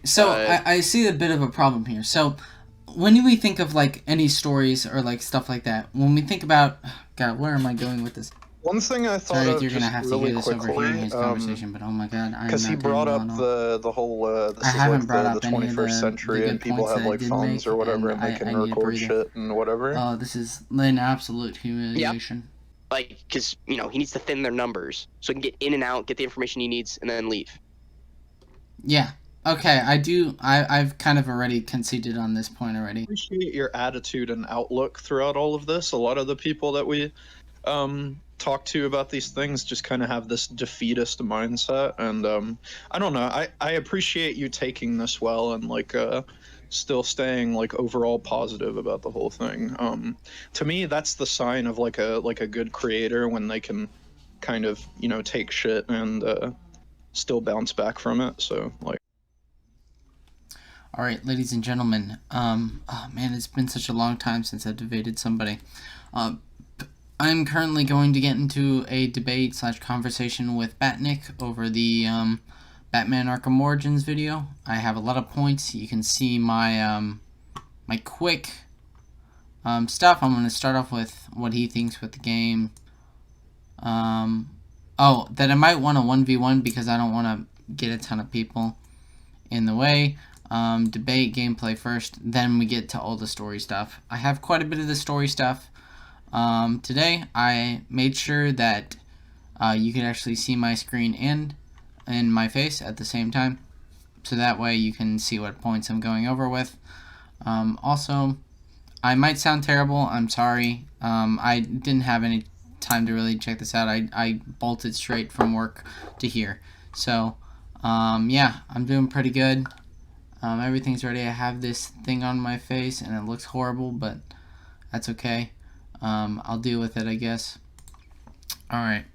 So I see a bit of a problem here. So when we think of like any stories or like stuff like that, when we think about, God, where am I going with this? One thing I thought Sorry, of you're gonna just have to really hear this over hearing quickly, his conversation, but oh my God, I am because he not doing brought well up at all. the whole I this is haven't like brought the up any of 21st the century and good people points have that I like did phones make, or whatever and and they I can need a record breather. shit and whatever. Oh, this is an absolute humiliation. Like, because, you know, he needs to thin their numbers so he can get in and out, get the information he needs, and then leave. Yeah. Okay, I've kind of already conceded on this point already. I appreciate your attitude and outlook throughout all of this. A lot of the people that we talk to about these things just kind of have this defeatist mindset, and I don't know. I appreciate you taking this well and like still staying like overall positive about the whole thing. To me, that's the sign of like a good creator, when they can kind of, you know, take shit and still bounce back from it. So like. All right, ladies and gentlemen. Oh man, it's been such a long time since I've debated somebody. I'm currently going to get into a debate / conversation with BatNick over the Batman Arkham Origins video. I have a lot of points. You can see my my quick stuff. I'm going to start off with what he thinks with the game. Oh, that I might want a 1v1 because I don't want to get a ton of people in the way. Debate gameplay first, then we get to all the story stuff. I have quite a bit of the story stuff. Today I made sure that you could actually see my screen and my face at the same time, so that way you can see what points I'm going over with. Also, I might sound terrible. I'm sorry. I didn't have any time to really check this out. I bolted straight from work to here. So, yeah, I'm doing pretty good. Everything's ready. I have this thing on my face and it looks horrible, but that's okay. I'll deal with it, I guess. Alright.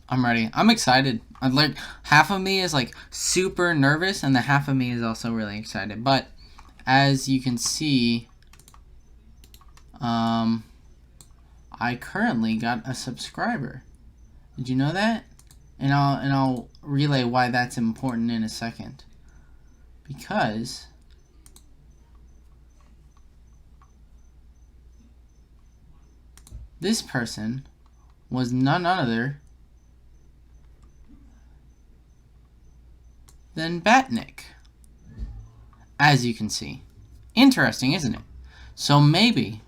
I'm ready. I'm excited. Like, half of me is like super nervous and the half of me is also really excited. But as you can see, I currently got a subscriber. Did you know that? And I'll relay why that's important in a second. Because this person was none other than BatNick, as you can see. Interesting, isn't it? So maybe,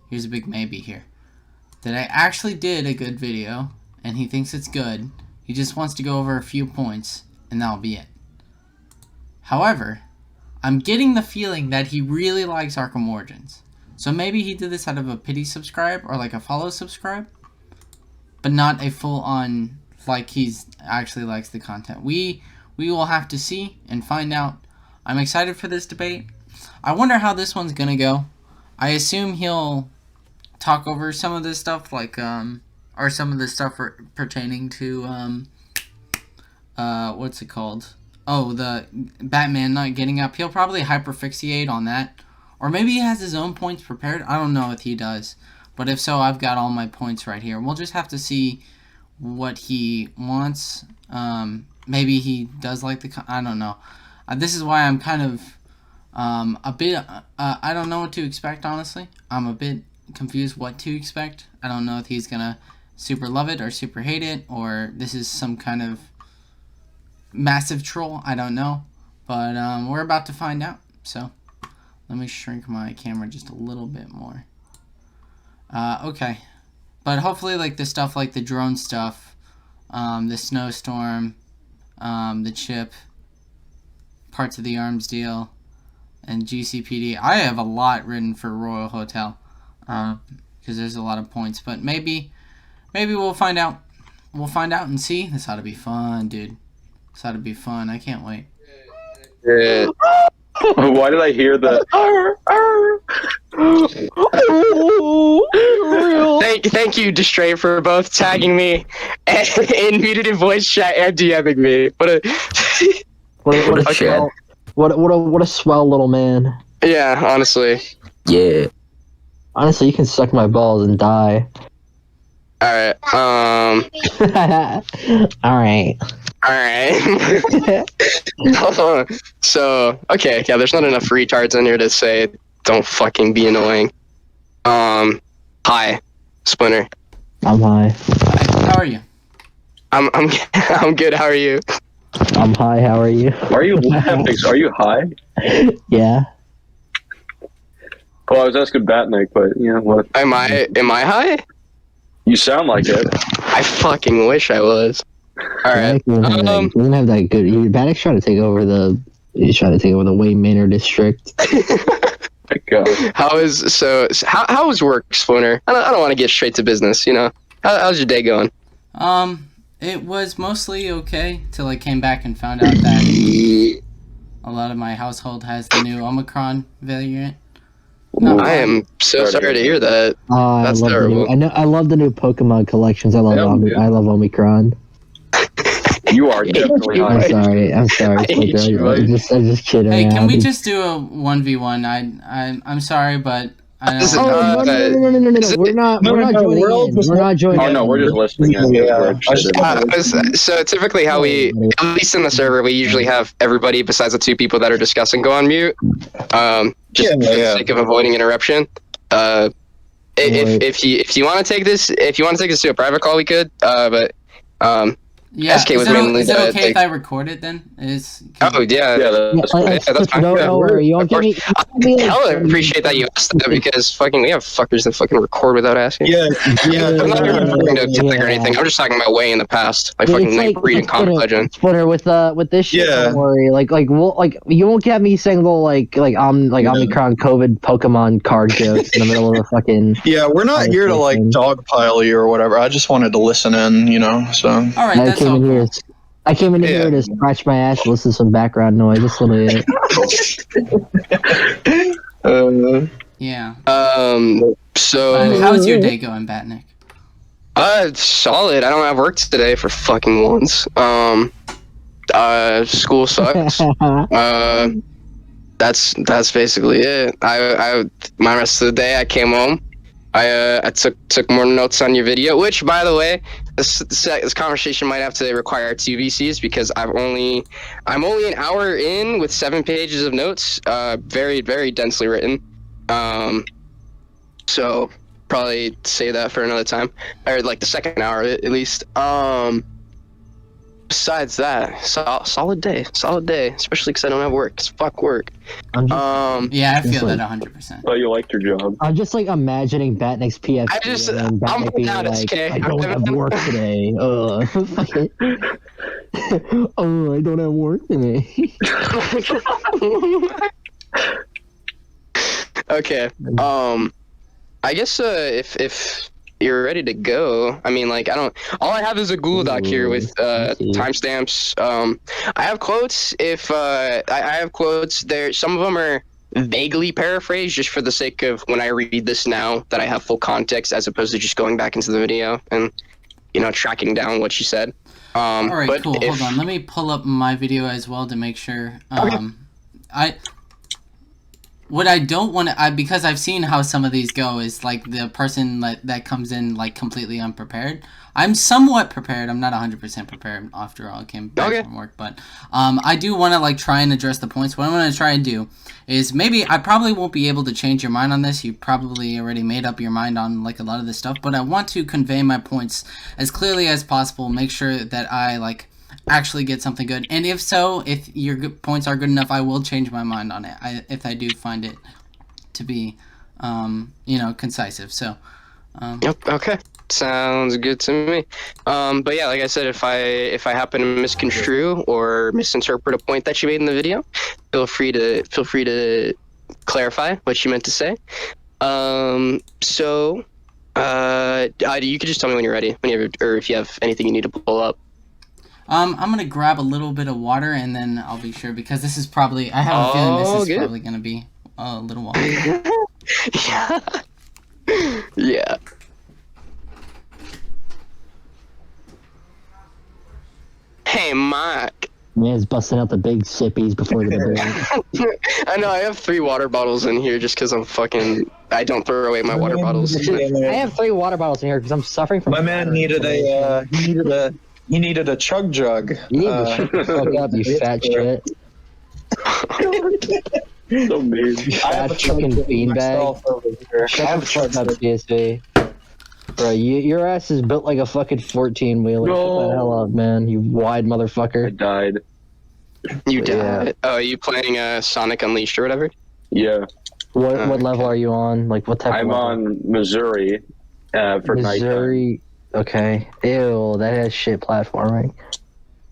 here's a big maybe here, that I actually did a good video and he thinks it's good. He just wants to go over a few points and that'll be it. However, I'm getting the feeling that he really likes Arkham Origins. So maybe he did this out of a pity subscribe or like a follow subscribe, but not a full on like he's actually likes the content. We will have to see and find out. I'm excited for this debate. I wonder how this one's gonna go. I assume he'll talk over some of this stuff, like or some of the stuff pertaining to what's it called? Oh, the Batman not getting up. He'll probably hyperfixate on that. Or maybe he has his own points prepared. I don't know if he does. But if so, I've got all my points right here. We'll just have to see what he wants. Maybe he does like the... I don't know. This is why I'm kind of a bit... I don't know what to expect, honestly. I'm a bit confused what to expect. I don't know if he's going to super love it or super hate it. Or this is some kind of massive troll. I don't know. But we're about to find out. So let me shrink my camera just a little bit more. Okay. But hopefully like the stuff like the drone stuff, the snowstorm, the chip, parts of the arms deal, and GCPD. I have a lot written for Royal Hotel because there's a lot of points. But maybe we'll find out. We'll find out and see. This ought to be fun, dude. This ought to be fun. I can't wait. Yeah. Why did I hear the? Thank you, Destray, for both tagging me and in muted in voice chat and DMing me. What a swell little man. Yeah, honestly. Yeah. Honestly, you can suck my balls and die. All right. All right. Alright. So, okay, yeah, there's not enough retards in here to say don't fucking be annoying. Hi, Splinter. I'm high. How are you? I'm good, how are you? I'm high. How are you? Are you laughing? Are you high? Yeah. Well, I was asking BatNick, but you know what? Am I high? You sound like it. I fucking wish I was. Alright. He doesn't have that good. BatNick's trying to take over the. He's trying to take over the Wayne Manor district. My God. How was work, Splinter? I don't want to get straight to business, you know. How's your day going? It was mostly okay till I came back and found out that a lot of my household has the new Omicron variant. No, I am so sorry to hear that. Oh, That's I love terrible. the new. I love the new Pokemon collections. I love. I love Omicron. You are definitely you, I'm high. sorry. I'm sorry. I hate Splinter. you, I'm just kidding. Hey, can around. we just do a 1v1? I'm sorry, but I This is- don't. No. is it- We're not No, joining we're all in. just We're not joining. Oh no, we're just listening. Yeah. So typically how we, at least in the server, we usually have everybody besides the two people that are discussing go on mute. Just for the sake of avoiding interruption. If you want to take this to a private call, we could. But Yeah, SK was mainly is it the- okay if I record it then? oh yeah, That's Yeah, that's fine. don't worry. You won't get me. Hell, I appreciate that you asked that because fucking we have fuckers that fucking record without asking. Yeah. I'm not even referring to tech or Yeah. anything. I'm just talking about way in the past, like Yeah, fucking it's like like- reading it's comic Twitter. legend. Splitter with this shit. Yeah. Don't worry. You won't get me saying little Omicron COVID Pokemon card jokes in the middle of the fucking. Yeah, we're not here to like dogpile you or whatever. I just wanted to listen in, you know. So All right, I that's came all in here. cool. I came in Yeah. here to scratch my ass, listen to some background noise. That's literally it. Yeah. So But how's your day going, BatNick? solid. I don't have work today for fucking once. School sucks. That's basically it. My rest of the day I came home. I took more notes on your video, which, by the way, this conversation might have to require 2 VCs because I'm only an hour in with 7 pages of notes, very, very densely written. So probably say that for another time, or like the second hour at least. Besides that, solid day, especially because I don't have work. It's fuck work. I'm just, Yeah, I feel like- that 100%. Oh, you liked your job. I'm just like imagining BatNick's PFP I just- and then I'm BatNick being not like, SK. I don't have work today. Oh, I don't have work today. Okay. I guess if you're ready to go, I mean, like, all I have is a Google Doc here with timestamps. I have quotes. If I have quotes there, some of them are vaguely paraphrased just for the sake of when I read this now that I have full context as opposed to just going back into the video and tracking down what she said. All right, but cool. if- Hold on. Let me pull up my video as well to make sure. What I don't want to, because I've seen how some of these go, is like the person that comes in like completely unprepared. I'm somewhat prepared. I'm not 100% prepared after all. I came back from work, but I do want to like try and address the points. What I'm going to try and do is maybe I probably won't be able to change your mind on this. You probably already made up your mind on like a lot of this stuff, but I want to convey my points as clearly as possible. Make sure that I like actually get something good, and if so, if your points are good enough, I will change my mind on it if I do find it to be concisive. So Yep. Okay. Sounds good to me. But yeah, like I said, if I happen to misconstrue or misinterpret a point that you made in the video, feel free to clarify what you meant to say. So you could just tell me when you're ready, or if you have anything you need to pull up. I'm gonna grab a little bit of water and then I'll be sure, because this is probably, I have a feeling this is probably gonna be a little while. Yeah. Yeah. Hey, Mike. Man's busting out the big sippies before the break. I know, I have 3 water bottles in here just because I don't throw away my water bottles. I have 3 water bottles in here because I'm suffering from. my man needed a He needed a chug jug. You need to shut the fuck up, you fat shit. So mean. I have a Fat chug fucking jug beanbag. myself over here. I Shut have the a chug fuck up, jug. CSV. Bro, your ass is built like a fucking 14-wheeler. Shut the No. hell up, man. You wide I motherfucker. died. You But yeah. died. Oh, are you playing Sonic Unleashed or whatever? Yeah. What level Okay. are you on? Like, what type I'm of level? on Missouri for nighttime. Missouri. Okay. Ew, that has shit platforming.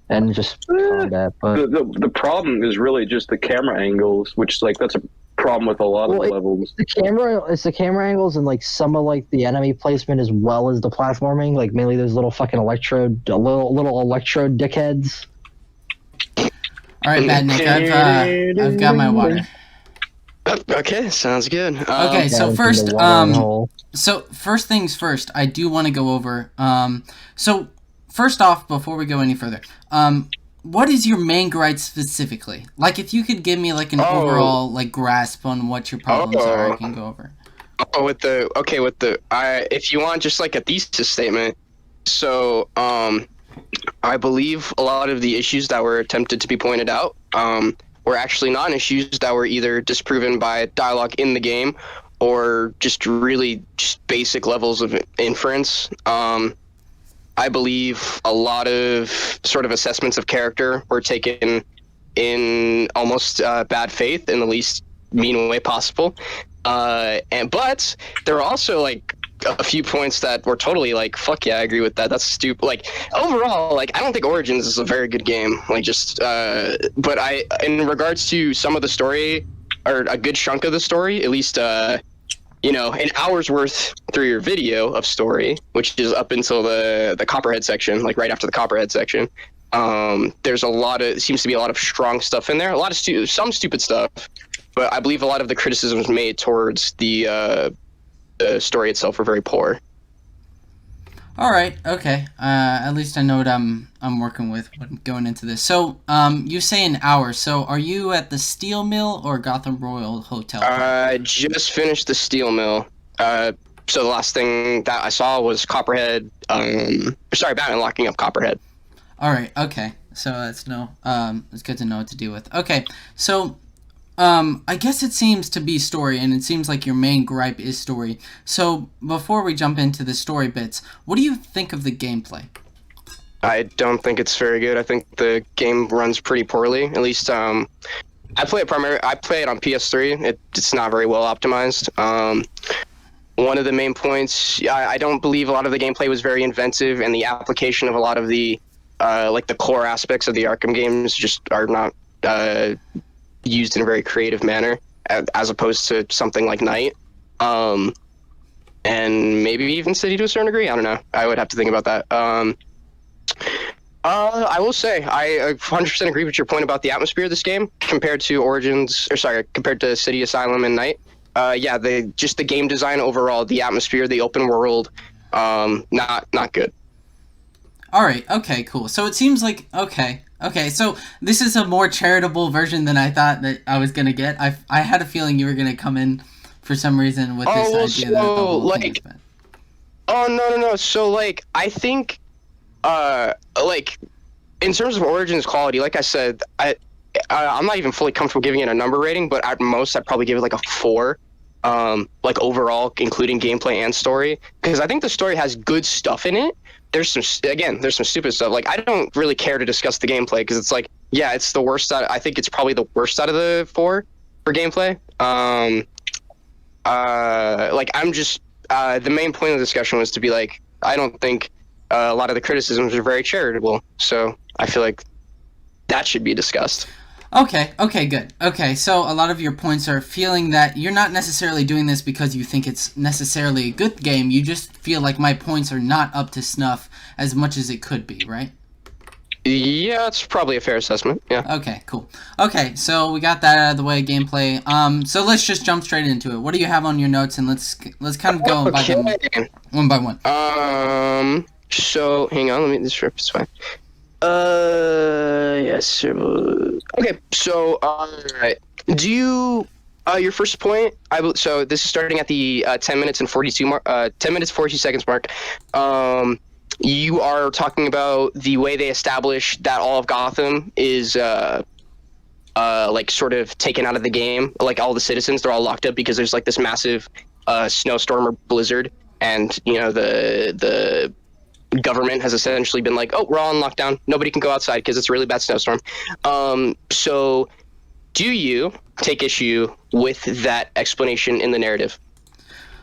And just combat, but... The problem is really just the camera angles, which like that's a problem with a lot of Well, levels. It's the camera angles and like some of like the enemy placement as well as the platforming. Like mainly those little fucking little electrode dickheads. All right, BatNick, I've got my water. Okay, sounds good. Okay, so Down from first, the watering hole. So first things first, I do want to go over. So first off, before we go any further, what is your main gripe specifically? Like, if you could give me like an overall like grasp on what your problems are, I can go over. Oh, if you want just like a thesis statement. So, I believe a lot of the issues that were attempted to be pointed out, were actually non-issues that were either disproven by dialogue in the game, or just really just basic levels of inference. I believe a lot of sort of assessments of character were taken in almost bad faith in the least mean way possible. But there were also like a few points that were totally like, fuck yeah, I agree with that. That's stupid. Like overall, like I don't think Origins is a very good game. Like just, but in regards to some of the story, or a good chunk of the story, at least, you know, an hour's worth through your video of story, which is up until the Copperhead section, like right after the Copperhead section. There's seems to be a lot of strong stuff in there, a lot of some stupid stuff, but I believe a lot of the criticisms made towards the story itself were very poor. All right, okay. At least I know what I'm working with when going into this. So, you say an hour. So, are you at the Steel Mill or Gotham Royal Hotel? I just finished the Steel Mill. So the last thing that I saw was Copperhead. Batman locking up Copperhead. All right, okay. So it's good to know what to do with. Okay, so I guess it seems to be story, and it seems like your main gripe is story. So before we jump into the story bits, what do you think of the gameplay? I don't think it's very good. I think the game runs pretty poorly. At least I play it on PS3. It's not very well optimized. One of the main points, I don't believe a lot of the gameplay was very inventive, and the application of a lot of the like the core aspects of the Arkham games just are not used in a very creative manner, as opposed to something like Night, and maybe even City to a certain degree. I don't know. I would have to think about that. I will say I 100% agree with your point about the atmosphere of this game compared to City Asylum and Night. Yeah, just the game design overall, the atmosphere, the open world, not good. All right, okay, cool. So it seems like okay. So this is a more charitable version than I thought that I was gonna get. I had a feling you were gonna come in for some reason with this idea that the whole thing is bad. Oh no. So like I think, like in terms of Origins quality, like I said, I'm not even fully comfortable giving it a number rating, but at most I'd probably give it like a 4. Like overall, including gameplay and story, because I think the story has good stuff in it. There's some stupid stuff. Like I don't really care to discuss the gameplay because it's like, yeah, it's the worst. I think it's probably the worst out of the 4 for gameplay. Like I'm just the main point of the discussion was to be like, I don't think a lot of the criticisms are very charitable. So I feel like that should be discussed. Okay, good. Okay, so a lot of your points are feeling that you're not necessarily doing this because you think it's necessarily a good game. You just feel like my points are not up to snuff as much as it could be, right? Yeah, it's probably a fair assessment. Yeah. Okay, cool. Okay, so we got that out of the way, gameplay. So let's just jump straight into it. What do you have on your notes, and let's kind of go one by one. So hang on, let me. This rip is fine. Yes. Okay. So, alright. Do you? Your first point. So this is starting at the 10 minutes and 42 mark. 10 minutes 42 seconds mark. you are talking about the way they establish that all of Gotham is like sort of taken out of the game. Like all the citizens, they're all locked up because there's like this massive snowstorm or blizzard, and the government has essentially been like, oh, we're all on lockdown. Nobody can go outside because it's a really bad snowstorm. So do you take issue with that explanation in the narrative?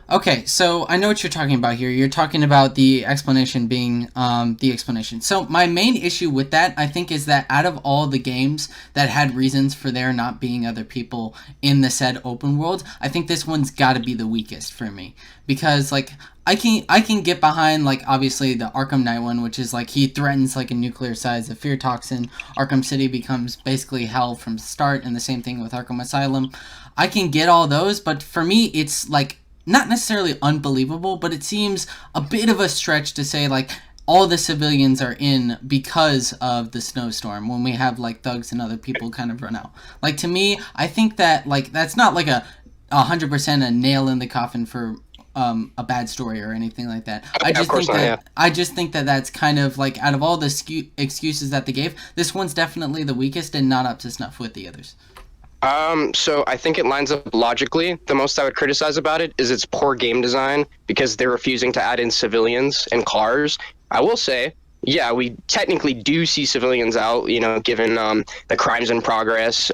Okay, so I know what you're talking about here. You're talking about the explanation being the explanation. So my main issue with that, I think, is that out of all the games that had reasons for there not being other people in the said open world, I think this one's got to be the weakest for me. Because, like, I can get behind, like, obviously the Arkham Knight one, which is, like, he threatens, like, a nuclear size of fear toxin. Arkham City becomes basically hell from start, and the same thing with Arkham Asylum. I can get all those, but for me, it's, like, not necessarily unbelievable, but it seems a bit of a stretch to say, like, all the civilians are in because of the snowstorm when we have, like, thugs and other people kind of run out. Like, to me, I think that, like, that's not, like, 100% a nail in the coffin for a bad story or anything like that. I just think that that's kind of, like, out of all the excuses that they gave, this one's definitely the weakest and not up to snuff with the others. So I think it lines up logically. The most I would criticize about it is its poor game design because they're refusing to add in civilians and cars. I will say, yeah, we technically do see civilians out, you know, given the crimes in progress.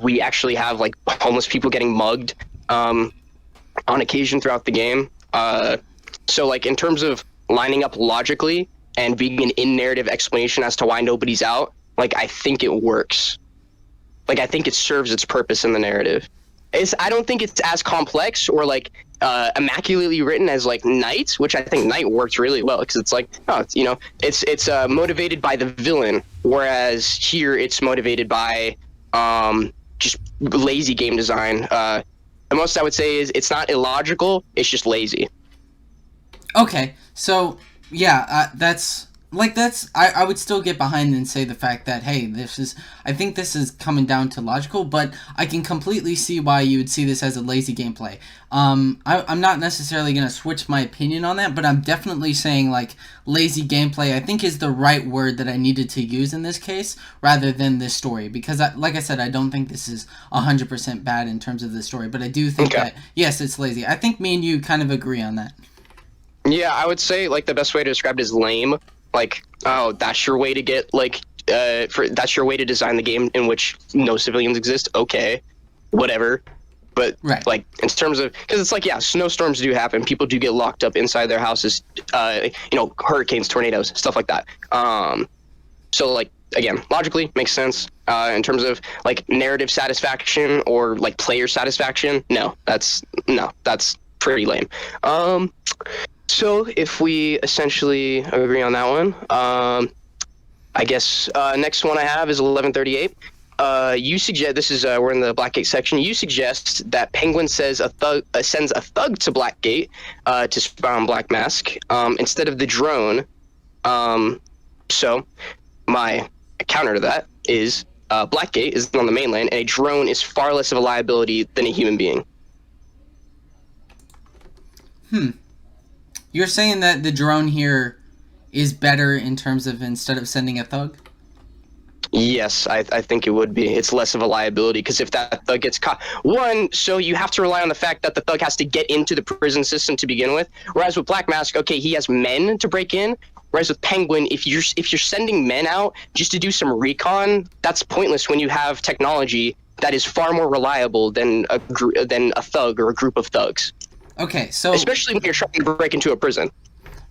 We actually have, like, homeless people getting mugged on occasion throughout the game. So, like, in terms of lining up logically and being an in-narrative explanation as to why nobody's out, like, I think it works. Like, I think it serves its purpose in the narrative. I don't think it's as complex or, like, immaculately written as, like, Knight, which I think Knight works really well because it's like, oh, you know, it's motivated by the villain, whereas here it's motivated by just lazy game design. The most I would say is it's not illogical, it's just lazy. Okay, so, yeah, I would still get behind and say the fact that, hey, I think this is coming down to logical, but I can completely see why you would see this as a lazy gameplay. I'm not necessarily going to switch my opinion on that, but I'm definitely saying, like, lazy gameplay, I think, is the right word that I needed to use in this case, rather than this story, because, like I said, I don't think this is 100% bad in terms of the story, but I do think that, yes, it's lazy. I think me and you kind of agree on that. Yeah, I would say, like, the best way to describe it is lame. Like, oh, that's your way to get, like, that's your way to design the game in which no civilians exist? Okay, whatever. But, right. Like, in terms of, because it's like, yeah, snowstorms do happen. People do get locked up inside their houses, you know, hurricanes, tornadoes, stuff like that. So, like, again, logically, makes sense. In terms of, like, narrative satisfaction or, like, player satisfaction, that's pretty lame. So if we essentially agree on that one, I guess next one I have is 1138. You suggest, this is we're in the Blackgate section. You suggest that Penguin sends a thug to Blackgate to spy on Black Mask instead of the drone. So my counter to that is Blackgate is on the mainland, and a drone is far less of a liability than a human being. You're saying that the drone here is better in terms of instead of sending a thug? Yes, I think it would be. It's less of a liability because if that thug gets caught, so you have to rely on the fact that the thug has to get into the prison system to begin with. Whereas with Black Mask, okay, he has men to break in. Whereas with Penguin, if you're sending men out just to do some recon, that's pointless when you have technology that is far more reliable than a thug or a group of thugs. Okay, so especially when you're trying to break into a prison.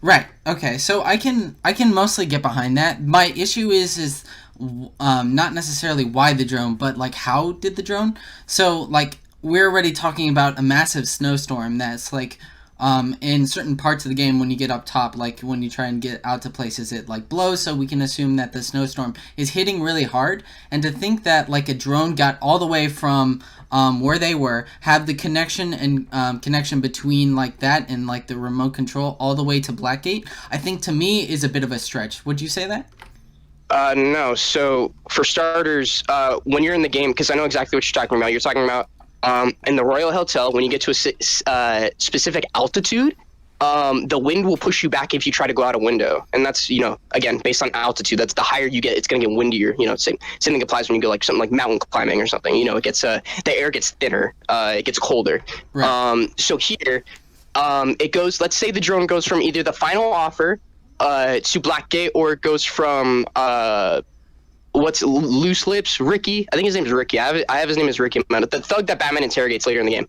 Right. Okay, so I can mostly get behind that. My issue is not necessarily why the drone, but, like, how did the drone? So, like, we're already talking about a massive snowstorm that's, like, in certain parts of the game when you get up top, like when you try and get out to places, it, like, blows, so we can assume that the snowstorm is hitting really hard. And to think that, like, a drone got all the way from where they were, have the connection and connection between, like, that and, like, the remote control all the way to Blackgate, I think to me is a bit of a stretch. Would you say that? No. So for starters, when you're in the game, because I know exactly what you're talking about. You're talking about in the Royal Hotel, when you get to a specific altitude, the wind will push you back if you try to go out a window, and that's again based on altitude. That's the higher you get, it's going to get windier. Same thing applies when you go like something like mountain climbing or something. It gets the air gets thinner, it gets colder. Right. So here, it goes. Let's say the drone goes from either the final offer to Blackgate, or it goes from what's Loose Lips, Ricky. I think his name is Ricky. I have his name as Ricky. The thug that Batman interrogates later in the game.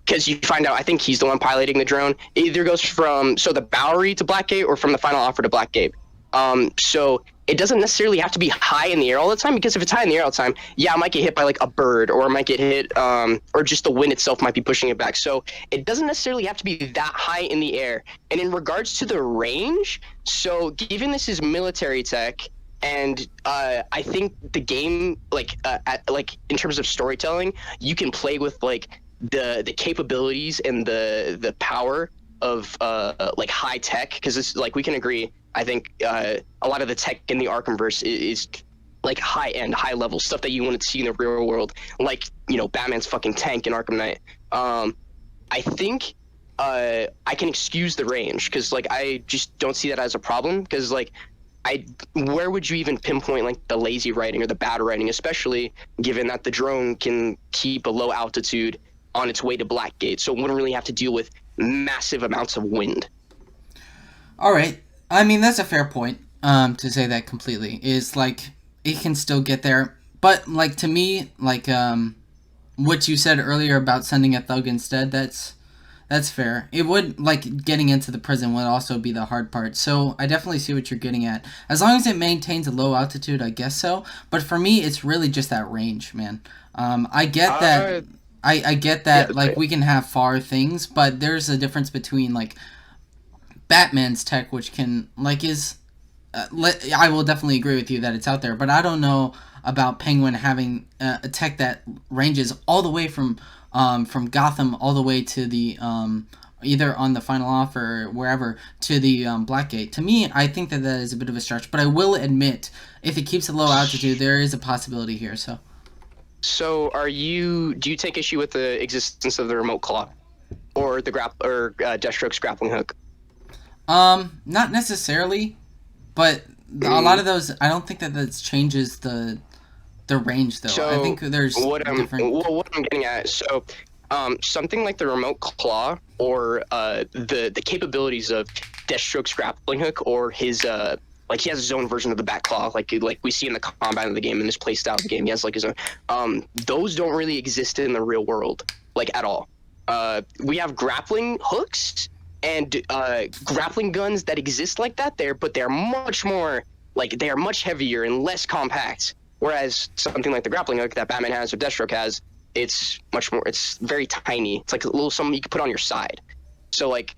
Because you find out, I think he's the one piloting the drone. It either goes from the Bowery to Blackgate, or from the final offer to Blackgate. So it doesn't necessarily have to be high in the air all the time, because if it's high in the air all the time, I might get hit by like a bird, or I might get hit, or just the wind itself might be pushing it back. So it doesn't necessarily have to be that high in the air. And in regards to the range, so given this is military tech, and I think the game, like in terms of storytelling, you can play with like the capabilities and the power of like high tech, because it's like we can agree. I think a lot of the tech in the Arkhamverse is like high end, high level stuff that you wouldn't see in the real world, like Batman's fucking tank in Arkham Knight. I think I can excuse the range, because like I just don't see that as a problem, because like where would you even pinpoint like the lazy writing or the bad writing, especially given that the drone can keep a low altitude on its way to Blackgate, so it wouldn't really have to deal with massive amounts of wind. All right. I mean, that's a fair point. To say that completely is like it can still get there, but like to me, like what you said earlier about sending a thug instead, that's fair. It would, like, getting into the prison would also be the hard part. So I definitely see what you're getting at. As long as it maintains a low altitude, I guess so. But for me, it's really just that range, man. I get that. I get that, yeah, like, we can have far things, but there's a difference between, like, Batman's tech, which can, like, is... I will definitely agree with you that it's out there, but I don't know about Penguin having a tech that ranges all the way from Gotham all the way to the either on the final offer or wherever to the Blackgate. To me, I think that is a bit of a stretch, but I will admit, if it keeps a low altitude, there is a possibility here. So do you take issue with the existence of the remote claw or the Deathstroke's grappling hook? Not necessarily, but a lot of those, I don't think that changes the range, though. So I think there's what I'm getting at. So, something like the remote claw, or the capabilities of Deathstroke's grappling hook, or his like he has his own version of the bat claw, like we see in the combat of the game, in this play style of the game. He has like his own. Those don't really exist in the real world, like at all. We have grappling hooks and grappling guns that exist like that there, but they're much more like they are much heavier and less compact. Whereas something like the grappling hook that Batman has or Deathstroke has, it's much more. It's very tiny. It's like a little something you can put on your side. So like,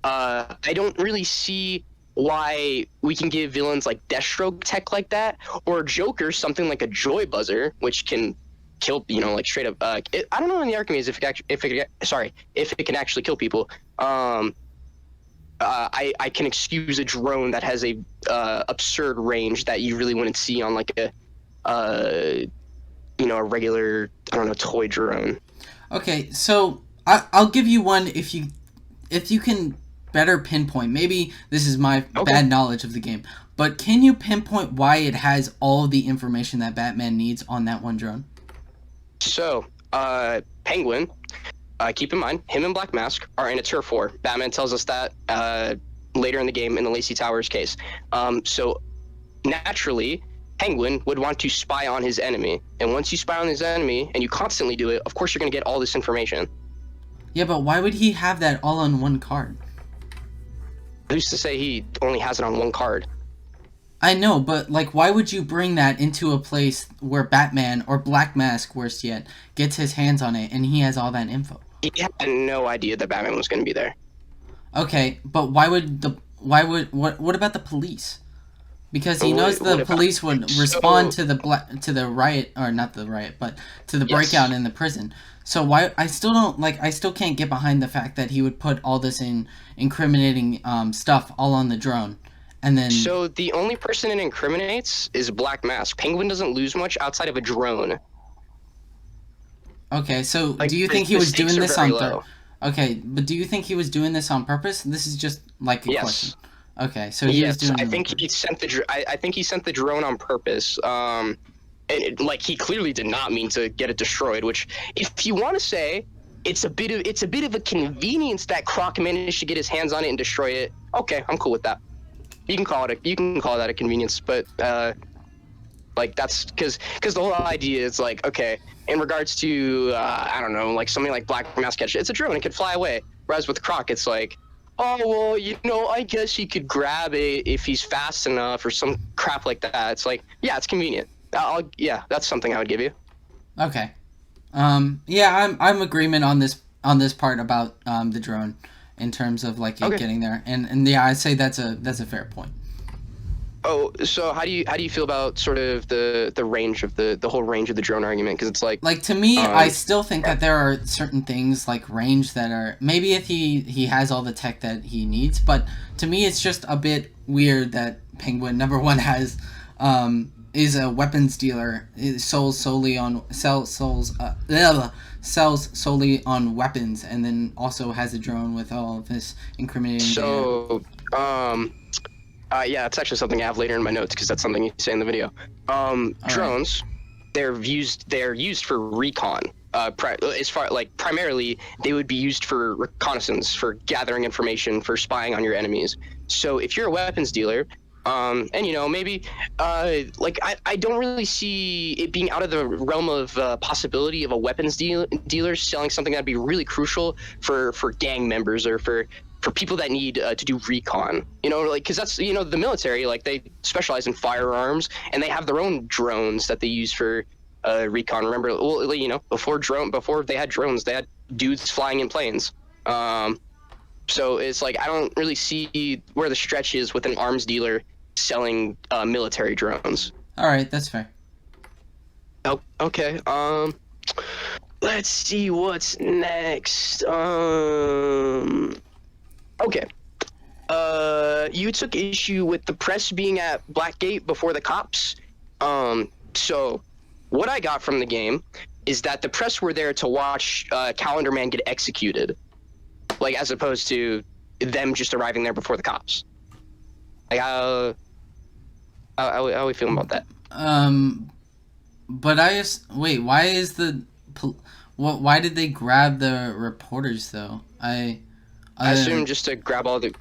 I don't really see why we can give villains like Deathstroke tech like that, or Joker something like a Joy Buzzer, which can kill, like straight up. I don't know in the Arkham is if it can actually kill people. I can excuse a drone that has a absurd range that you really wouldn't see on like a regular, toy drone. Okay, so I'll give you one if you can better pinpoint. Maybe this is my bad knowledge of the game, but can you pinpoint why it has all of the information that Batman needs on that one drone? So, Penguin, keep in mind, him and Black Mask are in a turf war. Batman tells us that later in the game in the Lacey Towers case. So, naturally, Penguin would want to spy on his enemy. And once you spy on his enemy, and you constantly do it, of course you're going to get all this information. Yeah, but why would he have that all on one card? Who's to say he only has it on one card? I know, but like, why would you bring that into a place where Batman, or Black Mask, worse yet, gets his hands on it and he has all that info? He had no idea that Batman was going to be there. Okay, but what about the police? Because he knows the police would respond to the riot, or not the riot, but to the breakout in the prison. So why I still can't get behind the fact that he would put all this incriminating stuff all on the drone. And then, so the only person it incriminates is Black Mask. Penguin doesn't lose much outside of a drone. Okay, so like, do you think he was doing this on Okay, but do you think he was doing this on purpose? This is just like a question. Yes. Okay, so he was Yes, doing. I think he sent the I think he sent the drone on purpose. Like he clearly did not mean to get it destroyed. Which, if you want to say, it's a bit of a convenience that Croc managed to get his hands on it and destroy it. Okay, I'm cool with that. You can call that a convenience, but like that's because the whole idea is like, okay, in regards to I don't know, like something like Black Mass Catch, it's a drone, it can fly away. Whereas with Croc, it's like, oh well, you know, I guess he could grab it if he's fast enough or some crap like that. It's like, yeah, it's convenient. Yeah, that's something I would give you. Okay. Yeah, I'm agreement on this part about the drone in terms of like it getting there, and yeah, I'd say that's a fair point. Oh, so how do you feel about sort of the range of the whole range of the drone argument? Because it's like to me, I still think that there are certain things like range that are maybe if he has all the tech that he needs, but to me it's just a bit weird that Penguin number one has is a weapons dealer, sells solely on weapons, and then also has a drone with all of this incriminating so data. Yeah, it's actually something I have later in my notes because that's something you say in the video. Drones, right. They're used for recon. Primarily, they would be used for reconnaissance, for gathering information, for spying on your enemies. So if you're a weapons dealer, and you know maybe, I don't really see it being out of the realm of possibility of a weapons dealer selling something that'd be really crucial for gang members or for people that need to do recon, you know, like, because that's, you know, the military, like, they specialize in firearms and they have their own drones that they use for recon. Remember, well, you know, before they had drones, they had dudes flying in planes. So it's like, I don't really see where the stretch is with an arms dealer selling military drones. All right, that's fair. Oh, okay. Let's see what's next. Okay. You took issue with the press being at Blackgate before the cops. So what I got from the game is that the press were there to watch Calendar Man get executed, like as opposed to them just arriving there before the cops. Like, how are we feeling about that? But wait. Why is why did they grab the reporters though? I assume just to grab all the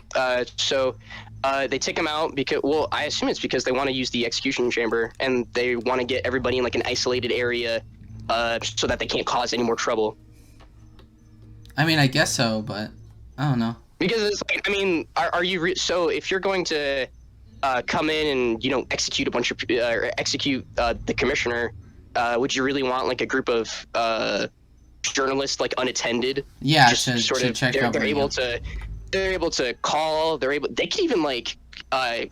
they take them out because, well, I assume it's because they want to use the execution chamber and they want to get everybody in like an isolated area so that they can't cause any more trouble. I mean, I guess so, but I don't know. Because it's like, I mean, are you so if you're going to come in and, you know, execute a bunch of or execute the commissioner, would you really want like a group of journalists like unattended? Yeah, just sort of check they're able to call. They can even like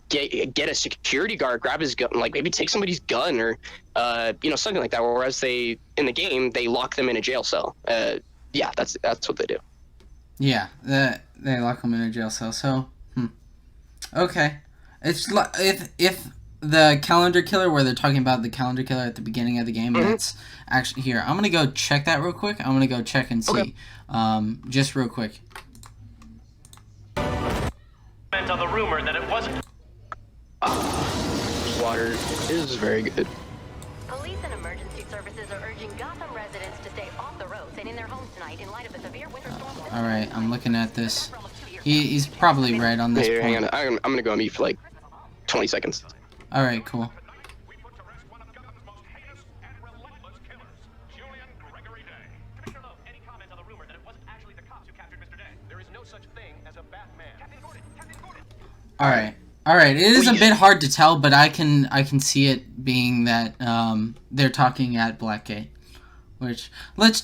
get a security guard, grab his gun, like maybe take somebody's gun or you know, something like that. Whereas in the game they lock them in a jail cell. Yeah, that's what they do. Yeah, they lock them in a jail cell. So, okay, it's if the calendar killer, where they're talking about the calendar killer at the beginning of the game, that's actually here. I'm gonna go check that real quick. I'm gonna go check and see, just real quick. On the rumor that it wasn't. Water is very good. Police and emergency services are urging Gotham residents to stay off the roads and in their homes tonight in light of the severe winter storm. All right, I'm looking at this. He's probably right on this Here, point. hang on. I'm gonna go on mute for like 20 seconds. All right, cool. All right. It is a bit hard to tell, but I can see it being that they're talking at Blackgate, which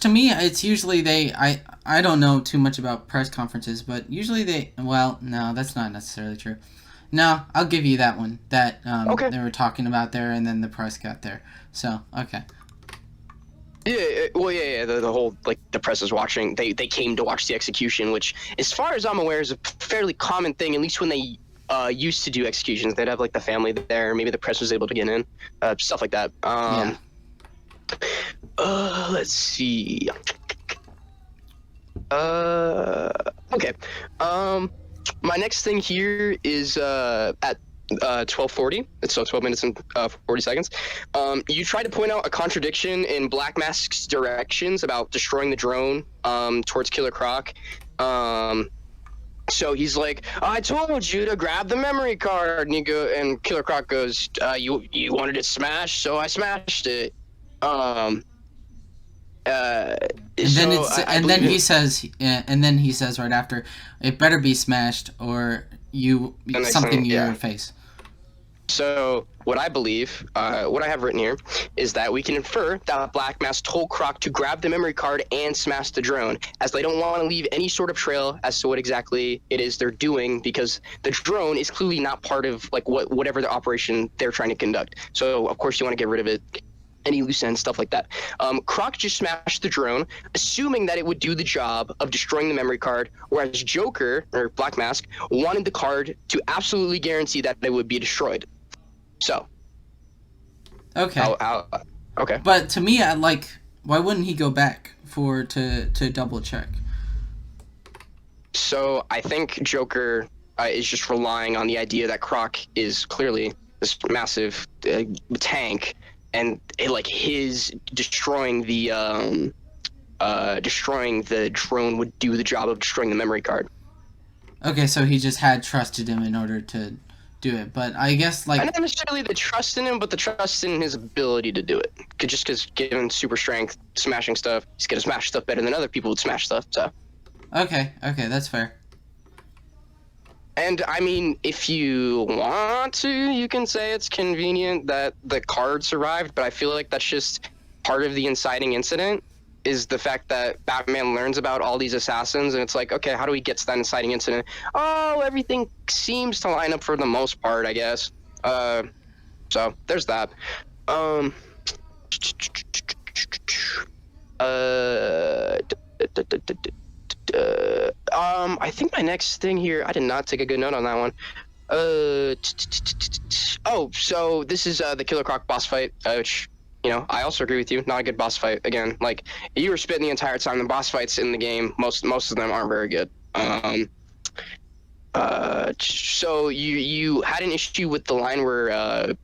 to me it's usually I don't know too much about press conferences, but usually well, no, that's not necessarily true. No, I'll give you that one. That they were talking about there, and then the press got there. So okay. Yeah, well, yeah. The whole, like, the press is watching. They came to watch the execution, which, as far as I'm aware, is a fairly common thing. At least when they used to do executions, they'd have like the family there. Maybe the press was able to get in, stuff like that. Yeah. Let's see. Okay. My next thing here is at 12:40. So 12 minutes and 40 seconds. You tried to point out a contradiction in Black Mask's directions about destroying the drone towards Killer Croc. So he's like, "I told you to grab the memory card," and Killer Croc goes, "You wanted it smashed, so I smashed it." And then he says right after, "It better be smashed, or something in your face." So what I believe, what I have written here, is that we can infer that Black Mask told Croc to grab the memory card and smash the drone, as they don't want to leave any sort of trail as to what exactly it is they're doing, because the drone is clearly not part of like whatever the operation they're trying to conduct. So of course you want to get rid of it. Any loose ends, stuff like that. Croc just smashed the drone, assuming that it would do the job of destroying the memory card, whereas Joker, or Black Mask, wanted the card to absolutely guarantee that it would be destroyed. So. Okay. Okay. But to me, why wouldn't he go back to double check? So I think Joker is just relying on the idea that Croc is clearly this massive tank, and his destroying the drone would do the job of destroying the memory card. Okay, so he just had trusted him in order to do it, but I guess not necessarily the trust in him, but the trust in his ability to do it. Just because given super strength, smashing stuff, he's gonna smash stuff better than other people would smash stuff. So. Okay, that's fair. And I mean, if you want to, you can say it's convenient that the card survived, but I feel like that's just part of the inciting incident, is the fact that Batman learns about all these assassins, and it's like, okay, how do we get to that inciting incident? Oh, everything seems to line up for the most part, I guess. So there's that. I think my next thing here, I did not take a good note on that one. Oh, so this is the Killer Croc boss fight, which, I also agree with you. Not a good boss fight. Again, like, you were spitting the entire time. The boss fights in the game, most of them aren't very good. So you had an issue with the line where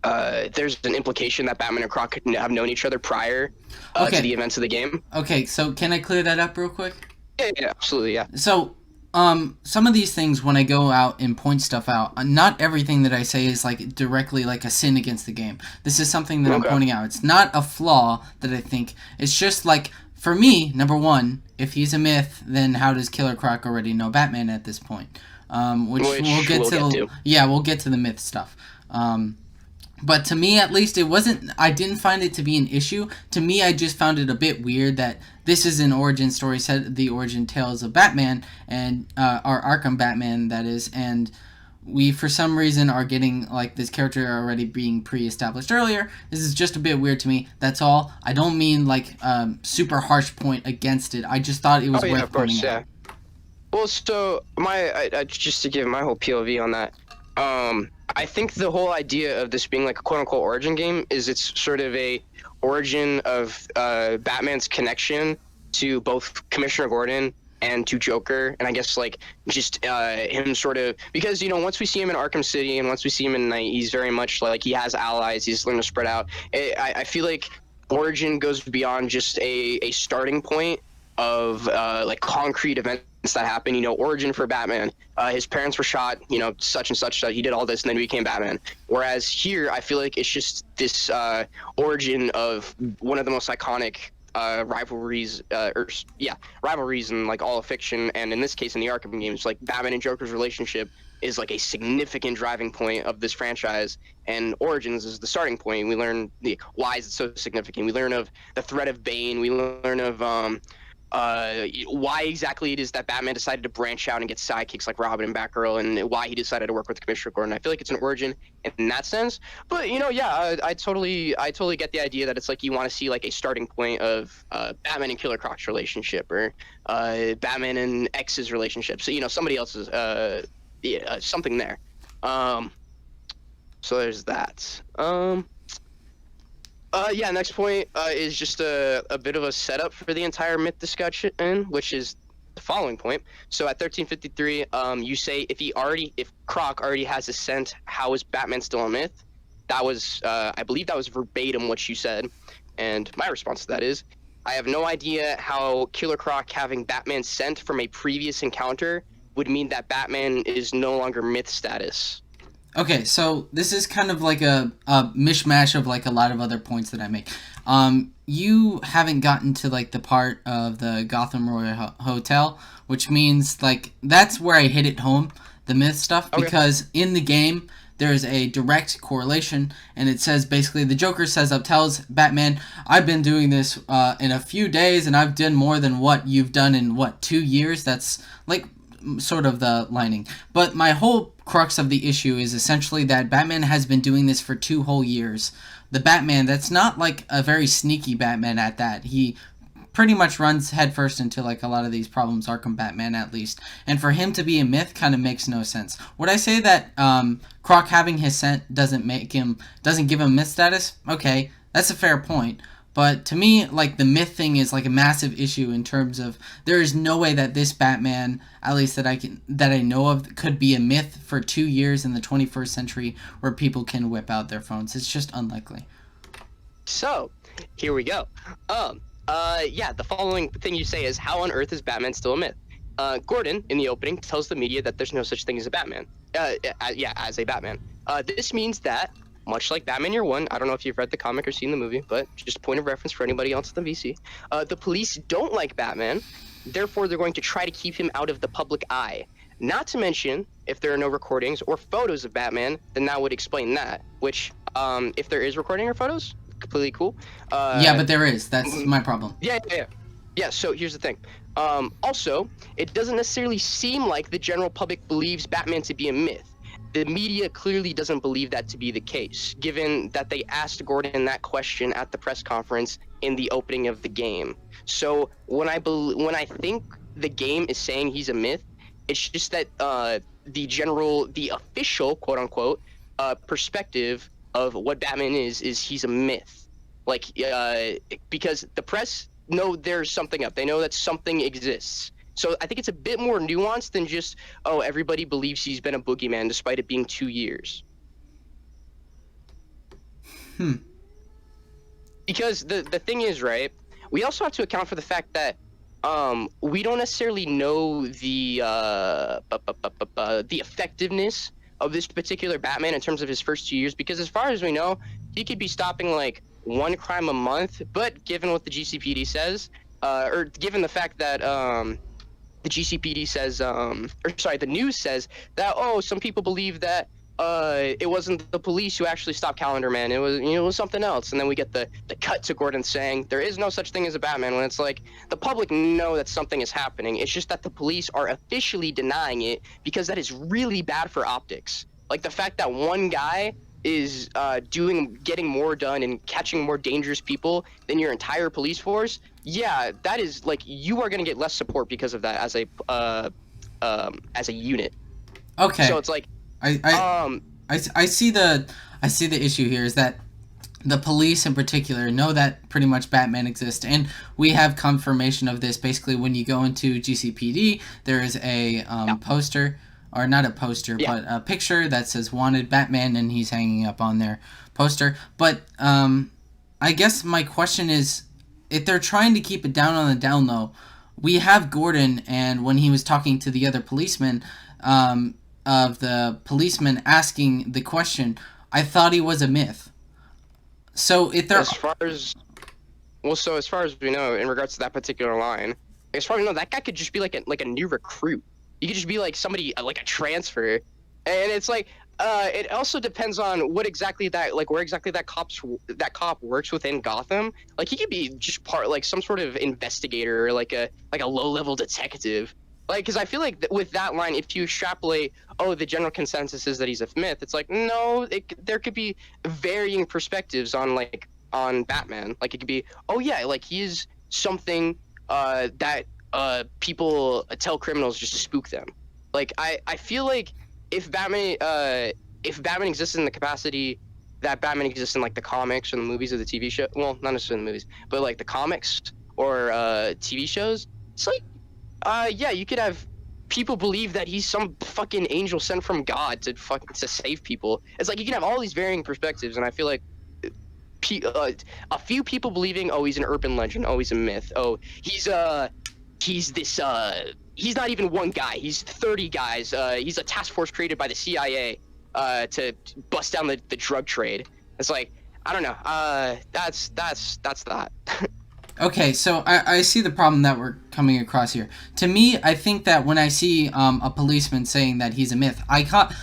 there's an implication that Batman and Croc could have known each other prior to the events of the game. Okay, so can I clear that up real quick? Yeah, absolutely, yeah. So, some of these things, when I go out and point stuff out, not everything that I say is directly a sin against the game. This is something that I'm pointing out. It's not a flaw that I think. It's just for me, number one, if he's a myth, then how does Killer Croc already know Batman at this point? Which we'll get to. Yeah, we'll get to the myth stuff. But to me, at least, I didn't find it to be an issue. To me, I just found it a bit weird that this is an origin story, set the origin tales of Batman, and our Arkham Batman, that is, and we, for some reason, are getting, this character already being pre-established earlier. This is just a bit weird to me, that's all. I don't mean, super harsh point against it. I just thought it was worth pointing out. Well, so, just to give my whole POV on that, I think the whole idea of this being a quote-unquote origin game is it's sort of a origin of Batman's connection to both Commissioner Gordon and to Joker, and I guess just him sort of, because once we see him in Arkham City and once we see him in Night, he's very much he has allies, he's learned to spread out. I feel like origin goes beyond just a starting point of concrete events that happen. Origin for Batman, his parents were shot, such and such, he did all this and then he became Batman. Whereas here, I feel like it's just this origin of one of the most iconic rivalries in all of fiction, and in this case in the Arkham games, Batman and Joker's relationship is a significant driving point of this franchise, and Origins is the starting point. We learn why is it so significant. We learn of the threat of Bane. We learn of why exactly it is that Batman decided to branch out and get sidekicks like Robin and Batgirl, and why he decided to work with Commissioner Gordon. I feel like it's an origin in that sense. But I totally get the idea that it's you want to see a starting point of Batman and Killer Croc's relationship, or Batman and X's relationship. So somebody else's something there. So there's that. Yeah, next point is just a bit of a setup for the entire myth discussion, which is the following point. So at 1353, you say if Croc already has a scent, how is Batman still a myth? That was, I believe that was verbatim what you said. And my response to that is, I have no idea how Killer Croc having Batman's scent from a previous encounter would mean that Batman is no longer myth status. Okay, so this is kind of like a mishmash of like a lot of other points that I make. You haven't gotten to like the part of the Gotham Royal Hotel, which means like that's where I hit it home, the myth stuff, because in the game there's a direct correlation, and it says basically the Joker tells Batman, I've been doing this in a few days, and I've done more than what you've done in 2 years. That's like sort of the lining. But my whole crux of the issue is essentially that Batman has been doing this for 2 whole years. The Batman that's not like a very sneaky Batman at that. He pretty much runs headfirst into like a lot of these problems, Arkham Batman at least. And for him to be a myth kind of makes no sense. Would I say that Croc having his scent doesn't give him myth status? Okay, that's a fair point. But to me, like, the myth thing is like a massive issue in terms of there is no way that this Batman, at least that I know of, could be a myth for 2 years in the 21st century where people can whip out their phones. It's just unlikely. So, here we go. Yeah, the following thing you say is, how on earth is Batman still a myth? Gordon, in the opening, tells the media that there's no such thing as a Batman. As a Batman. This means that, much like Batman Year One, I don't know if you've read the comic or seen the movie, but just a point of reference for anybody else in the VC, the police don't like Batman, therefore they're going to try to keep him out of the public eye. Not to mention, if there are no recordings or photos of Batman, then that would explain that, which, if there is recording or photos, completely cool. Yeah, but there is. That's my problem. Yeah, so here's the thing. Also, it doesn't necessarily seem like the general public believes Batman to be a myth. The media clearly doesn't believe that to be the case, given that they asked Gordon that question at the press conference in the opening of the game. So when I think the game is saying he's a myth, it's just that the official, quote unquote, perspective of what Batman is he's a myth. Like, because the press know there's something up. They know that something exists. So I think it's a bit more nuanced than just, oh, everybody believes he's been a boogeyman despite it being 2 years. Because the thing is, right, we also have to account for the fact that we don't necessarily know the effectiveness of this particular Batman in terms of his first 2 years, because as far as we know, he could be stopping like 1 crime a month, but given what the GCPD says, or given the fact that the GCPD says, the news says that, oh, some people believe that it wasn't the police who actually stopped Calendar Man. It was something else. And then we get the cut to Gordon saying there is no such thing as a Batman, when it's like the public know that something is happening. It's just that the police are officially denying it because that is really bad for optics. Like the fact that one guy is getting more done and catching more dangerous people than your entire police force. Yeah, that is like, you are going to get less support because of that as a unit. Okay. So it's like, I see the issue here is that the police in particular know that pretty much Batman exists, and we have confirmation of this basically when you go into GCPD. There is a poster, or not a poster, but a picture that says wanted Batman, and he's hanging up on their poster. But I guess my question is, if they're trying to keep it down on the down low, we have Gordon, and when he was talking to the other policeman, of the policeman asking the question, I thought he was a myth. So if they're... As far as we know, in regards to that particular line, as far as we know, that guy could just be like a new recruit. He could just be like somebody, like a transfer. And it's like, it also depends on where exactly that cop works within Gotham. Like, he could be just like some sort of investigator, or like a low-level detective. Like, because I feel like with that line, if you extrapolate, oh, the general consensus is that he's a myth, it's like, no, there could be varying perspectives on Batman. Like, it could be, oh yeah, like he is something that people tell criminals just to spook them. Like, I feel like if Batman exists in the capacity that Batman exists in like the comics or the movies or the TV show. Well, not necessarily in the movies, but like the comics or TV shows. It's like, yeah, you could have people believe that he's some fucking angel sent from God to save people. It's like you can have all these varying perspectives, and I feel like a few people believing, oh, he's an urban legend, oh, he's a myth, oh, he's this he's not even one guy, he's 30 guys, he's a task force created by the CIA to bust down the drug trade. It's like, I don't know, that's that. Okay, so I see the problem that we're coming across here. To me, I think that when I see a policeman saying that he's a myth, I got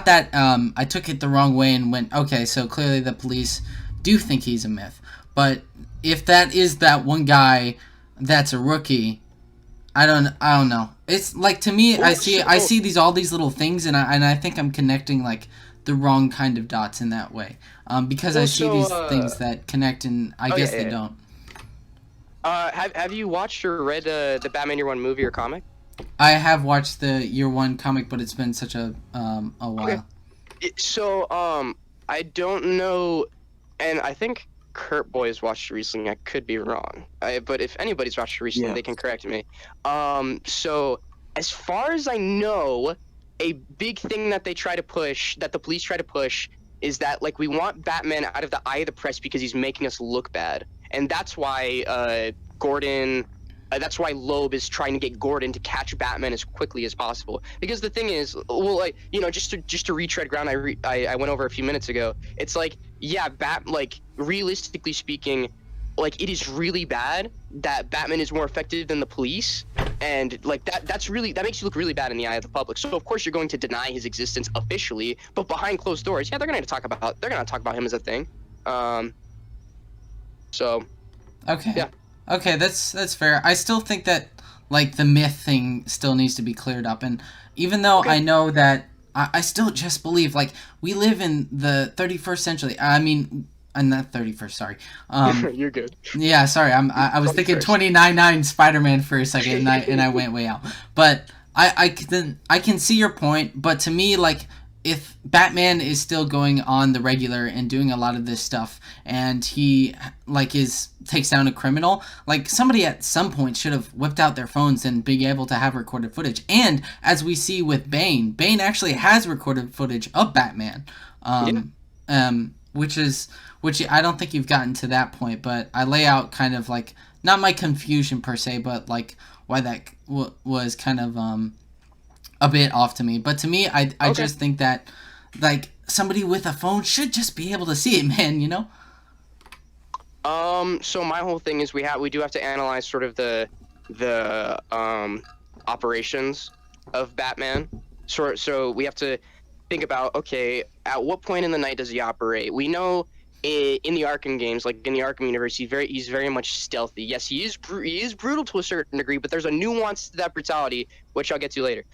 that, I took it the wrong way and went, okay, so clearly the police do think he's a myth. But if that is that one guy that's a rookie, I don't know. It's like, to me, I see all these little things, and I think I'm connecting like the wrong kind of dots in that way. Because I see these things that connect, and I guess they don't. Have you watched or read the Batman Year One movie or comic? I have watched the Year One comic, but it's been such a while. Okay. So I don't know, and I think Kurt Boys watched it recently. I could be wrong, but if anybody's watched it recently, they can correct me. So as far as I know, a big thing that they try to push, that the police try to push, is that like we want Batman out of the eye of the press because he's making us look bad. And that's why Gordon, that's why Loeb is trying to get Gordon to catch Batman as quickly as possible. Because the thing is, well, like, you know, just to retread ground I went over a few minutes ago. It's like, yeah, like realistically speaking, like it is really bad that Batman is more effective than the police, and like that makes you look really bad in the eye of the public. So of course you're going to deny his existence officially, but behind closed doors, yeah, they're gonna talk about him as a thing. So, okay, yeah, okay, that's fair. I still think that like the myth thing still needs to be cleared up, and even though I know that I still just believe like we live in the 31st century. I mean, I'm not 31st. Sorry. You're good. Yeah, sorry. I was thinking 29.9 Spider-Man for a second, and I went way out. But I can see your point. But to me, like, if Batman is still going on the regular and doing a lot of this stuff, and he like takes down a criminal, like somebody at some point should have whipped out their phones and be able to have recorded footage. And as we see with Bane actually has recorded footage of Batman, which I don't think you've gotten to that point. But I lay out kind of like not my confusion per se, but like why that was kind of a bit off to me. But to me, I just think that like somebody with a phone should just be able to see it, man, you know? So my whole thing is we do have to analyze sort of the operations of Batman. So we have to think about, okay, at what point in the night does he operate? We know in the Arkham games, like in the Arkham universe, he's very much stealthy. Yes, he is brutal to a certain degree, but there's a nuance to that brutality, which I'll get to later.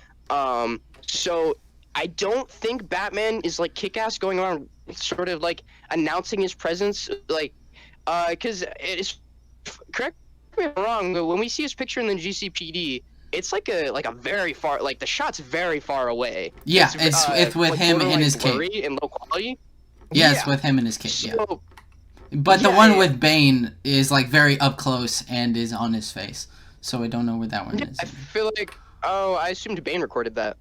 So I don't think Batman is like Kick-Ass going around sort of like announcing his presence, like, because it is, correct me if I'm wrong, but when we see his picture in the GCPD, it's like a very far, like the shot's very far away. Yeah, it's with like him in his cape. And low quality. Yeah, it's with him in his cape. Yeah. But the one with Bane is like very up close and is on his face, so I don't know where that one is. I feel like, I assumed Bane recorded that.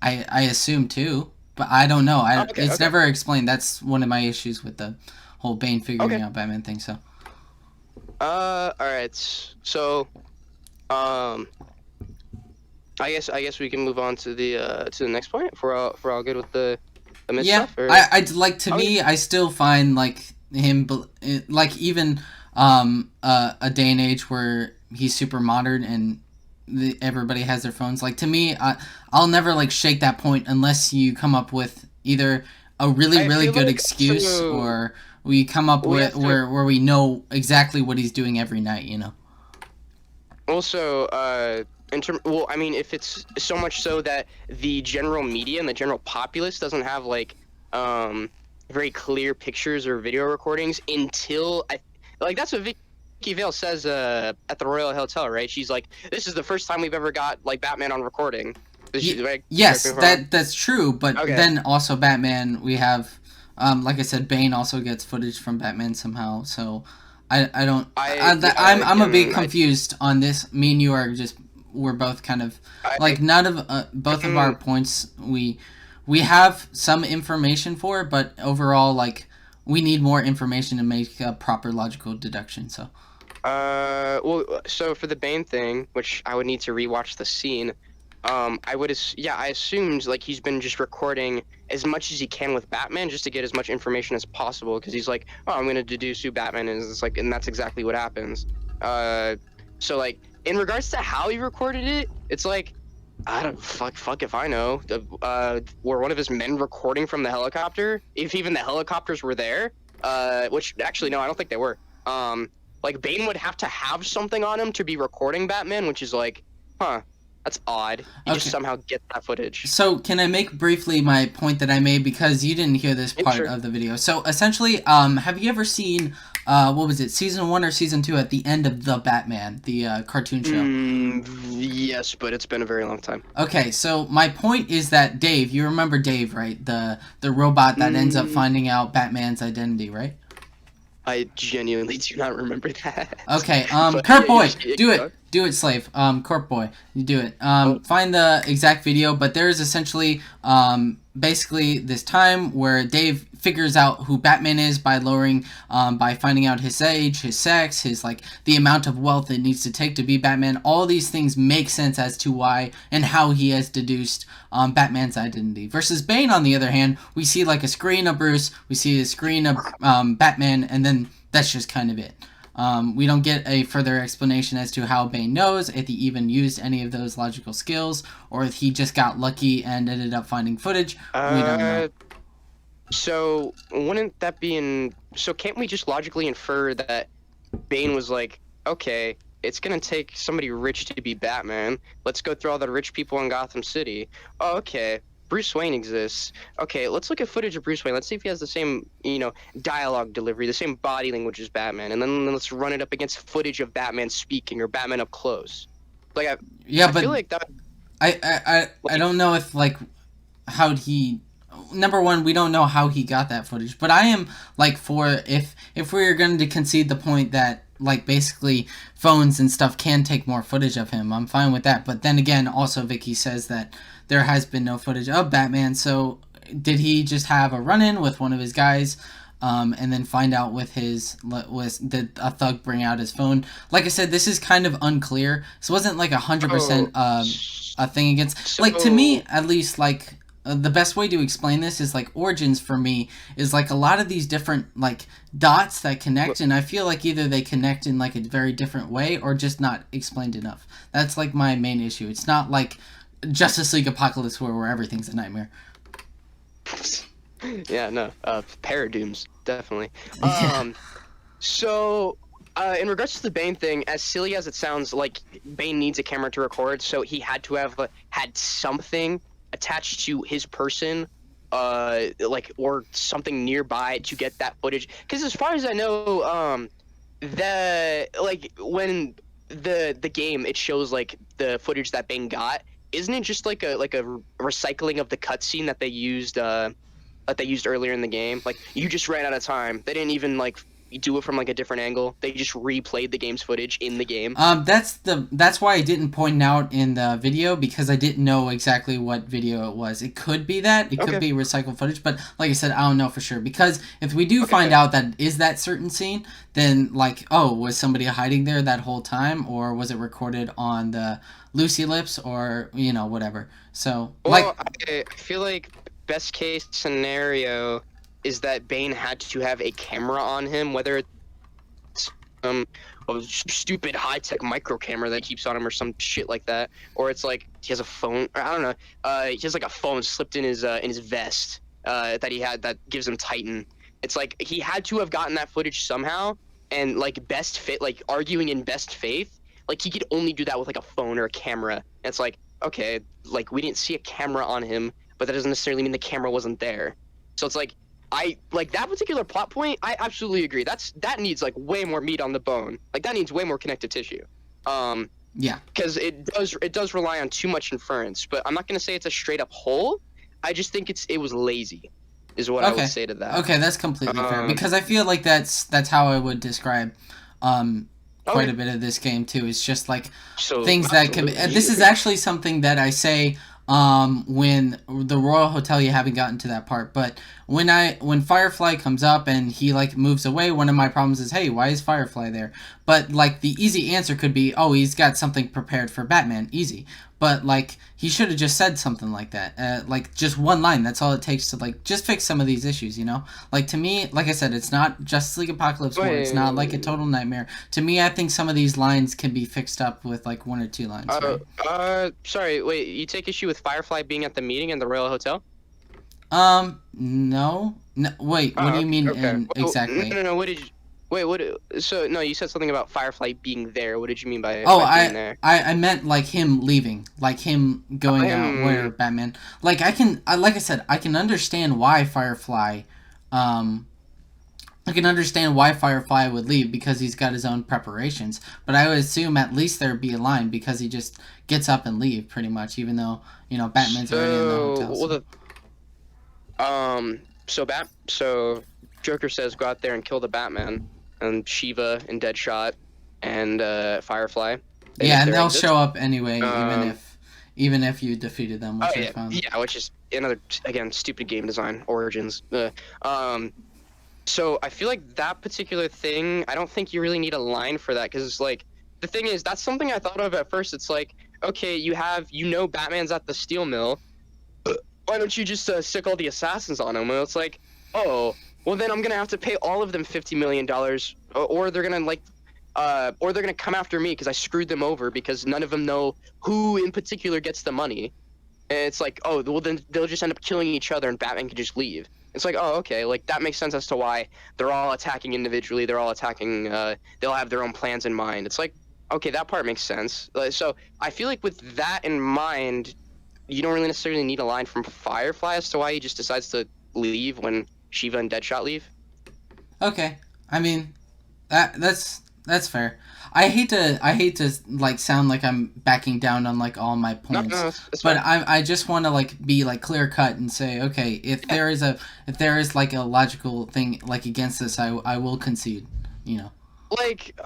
I assume too, but I don't know. It's never explained. That's one of my issues with the whole Bane figuring out Batman thing. So. All right. So, I guess we can move on to the next point. If we're all good with the myth stuff. Or... I'd like to me. I still find like him, like even a day and age where he's super modern and everybody has their phones. Like to me, I'll never like shake that point unless you come up with either a really good excuse or we come up with where we know exactly what he's doing every night. You know. Also, well, I mean, if it's so much so that the general media and the general populace doesn't have like very clear pictures or video recordings until that's what Vicky Vale says at the Royal Hotel, right? She's like, this is the first time we've ever got like Batman on recording. Yes, that's true. But then also Batman, we have like I said, Bane also gets footage from Batman somehow. So I don't. I'm a bit confused on this. Me and you are just we're both kind of like none of both of our points we have some information for, but overall like we need more information to make a proper logical deduction. So. Well, so for the Bane thing, which I would need to rewatch the scene, I assumed like he's been just recording as much as he can with Batman just to get as much information as possible because he's like, oh, I'm gonna deduce who Batman is. It's like, and that's exactly what happens. So like in regards to how he recorded it, it's like, I don't fuck if I know. Were one of his men recording from the helicopter? If even the helicopters were there, which actually no, I don't think they were. Like Bane would have to have something on him to be recording Batman, which is like, huh. That's odd. You just somehow get that footage. So can I make briefly my point that I made because you didn't hear this part of the video. So essentially, have you ever seen what was it, season 1 or season 2 at the end of The Batman, the cartoon show? Yes, but it's been a very long time. Okay, so my point is that Dave, you remember Dave, right? The robot that ends up finding out Batman's identity, right? I genuinely do not remember that. Okay, Kurt Boy, do it. Do it, Slave. Corp Boy, you do it. Find the exact video, but there is essentially, basically this time where Dave figures out who Batman is by by finding out his age, his sex, his, like, the amount of wealth it needs to take to be Batman. All these things make sense as to why and how he has deduced, Batman's identity. Versus Bane, on the other hand, we see, like, a screen of Bruce, we see a screen of, Batman, and then that's just kind of it. We don't get a further explanation as to how Bane knows, if he even used any of those logical skills, or if he just got lucky and ended up finding footage. We don't know. So, wouldn't that be so can't we just logically infer that Bane was like, okay, it's gonna take somebody rich to be Batman. Let's go through all the rich people in Gotham City. Oh, okay. Bruce Wayne exists. Okay, let's look at footage of Bruce Wayne. Let's see if he has the same, dialogue delivery, the same body language as Batman, and then let's run it up against footage of Batman speaking or Batman up close. Like, I feel like that. I don't know if like how he. Number one, we don't know how he got that footage, but I am like for if we're going to concede the point that like basically phones and stuff can take more footage of him, I'm fine with that. But then again, also Vicky says that there has been no footage of Batman, so did he just have a run-in with one of his guys, and then find out did a thug bring out his phone? Like I said, this is kind of unclear. This wasn't like 100% a thing against. Like to me, at least, like the best way to explain this is like Origins for me is like a lot of these different like dots that connect, and I feel like either they connect in like a very different way or just not explained enough. That's like my main issue. It's not like Justice League Apocalypse where everything's a nightmare. Yeah, no. Paradooms, definitely. So, in regards to the Bane thing, as silly as it sounds, like Bane needs a camera to record, so he had to have had something attached to his person, or something nearby to get that footage. Because as far as I know, when the game, it shows like the footage that Bane got. Isn't it just like a recycling of the cutscene that they used earlier in the game? Like, you just ran out of time. They didn't even like do it from like a different angle. They just replayed the game's footage in the game. That's why I didn't point out in the video, because I didn't know exactly what video it was. It could be that. It could be recycled footage, but like I said, I don't know for sure. Because if we do find out that is that certain scene, then like, oh, was somebody hiding there that whole time, or was it recorded on the Lucy Lips, or whatever. So I feel like best case scenario is that Bane had to have a camera on him, whether it's a stupid high-tech micro camera that keeps on him or some shit like that, or it's like he has a phone. Or I don't know. He has like a phone slipped in his vest that he had that gives him Titan. It's like he had to have gotten that footage somehow, and like arguing in best faith, like he could only do that with like a phone or a camera. And it's like, okay, like we didn't see a camera on him, but that doesn't necessarily mean the camera wasn't there. So it's like, I like that particular plot point. I absolutely agree. That needs like way more meat on the bone. Like that needs way more connective tissue. Yeah. Because it does rely on too much inference. But I'm not gonna say it's a straight up hole. I just think it was lazy. is what I Okay. would say to that. Okay, that's completely fair, Um, because I feel like that's how I would describe quite Okay. a bit of this game too. It's just like So things that can be. absolutely. This is actually something that I say when the Royal Hotel. You haven't gotten to that part, but when Firefly comes up and he like moves away, one of my problems is, hey, why is Firefly there? But like the easy answer could be, oh, he's got something prepared for Batman. Easy. But like he should have just said something like that, like just one line. That's all it takes to like just fix some of these issues, you know. Like to me, like I said, it's not Justice League Apocalypse War. It's not like a total nightmare. To me, I think some of these lines can be fixed up with like one or two lines. Right? Sorry, wait. You take issue with Firefly being at the meeting in the Royal Hotel? No. Wait, what do you mean exactly? No. What did you? Wait, what? So no, you said something about Firefly being there. What did you mean by, Oh, by being there? I meant like him leaving, like him going out where Batman. Like like I said, I can understand why Firefly, I can understand why Firefly would leave because he's got his own preparations. But I would assume at least there'd be a line because he just gets up and leave pretty much, even though Batman's already in the hotel. So. So Joker says go out there and kill the Batman, and Shiva and Deadshot and Firefly. Yeah, and they'll show up anyway, even if you defeated them, which I found. Yeah, which is another again stupid game design origins. So I feel like that particular thing, I don't think you really need a line for that because like the thing is that's something I thought of at first. It's like okay, Batman's at the steel mill. Why don't you just stick all the assassins on him? Well, it's like, oh, well then I'm gonna have to pay all of them $50 million, or they're gonna come after me because I screwed them over because none of them know who in particular gets the money. And it's like, oh, well then they'll just end up killing each other and Batman can just leave. It's like, oh, okay, like that makes sense as to why they're all attacking individually. They're all attacking. They'll have their own plans in mind. It's like, okay, that part makes sense. So I feel like with that in mind, you don't really necessarily need a line from Firefly as to why he just decides to leave when Shiva and Deadshot leave. Okay, I mean, that's fair. I hate to like sound like I'm backing down on like all my points, but I just want to like be like clear cut and say, okay, if there is like a logical thing like against this, I will concede, Like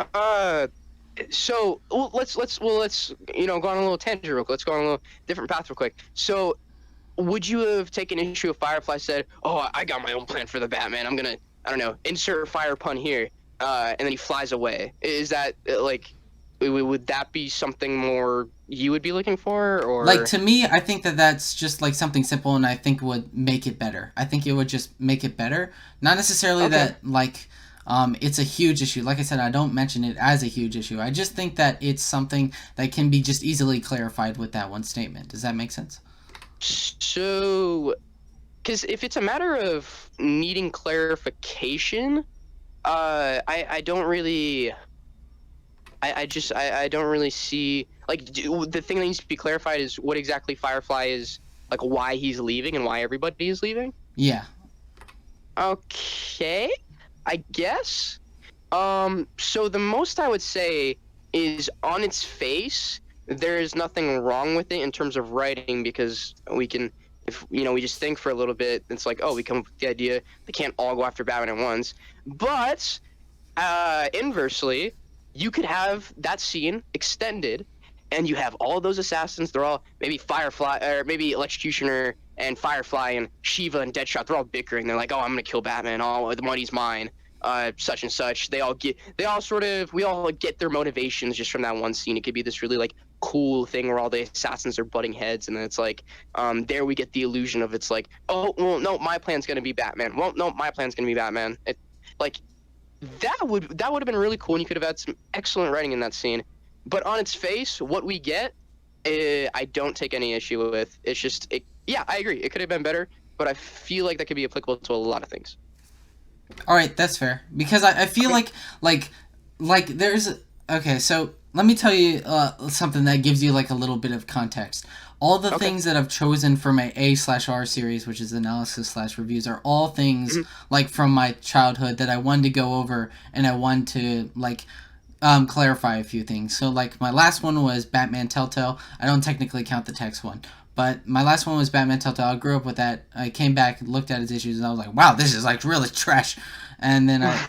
so let's go on a little tangent real quick. Let's go on a little different path real quick. So would you have taken issue if Firefly said, oh, I got my own plan for the Batman, I'm gonna, I don't know, insert fire pun here, and then he flies away? Is that like, would that be something more you would be looking for? Or like, to me, I think that's just like something simple and I think would make it better. I think it would just make it better, not necessarily that like it's a huge issue. Like I said, I don't mention it as a huge issue. I just think that it's something that can be just easily clarified with that one statement. Does that make sense? So, because if it's a matter of needing clarification, I don't really, I don't really see, like, the thing that needs to be clarified is what exactly Firefly is, like, why he's leaving and why everybody is leaving? Yeah. Okay, I guess. So the most I would say is on its face, there is nothing wrong with it in terms of writing because we can, if we just think for a little bit, it's like, oh, we come up with the idea they can't all go after Batman at once. But inversely, you could have that scene extended and you have all those assassins, they're all maybe Firefly or maybe Electrocutioner and Firefly and Shiva and Deadshot, they're all bickering. They're like, oh, I'm gonna kill Batman, oh, the money's mine, such and such. We all get their motivations just from that one scene. It could be this really like cool thing where all the assassins are butting heads, and then it's like there we get the illusion of, it's like, oh well, no, my plan's gonna be Batman, well no, my plan's gonna be Batman. It like that would have been really cool, and you could have had some excellent writing in that scene. But on its face, what we get, I don't take any issue with. It's just, yeah, I agree, it could have been better, but I feel like that could be applicable to a lot of things. All right, that's fair, because I feel like there's okay. So let me tell you something that gives you like a little bit of context. All the things that I've chosen for my A/R series, which is analysis/reviews, are all things like from my childhood that I wanted to go over, and I wanted to like clarify a few things. So like my last one was Batman Telltale. I don't technically count the text one, But my last one was Batman Telltale. I grew up with that. I came back, looked at its issues, and I was like, wow, this is like really trash. And then I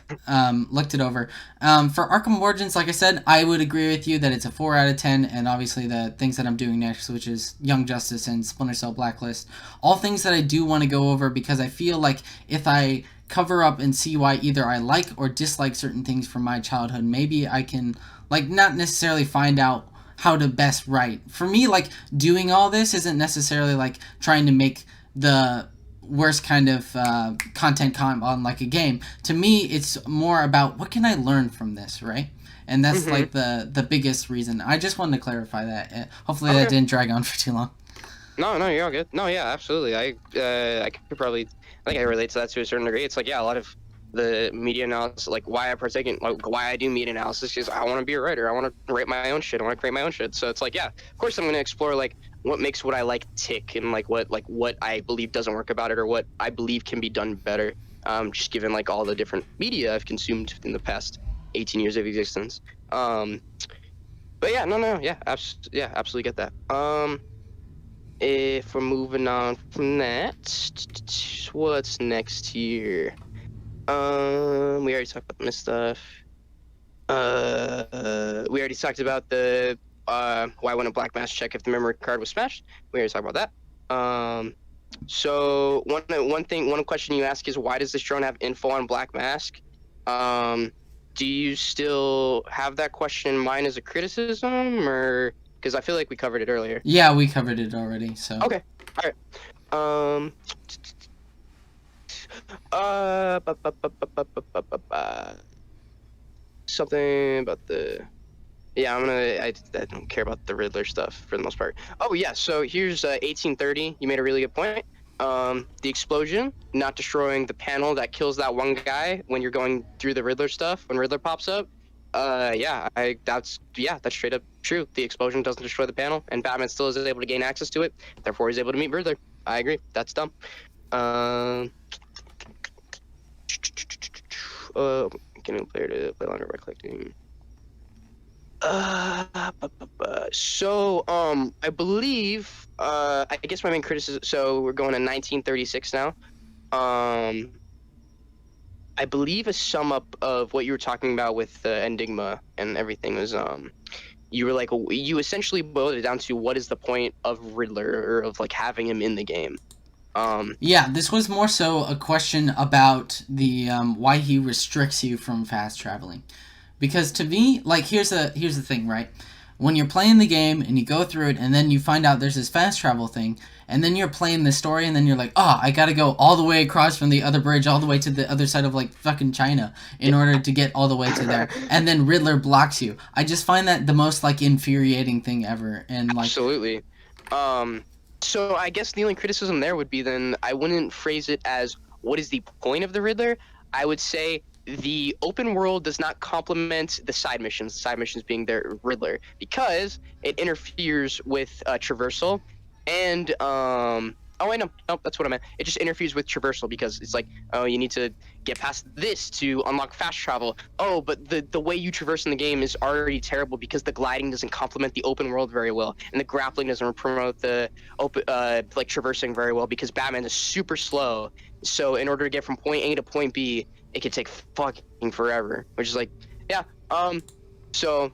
looked it over. For Arkham Origins, like I said, I would agree with you that it's a 4 out of 10. And obviously the things that I'm doing next, which is Young Justice and Splinter Cell Blacklist, all things that I do want to go over because I feel like if I cover up and see why either I like or dislike certain things from my childhood, maybe I can, like, not necessarily find out how to best write. For me, like, doing all this isn't necessarily like trying to make the worst kind of content on like a game. To me, it's more about what can I learn from this, right? And that's like the biggest reason. I just wanted to clarify that. Hopefully that didn't drag on for too long. No, you're all good. No, yeah, absolutely. I could probably, I think I relate to that to a certain degree. It's like, yeah, a lot of the media analysis, like why I partake in, like why I do media analysis, is I want to be a writer. I want to write my own shit. I want to create my own shit. So it's like, yeah, of course I'm going to explore like what makes what I like tick and like what I believe doesn't work about it or what I believe can be done better. Just given like all the different media I've consumed in the past 18 years of existence. But yeah, yeah, absolutely get that. If we're moving on from that, what's next here? We already talked about this stuff. We already talked about the why wouldn't Black Mask check if the memory card was smashed? We already talked about that. So one question you ask is why does this drone have info on Black Mask? Do you still have that question in mind as a criticism, or because I feel like we covered it earlier? Yeah, we covered it already. So okay, all right. Something about the, yeah, I don't care about the Riddler stuff for the most part. Oh yeah, so here's 1830. You made a really good point. The explosion not destroying the panel that kills that one guy when you're going through the Riddler stuff when Riddler pops up. That's straight up true. The explosion doesn't destroy the panel, and Batman still is able to gain access to it. Therefore, he's able to meet Riddler. I agree. That's dumb. Getting a player to play longer by collecting. So, I believe, I guess my main criticism, so we're going to 1936 now. I believe a sum up of what you were talking about with Enigma and everything was, you were like, you essentially boiled it down to what is the point of Riddler, or of like having him in the game. Yeah, this was more so a question about the why he restricts you from fast traveling. Because to me, like, here's the thing, right? When you're playing the game and you go through it and then you find out there's this fast travel thing, and then you're playing the story and then you're like, oh, I gotta go all the way across from the other bridge all the way to the other side of, like, fucking China in order to get all the way to there. And then Riddler blocks you. I just find that the most, like, infuriating thing ever. And like, absolutely. So I guess the only criticism there would be then I wouldn't phrase it as what is the point of the Riddler. I would say the open world does not complement the side missions being their Riddler, because it interferes with traversal and oh wait, no, that's what I meant. It just interferes with traversal because it's like, oh, you need to get past this to unlock fast travel. Oh, but the way you traverse in the game is already terrible because the gliding doesn't complement the open world very well, and the grappling doesn't promote the open like traversing very well because Batman is super slow. So in order to get from point A to point B, it could take fucking forever. Which is like, yeah. So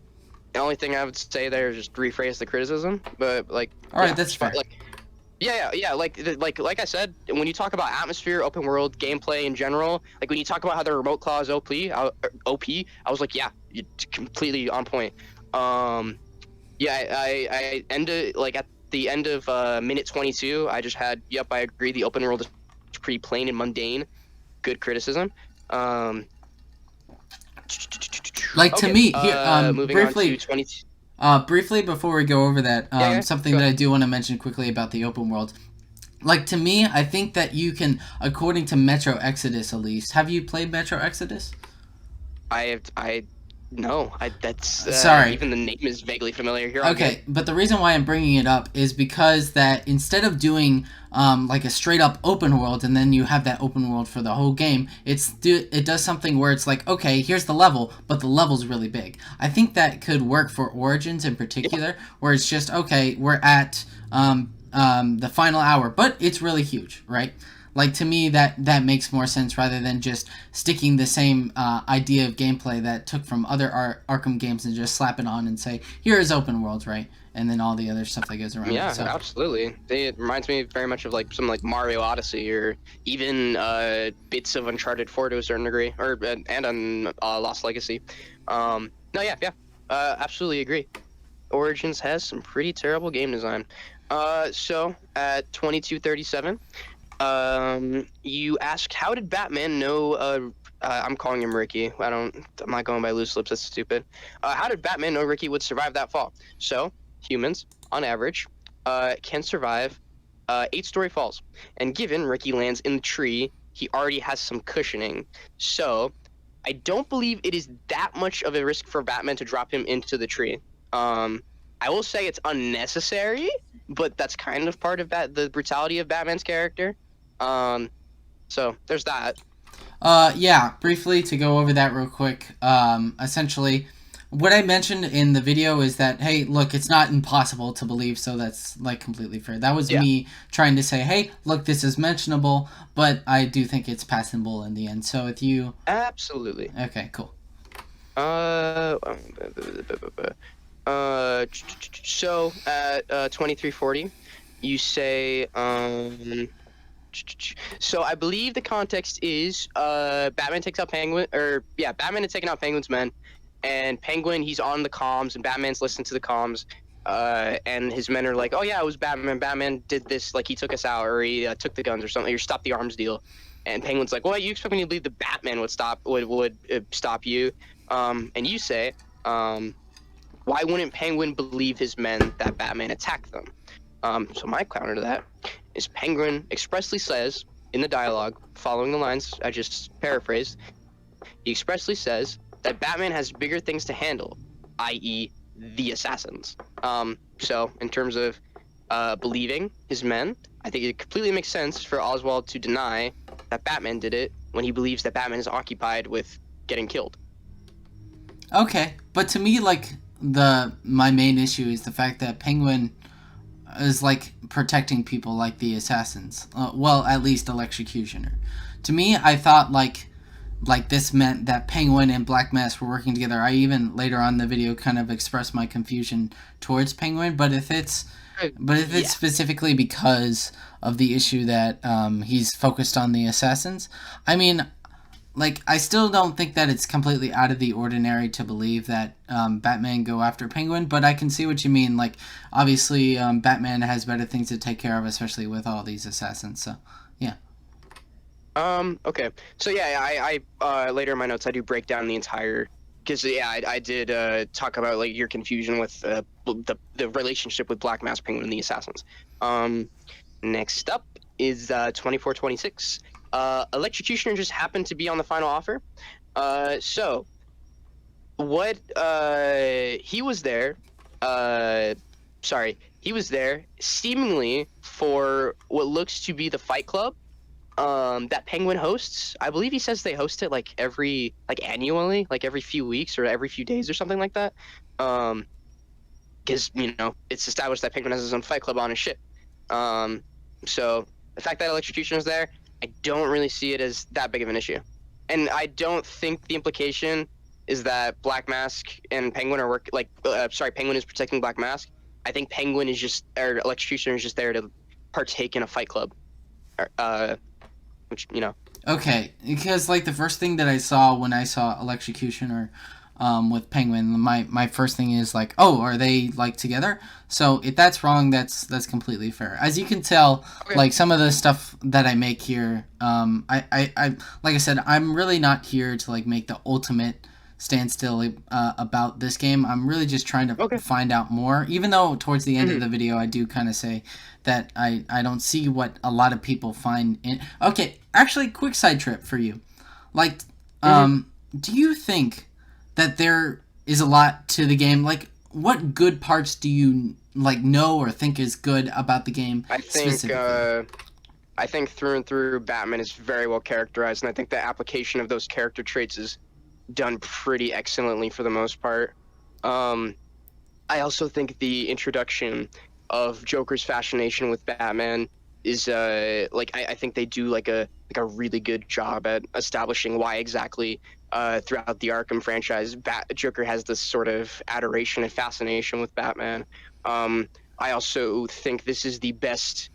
the only thing I would say there is just rephrase the criticism, but like, all right, that's fair. Like, yeah. Like I said, when you talk about atmosphere, open world, gameplay in general, like when you talk about how the remote claw is OP, I was like, yeah, you're completely on point. I ended like at the end of minute 22, I just had, yep, I agree. The open world is pretty plain and mundane. Good criticism. Like to me, here, moving briefly. on to 22. Briefly, before we go over that, something that I do want to mention quickly about the open world. Like, to me, I think that you can, according to Metro Exodus at least, have you played Metro Exodus? Sorry. Even the name is vaguely familiar here. Okay, but the reason why I'm bringing it up is because that instead of doing like a straight up open world and then you have that open world for the whole game, it does something where it's like, okay, here's the level, but the level's really big. I think that could work for Origins in particular, where it's just, okay, we're at the final hour, but it's really huge, right? Like, to me, that makes more sense rather than just sticking the same idea of gameplay that took from other Arkham games and just slap it on and say, here is open world, right? And then all the other stuff that goes around Yeah, it. So, absolutely. It reminds me very much of like some like Mario Odyssey or even bits of Uncharted 4 to a certain degree, or and on Lost Legacy. No, yeah, absolutely agree. Origins has some pretty terrible game design. So at 22:37, you asked, how did Batman know? I'm calling him Ricky. I'm not going by loose lips. That's stupid. How did Batman know Ricky would survive that fall? So humans, on average, can survive 8-story falls. And given Ricky lands in the tree, he already has some cushioning. So I don't believe it is that much of a risk for Batman to drop him into the tree. I will say it's unnecessary, but that's kind of part of the brutality of Batman's character. So there's that. yeah, briefly to go over that real quick. Essentially, what I mentioned in the video is that, hey, look, it's not impossible to believe, so that's, like, completely fair. That was me trying to say, hey, look, this is mentionable, but I do think it's passable in the end. So with you... Absolutely. Okay, cool. So at 23:40, you say, so I believe the context is Batman takes out Penguin, Batman is taking out Penguin's men, and Penguin, he's on the comms, and Batman's listening to the comms, and his men are like, oh yeah, it was Batman. Batman did this, like he took us out, or he took the guns or something, or stopped the arms deal. And Penguin's like, well, you expect me to believe the Batman would stop you? And you say, why wouldn't Penguin believe his men that Batman attacked them? So my counter to that is Penguin expressly says in the dialogue, following the lines I just paraphrased, he expressly says that Batman has bigger things to handle, i.e. the assassins. So in terms of believing his men, I think it completely makes sense for Oswald to deny that Batman did it when he believes that Batman is occupied with getting killed. Okay, but to me, like, my main issue is the fact that Penguin is, like, protecting people like the assassins. Well, at least Electrocutioner. To me, I thought, like this meant that Penguin and Black Mask were working together. I even later on in the video kind of expressed my confusion towards Penguin, but if it's specifically because of the issue that he's focused on the assassins, I mean, like, I still don't think that it's completely out of the ordinary to believe that Batman go after Penguin, but I can see what you mean. Like, obviously, Batman has better things to take care of, especially with all these assassins, so, yeah. Okay. So, yeah, I later in my notes, I do break down the entire... Because, yeah, I did talk about, like, your confusion with the relationship with Black Mask, Penguin, and the assassins. Next up is 24:26. Electrocutioner just happened to be on the final offer. So what he was there seemingly for what looks to be the Fight Club that Penguin hosts. I believe he says they host it annually, like every few weeks or every few days or something like that. Because it's established that Penguin has his own Fight Club on his ship. So the fact that Electrocutioner is there, I don't really see it as that big of an issue. And I don't think the implication is that Black Mask and Penguin are Penguin is protecting Black Mask. I think Penguin is Electrocutioner is just there to partake in a Fight Club. Okay, because, like, the first thing that I saw when I saw Electrocutioner with Penguin, my first thing is like, oh, are they, like, together? So if that's wrong, that's completely fair. As you can tell, like, some of the stuff that I make here, I like I said, I'm really not here to, like, make the ultimate standstill about this game. I'm really just trying to find out more, even though towards the end of the video I do kind of say that I don't see what a lot of people find in... Okay, actually, quick side trip for you. Like, do you think that there is a lot to the game? Like, what good parts do you, like, know or think is good about the game? I think through and through, Batman is very well characterized, and I think the application of those character traits is done pretty excellently for the most part. I also think the introduction of Joker's fascination with Batman is like I think they do like a really good job at establishing why exactly throughout the Arkham franchise Joker has this sort of adoration and fascination with Batman. I also think this is the best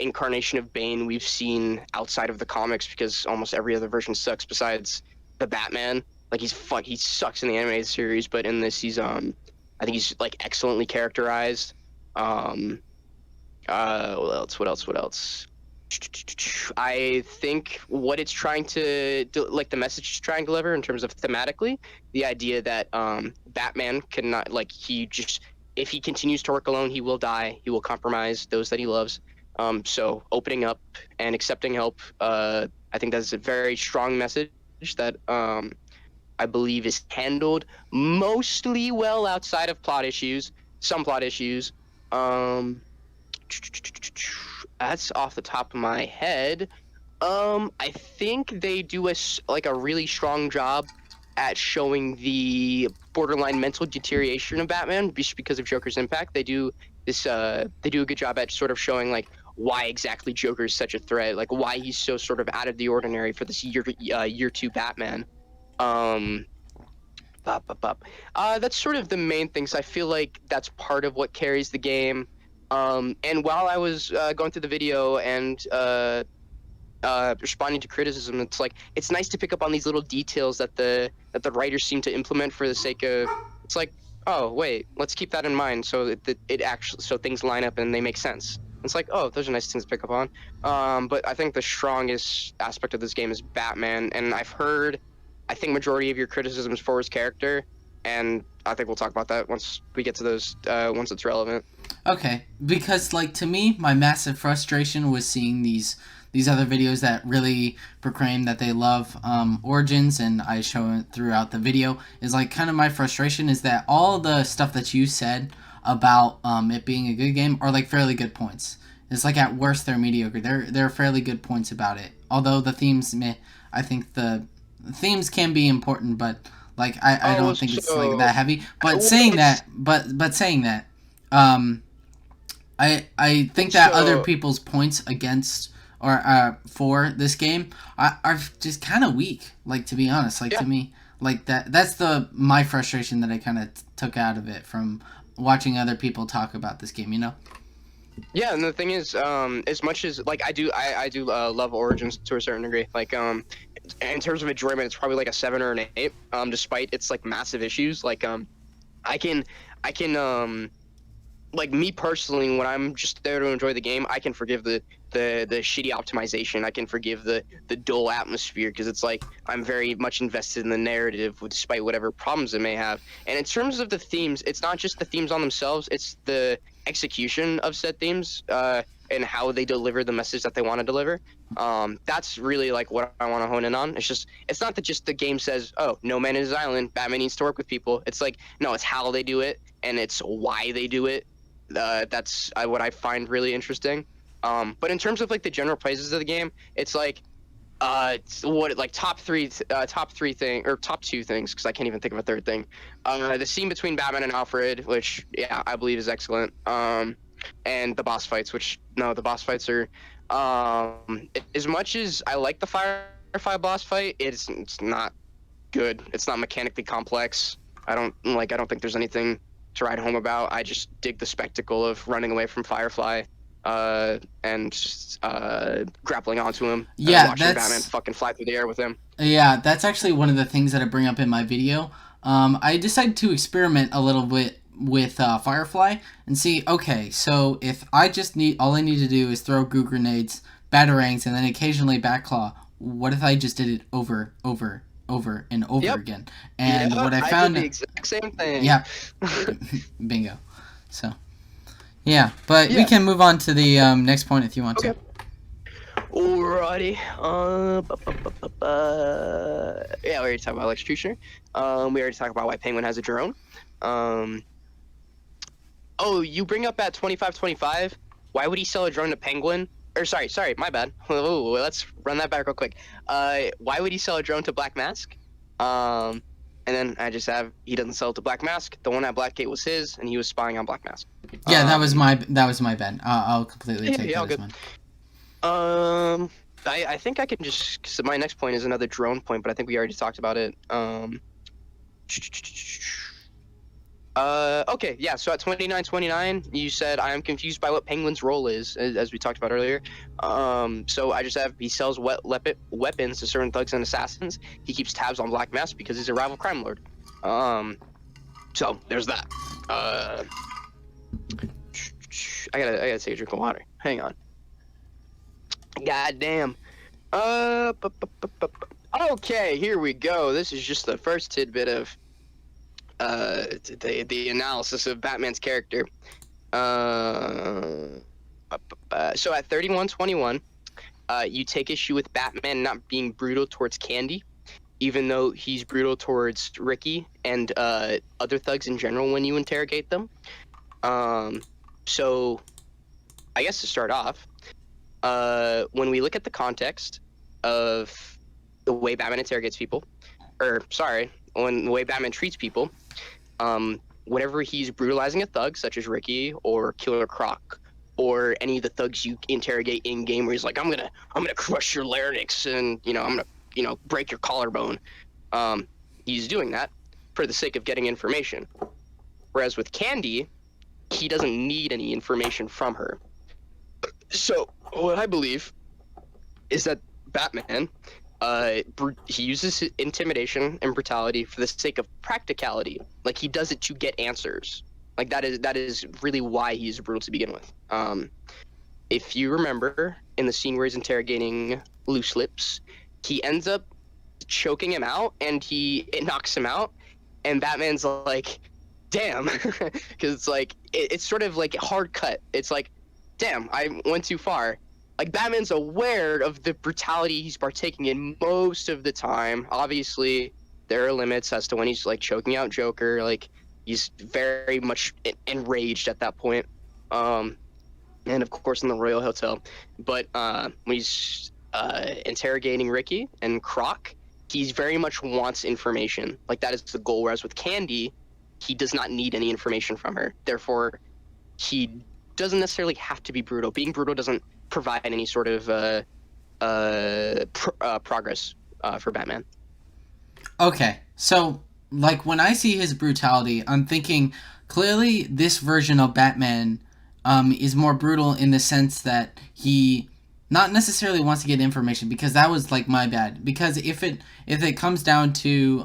incarnation of Bane we've seen outside of the comics, because almost every other version sucks besides the Batman. Like he sucks in the animated series, but in this he's I think he's like excellently characterized. What else? I think what it's trying to do, like the message it's trying to deliver in terms of thematically, the idea that Batman cannot, like, he just, if he continues to work alone, he will die. He will compromise those that he loves. So opening up and accepting help, I think that's a very strong message that I believe is handled mostly well outside of plot issues, some plot issues. That's off the top of my head. I think they do like a really strong job at showing the borderline mental deterioration of Batman just because of Joker's impact. They do a good job at sort of showing like why exactly Joker is such a threat, like why he's so sort of out of the ordinary for this year two Batman. That's sort of the main things. I feel like that's part of what carries the game. And while I was going through the video and responding to criticism, it's like it's nice to pick up on these little details that the writers seem to implement for the sake of. It's like, oh wait, let's keep that in mind, so that it actually, so things line up and they make sense. It's like, oh, those are nice things to pick up on. But I think the strongest aspect of this game is Batman, and I've heard, I think, majority of your criticisms for his character, and I think we'll talk about that once we get to those, once it's relevant. Okay, because like to me, my massive frustration was seeing these other videos that really proclaim that they love Origins, and I show it throughout the video, is like kind of my frustration is that all the stuff that you said about it being a good game are like fairly good points. It's like at worst they're mediocre. They're fairly good points about it. Although the themes, I think the themes can be important, but like I don't think it's like that heavy. But saying that, I think that other people's points against or for this game are just kind of weak. Like, to be honest, like to me, like that's my frustration that I kind of took out of it from watching other people talk about this game. You know? Yeah, and the thing is, as much as like I do love Origins to a certain degree. Like in terms of enjoyment, it's probably like a 7 or an 8. Despite its like massive issues, like I can like me personally, when I'm just there to enjoy the game, I can forgive the shitty optimization. I can forgive the dull atmosphere, because it's like I'm very much invested in the narrative despite whatever problems it may have. And in terms of the themes, it's not just the themes on themselves, it's the execution of said themes and how they deliver the message that they want to deliver. That's really like what I want to hone in on. It's not that just the game says, oh, no man is his island, Batman needs to work with people. It's like, no, it's how they do it and it's why they do it. That's what I find really interesting. But in terms of like the general praises of the game, it's like top two things, because I can't even think of a third thing. The scene between Batman and Alfred, which I believe is excellent. And the boss fights, the boss fights are as much as I like the Firefly boss fight, it's not good. It's not mechanically complex. I don't think there's anything to write home about. I just dig the spectacle of running away from Firefly and grappling onto him. Watching Batman fucking fly through the air with him. Yeah, that's actually one of the things that I bring up in my video. I decided to experiment a little bit with Firefly and see, okay, so if all I need to do is throw goo grenades, batarangs, and then occasionally Batclaw, what if I just did it over and over again? And what I found, did the exact same thing. Yeah. Bingo. So yeah, but we can move on to the next point if you want to. Alrighty. We already talked about Electrocutioner. We already talked about why Penguin has a drone. You bring up at 2525. Why would he sell a drone to Penguin? Or sorry, my bad. Let's run that back real quick. Why would he sell a drone to Black Mask? And then I just have he doesn't sell it to Black Mask. The one at Blackgate was his, and he was spying on Black Mask. Yeah, that was my bad. I'll completely take that all as good. mine. I think I can just. Cause my next point is another drone point, but I think we already talked about it. Okay, yeah. So at 2929, you said I am confused by what Penguin's role is, as we talked about earlier. So I just have he sells weapons to certain thugs and assassins. He keeps tabs on Black Mask because he's a rival crime lord. So there's that. I gotta take a drink of water. Hang on. God damn. Okay, here we go. This is just the first tidbit of the analysis of Batman's character. So at 3121, you take issue with Batman not being brutal towards Candy, even though he's brutal towards Ricky and other thugs in general when you interrogate them. So I guess to start off, when we look at the context of the way Batman interrogates people, when the way Batman treats people, whenever he's brutalizing a thug, such as Ricky or Killer Croc, or any of the thugs you interrogate in game, where he's like, I'm gonna crush your larynx and I'm gonna break your collarbone. He's doing that for the sake of getting information. Whereas with Candy, he doesn't need any information from her. So what I believe is that Batman, he uses intimidation and brutality for the sake of practicality. Like, he does it to get answers. Like, that is really why he's brutal to begin with. If you remember in the scene where he's interrogating Loose Lips, he ends up choking him out and it knocks him out, and Batman's like, damn, because it's like it's sort of like a hard cut. It's like, damn, I went too far. Like, Batman's aware of the brutality he's partaking in most of the time. Obviously, there are limits as to when he's like choking out Joker. Like, he's very much enraged at that point. And of course in the Royal Hotel. But when he's interrogating Ricky and Croc, he very much wants information. Like, that is the goal. Whereas with Candy, he does not need any information from her. Therefore, he doesn't necessarily have to be brutal. Being brutal doesn't provide any sort of progress for Batman. Okay, so like when I see his brutality, I'm thinking clearly this version of Batman is more brutal in the sense that he not necessarily wants to get information, because that was like my bad. Because if it comes down to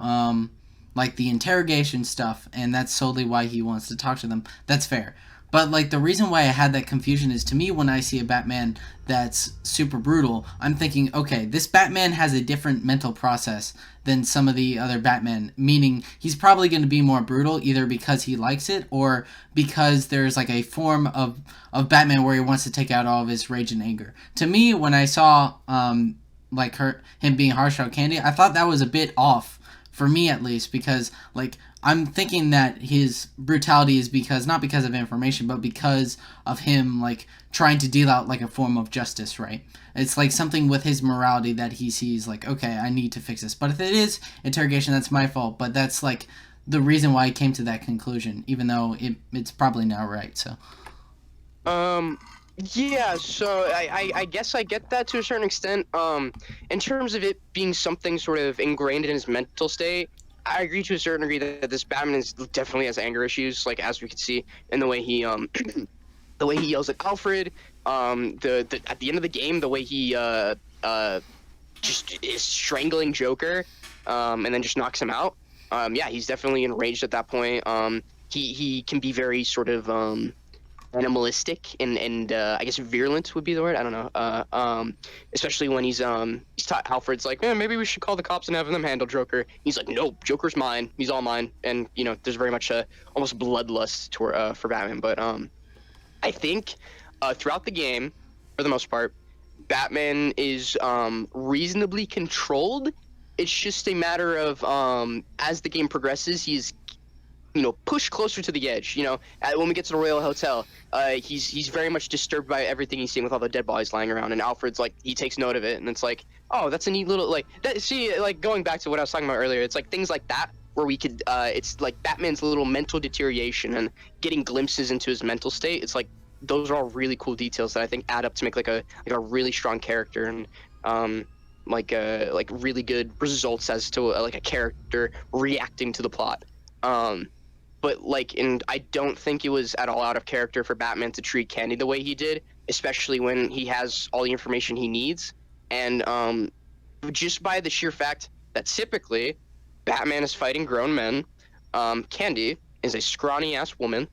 like the interrogation stuff, and that's solely why he wants to talk to them, that's fair. But like the reason why I had that confusion is, to me, when I see a Batman that's super brutal, I'm thinking, okay, this Batman has a different mental process than some of the other Batman, meaning he's probably going to be more brutal either because he likes it or because there's like a form of Batman where he wants to take out all of his rage and anger. To me, when I saw like him being harsh on Candy, I thought that was a bit off, for me at least, because like I'm thinking that his brutality is not because of information, but because of him like trying to deal out like a form of justice, right? It's like something with his morality that he sees like, okay, I need to fix this. But if it is interrogation, that's my fault. But that's like the reason why I came to that conclusion, even though it's probably not right. So yeah, so I guess I get that to a certain extent. In terms of it being something sort of ingrained in his mental state, I agree to a certain degree that this Batman definitely has anger issues, like as we can see in the way he the way he yells at Alfred, at the end of the game, the way he just is strangling Joker, and then just knocks him out. Yeah, he's definitely enraged at that point. He can be very sort of animalistic and I guess virulent would be the word. I don't know. Especially when he's Alfred's like, maybe we should call the cops and have them handle Joker. He's like, no, Joker's mine. He's all mine. And there's very much a almost bloodlust for Batman. But I think throughout the game, for the most part, Batman is reasonably controlled. It's just a matter of as the game progresses, he's pushed closer to the edge. When we get to the Royal Hotel, he's very much disturbed by everything he's seeing with all the dead bodies lying around, and Alfred's like, he takes note of it, and it's like, oh, that's a neat little, like, that. See, like, going back to what I was talking about earlier, it's like things like that where we could it's like Batman's little mental deterioration and getting glimpses into his mental state. It's like those are all really cool details that I think add up to make like a really strong character, and like really good results as to like a character reacting to the plot. But like, and I don't think it was at all out of character for Batman to treat Candy the way he did, especially when he has all the information he needs. And just by the sheer fact that typically Batman is fighting grown men, Candy is a scrawny ass woman.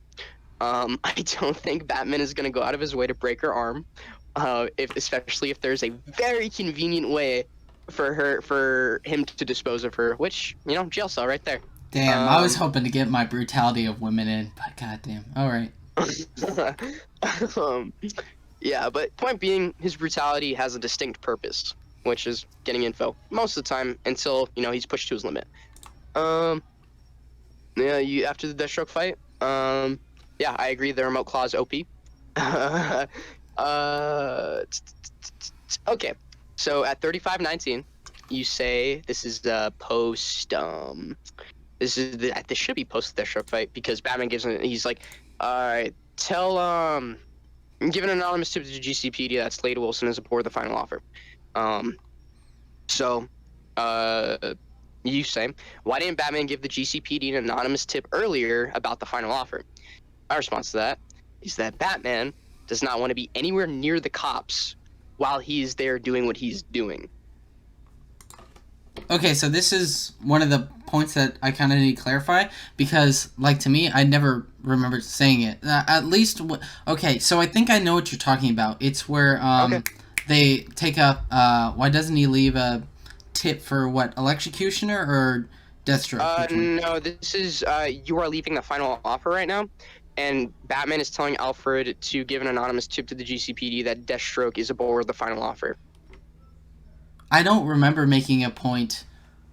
I don't think Batman is going to go out of his way to break her arm, especially if there's a very convenient way for him to dispose of her, which, you know, jail cell right there. Damn, I was hoping to get my brutality of women in, but goddamn. All right. Yeah, but point being, his brutality has a distinct purpose, which is getting info most of the time until, you know, he's pushed to his limit. Yeah, you after the Deathstroke fight. Yeah, I agree. The remote claw is OP. Okay, so at 35:19, you say this is the post. This should be post Deathstroke fight because Batman gives him. He's like, all right, give an anonymous tip to GCPD that Slade Wilson is aboard the final offer. So, you say, why didn't Batman give the GCPD an anonymous tip earlier about the final offer? My response to that is that Batman does not want to be anywhere near the cops while he's there doing what he's doing. Okay, so this is one of the points that I kind of need to clarify, because, like, to me, I never remember saying it. At least, okay, so I think I know what you're talking about. It's where they take up, why doesn't he leave a tip for, what, Electrocutioner or Deathstroke? No, this is, you are leaving the final offer right now, and Batman is telling Alfred to give an anonymous tip to the GCPD that Deathstroke is aboard the final offer. I don't remember making a point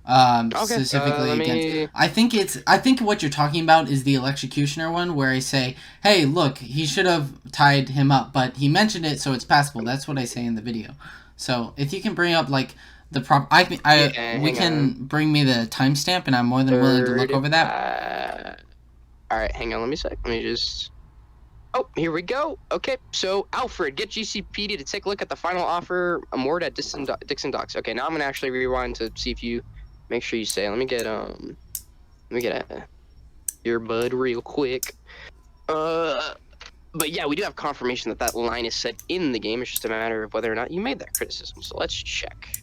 specifically against. I think what you're talking about is the Electrocutioner one, where I say, "Hey, look, he should have tied him up, but he mentioned it, so it's passable." That's what I say in the video. So if you can bring up like the we can bring me the timestamp, and I'm more than willing to look over that. All right, hang on. Let me just. Oh, here we go. Okay, so Alfred, get GCPD to take a look at the final offer moored at Dixon Docks. Okay, now I'm gonna actually rewind to see if you make sure you say. Let me get a earbud real quick. But yeah, we do have confirmation that that line is said in the game. It's just a matter of whether or not you made that criticism. So let's check.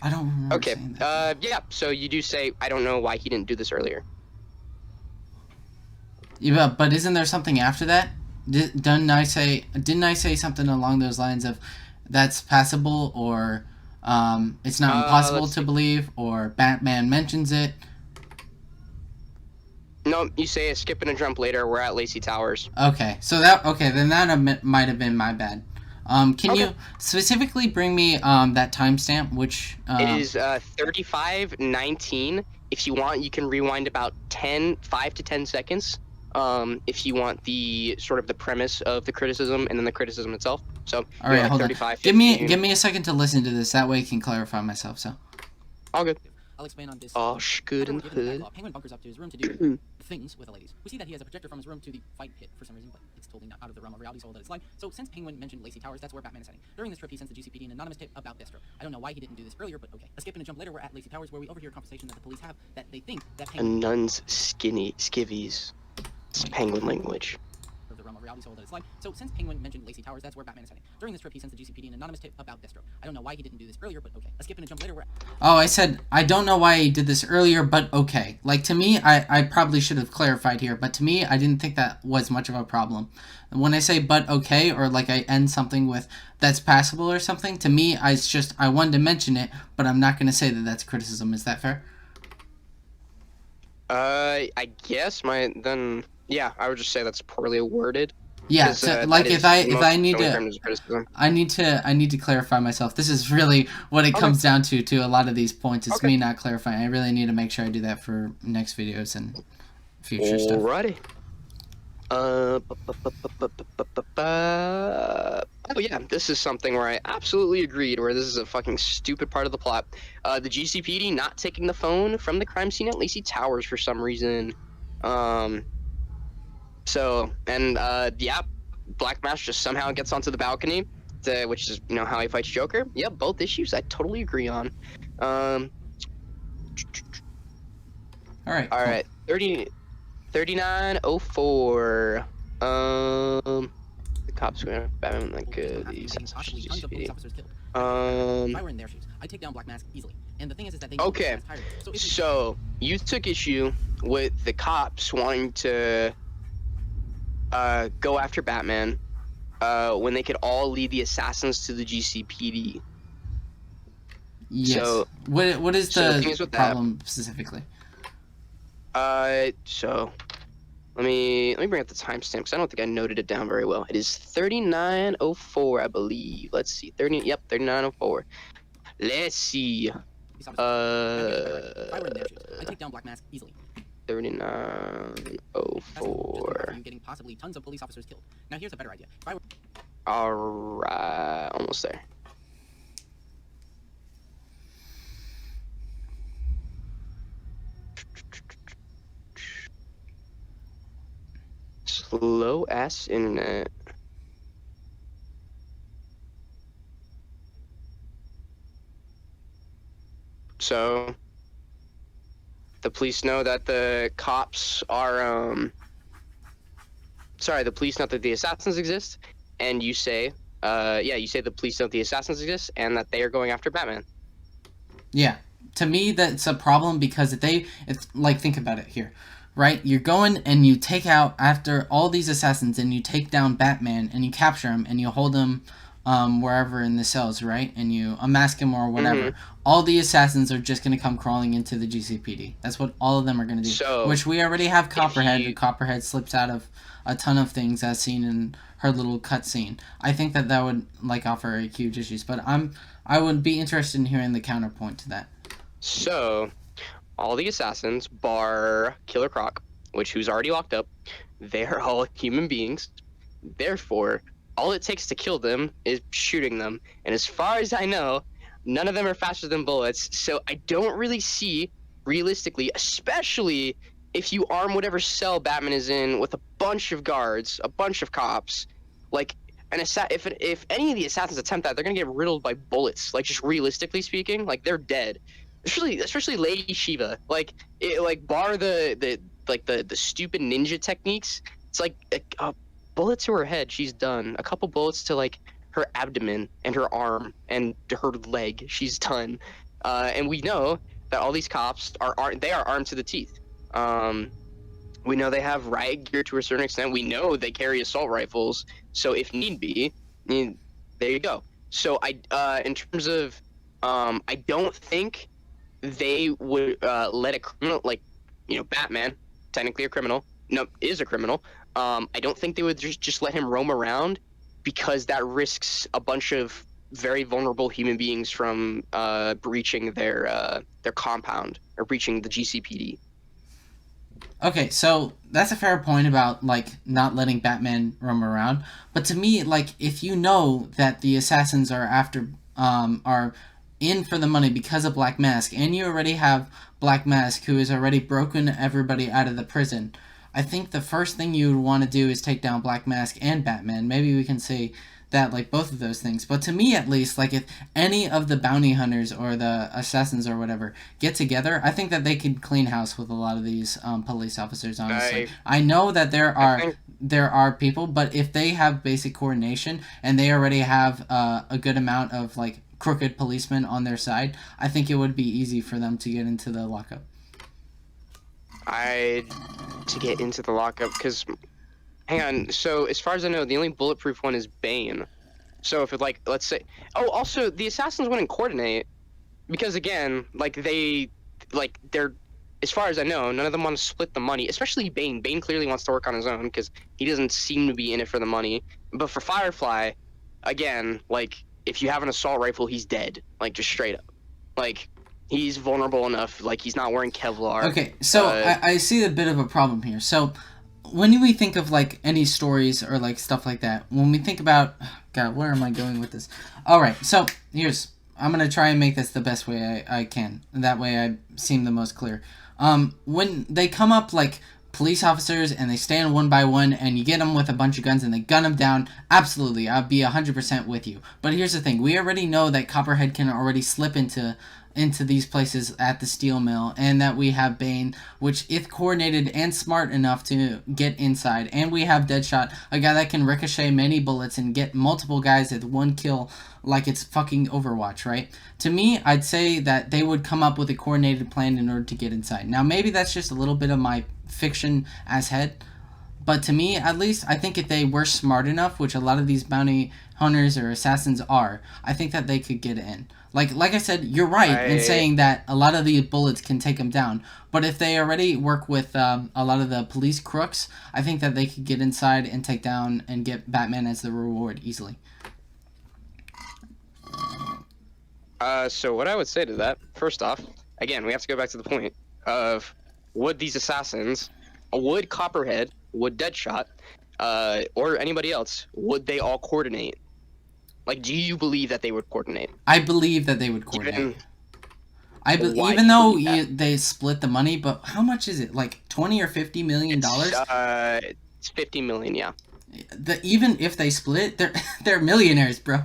I don't remember. Okay. Saying that. Yeah. So you do say, I don't know why he didn't do this earlier. Yeah, but isn't there something after that? Didn't I say something along those lines of that's passable, or it's not impossible to believe, or Batman mentions it? No, you say a skip and a jump later. We're at Lacey Towers. Okay, then that might have been my bad. Can you specifically bring me that timestamp, which it is 35:19. If you want, you can rewind about 5 to 10 seconds. If you want the sort of the premise of the criticism and then the criticism itself. So all right, hold on. Give me a second to listen to this. That way I can clarify myself. So all good. I'll expand on this. Oh, good in the hood. Penguin bunkers up to his room to do things with the ladies. We see that he has a projector from his room to the fight pit for some reason, but it's totally not out of the realm of reality, so that it's live. So since Penguin mentioned Lacey Towers, that's where Batman is heading. During this trip, he sends the GCPD an anonymous tip about Deathstroke. I don't know why he didn't do this earlier, but okay. A skip and a jump later, we're at Lacey Towers, where we overhear a conversation that the police have that they think that Penguin... A nun's skivvies. It's Penguin language. The realm of reality, so that it's live. So since Penguin mentioned Lacey Towers, that's where Batman is heading. During this trip, he sends the GCPD an anonymous tip about Deathstroke. I don't know why he didn't do this earlier, but okay. A skip and a jump later, we're at... Oh, I said, I don't know why he did this earlier, but okay. Like, to me, I probably should have clarified here, but to me, I didn't think that was much of a problem. When I say, but okay, or like I end something with, that's passable or something, to me, I wanted to mention it, but I'm not going to say that that's criticism. Is that fair? I guess yeah, I would just say that's poorly worded. Yeah, so, like if I need to, I need to clarify myself. This is really what it comes down to a lot of these points. It's me not clarifying. I really need to make sure I do that for next videos and future stuff. Alrighty. Oh yeah, this is something where I absolutely agreed, where this is a fucking stupid part of the plot. The GCPD not taking the phone from the crime scene at Lacey Towers for some reason. Yeah, Black Mask just somehow gets onto the balcony, which is, how he fights Joker. Yep, both issues I totally agree on. All right. All Cool. right, 3904. The cops were Batman like these. Possibly tons of police officers killed. If I were in their shoes, I'd take down Black Mask easily. And the thing is that they Okay, so you took issue with the cops wanting to go after Batman when they could all lead the assassins to the GCPD. Yes. So, what is so the thing is with problem specifically? So let me bring up the timestamp because I don't think I noted it down very well. It is 3904, I believe. Let's see, 3904. Let's see. if I were in their shoes, I'd take down Black Mask easily. 3904. You getting possibly tons of police officers killed. Now here's a better idea. If I were All right, almost there. Slow ass internet. So the police know that the cops are the police know that the assassins exist, and you say you say the police know the assassins exist and that they are going after Batman. Yeah. To me, that's a problem because it's like, think about it here, right? You're going and you take out, after all these assassins, and you take down Batman and you capture him and you hold him wherever in the cells, right? And you unmask him or whatever. All the assassins are just going to come crawling into the GCPD. That's what all of them are going to do. So, which we already have Copperhead, who Copperhead slips out of a ton of things as seen in her little cutscene. I think that would offer huge issues, but I would be interested in hearing the counterpoint to that. So, all the assassins, bar Killer Croc, who's already locked up, they're all human beings. Therefore, all it takes to kill them is shooting them. And as far as I know, none of them are faster than bullets. So I don't really see, realistically, especially if you arm whatever cell Batman is in with a bunch of guards, a bunch of cops, if any of the assassins attempt that, they're gonna get riddled by bullets. Just realistically speaking, they're dead. Especially Lady Shiva. Bar the stupid ninja techniques. It's a bullet to her head, she's done. A couple bullets to her abdomen and her arm and her leg, she's done. And we know that all these cops are armed to the teeth. We know they have riot gear to a certain extent. We know they carry assault rifles. So if need be, there you go. So in terms of, I don't think they would let a criminal Batman, technically a criminal, is a criminal. I don't think they would just let him roam around, because that risks a bunch of very vulnerable human beings from breaching their compound or breaching the GCPD. Okay, so that's a fair point about not letting Batman roam around. But to me, if you know that the assassins are are in for the money because of Black Mask, and you already have Black Mask, who has already broken everybody out of the prison, I think the first thing you would want to do is take down Black Mask and Batman. Maybe we can say that both of those things. But to me, at least, if any of the bounty hunters or the assassins or whatever get together, I think that they could clean house with a lot of these police officers, honestly. I know that there are people, but if they have basic coordination and they already have a good amount of crooked policemen on their side, I think it would be easy for them to get into the lockup. To get into the lockup, because hang on, so as far as I know, the only bulletproof one is Bane. So if let's say, also the assassins wouldn't coordinate, because again, they're, as far as I know, none of them want to split the money, especially Bane. Bane clearly wants to work on his own because he doesn't seem to be in it for the money. But for Firefly, again, if you have an assault rifle, he's dead, just straight up. He's vulnerable enough, he's not wearing Kevlar. Okay, so I see a bit of a problem here. So when we think of like any stories or like stuff like that, when we think about, God, where am I going with this? All right, so I'm gonna try and make this the best way I can. That way I seem the most clear. When they come up like police officers and they stand one by one and you get them with a bunch of guns and they gun them down, absolutely, I'll be 100% with you. But here's the thing, we already know that Copperhead can already slip into these places at the steel mill, and that we have Bane, which if coordinated and smart enough to get inside, and we have Deadshot, a guy that can ricochet many bullets and get multiple guys at one kill like it's fucking Overwatch, right? To me, I'd say that they would come up with a coordinated plan in order to get inside. Now, maybe that's just a little bit of my fiction as head, but to me, at least, I think if they were smart enough, which a lot of these bounty hunters or assassins are, I think that they could get in. Like I said, you're right in saying that a lot of these bullets can take them down. But if they already work with a lot of the police crooks, I think that they could get inside and take down and get Batman as the reward easily. So what I would say to that, first off, again, we have to go back to the point of would these assassins, would Copperhead, would Deadshot, or anybody else, would they all coordinate? Like, do you believe that they would coordinate? I believe that they would coordinate. Why Even do though you believe that? they split the money, but how much is it? Like $20 or $50 million? It's 50 million, yeah. Even if they split, they're millionaires, bro.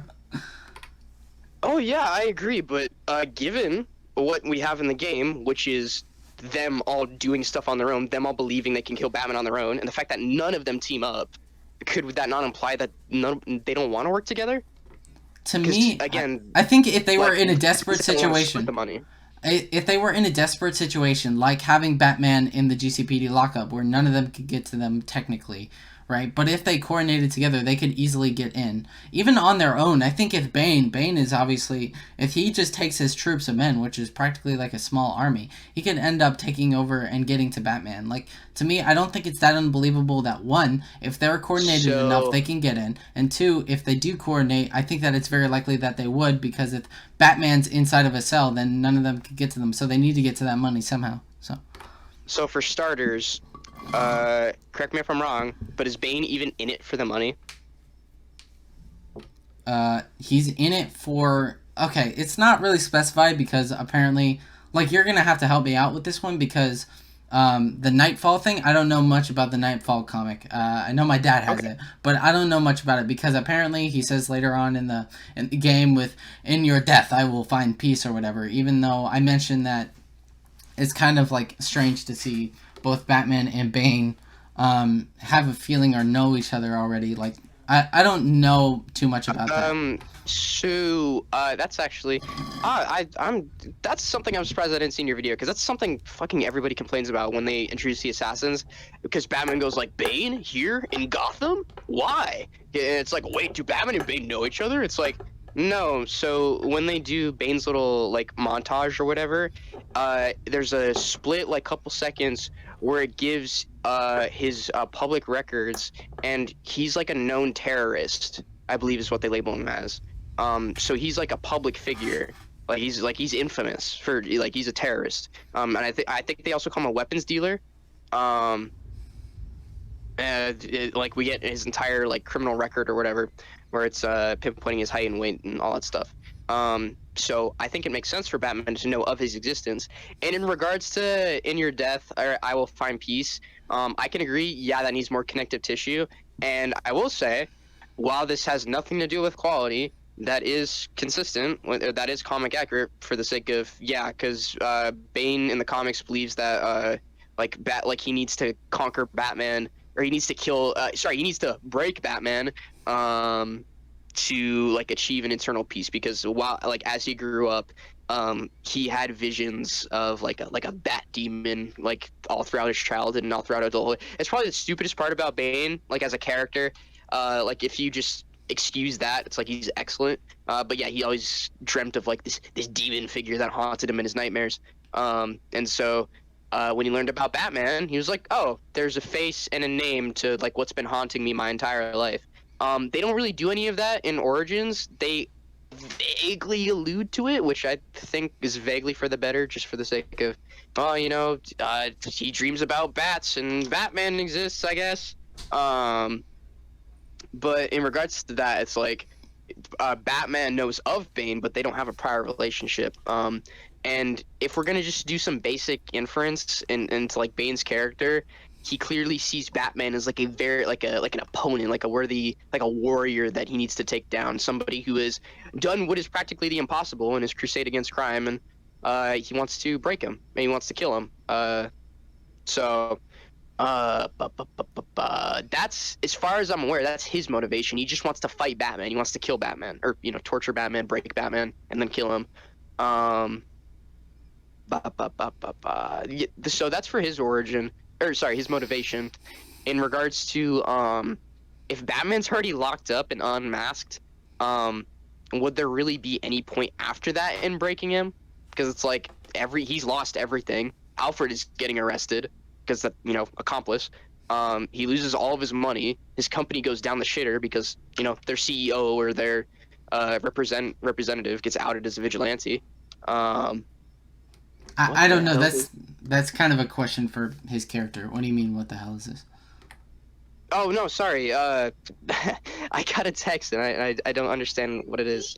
Oh yeah, I agree, but given what we have in the game, which is them all doing stuff on their own, them all believing they can kill Batman on their own, and the fact that none of them team up, could that not imply that they don't want to work together? To me, again, I think if they were like, in a desperate they wanna split situation, the money. if they were in a desperate situation, like having Batman in the GCPD lockup, where none of them could get to them technically, right? But if they coordinated together, they could easily get in. Even on their own, I think if Bane is obviously, if he just takes his troops of men, which is practically like a small army, he could end up taking over and getting to Batman. Like, to me, I don't think it's that unbelievable that, one, if they're coordinated enough, they can get in. And two, if they do coordinate, I think that it's very likely that they would, because if Batman's inside of a cell, then none of them could get to them. So they need to get to that money somehow. So for starters, correct me if I'm wrong, but is Bane even in it for the money? He's in it for... Okay, it's not really specified because apparently... Like, you're gonna have to help me out with this one because the Nightfall thing, I don't know much about the Nightfall comic. I know my dad has it, but I don't know much about it because apparently he says later on in the game with, "In your death I will find peace," or whatever, even though I mentioned that it's kind of, like, strange to see both Batman and Bane have a feeling or know each other already. Like, I don't know too much about that. So that's actually, that's something I'm surprised I didn't see in your video, because that's something fucking everybody complains about when they introduce the assassins, because Batman goes like, Bane here in Gotham? Why? And it's like, wait, do Batman and Bane know each other? It's like, no. So when they do Bane's little like montage or whatever, there's a split like couple seconds where it gives his public records, and he's like a known terrorist, I believe is what they label him as. So he's like a public figure, like he's infamous for, like, he's a terrorist. And I think they also call him a weapons dealer. And like we get his entire like criminal record or whatever, where it's pinpointing his height and weight and all that stuff. So I think it makes sense for Batman to know of his existence. And in regards to In Your Death, or I Will Find Peace, I can agree, yeah, that needs more connective tissue. And I will say, while this has nothing to do with quality, that is consistent, that is comic accurate for the sake of, yeah, because Bane in the comics believes that he needs to conquer Batman, or he needs to he needs to break Batman to like achieve an internal peace, because while like as he grew up, he had visions of like a bat demon like all throughout his childhood and all throughout adulthood. It's probably the stupidest part about Bane, like as a character. Like if you just excuse that, it's like he's excellent. But yeah, he always dreamt of like this demon figure that haunted him in his nightmares. And so when he learned about Batman, he was like, oh, there's a face and a name to like what's been haunting me my entire life. They don't really do any of that in Origins. They vaguely allude to it, which I think is vaguely for the better, just for the sake of, he dreams about bats and Batman exists, I guess. But in regards to that, it's like Batman knows of Bane, but they don't have a prior relationship. And if we're gonna just do some basic inference into like Bane's character, he clearly sees Batman as like a very like an opponent, like a worthy, like a warrior that he needs to take down, somebody who has done what is practically the impossible in his crusade against crime, and he wants to break him and he wants to kill him. So that's, as far as I'm aware, that's his motivation. He just wants to fight Batman. He wants to kill Batman, or torture Batman, break Batman, and then kill him. So that's for his origin, or sorry, his motivation. In regards to if Batman's already locked up and unmasked, would there really be any point after that in breaking him? Because it's like he's lost everything. Alfred is getting arrested because that accomplice. He loses all of his money. His company goes down the shitter because their CEO or their representative gets outed as a vigilante. I don't know. That's kind of a question for his character. What do you mean? What the hell is this? Oh no, sorry. I got a text and I don't understand what it is.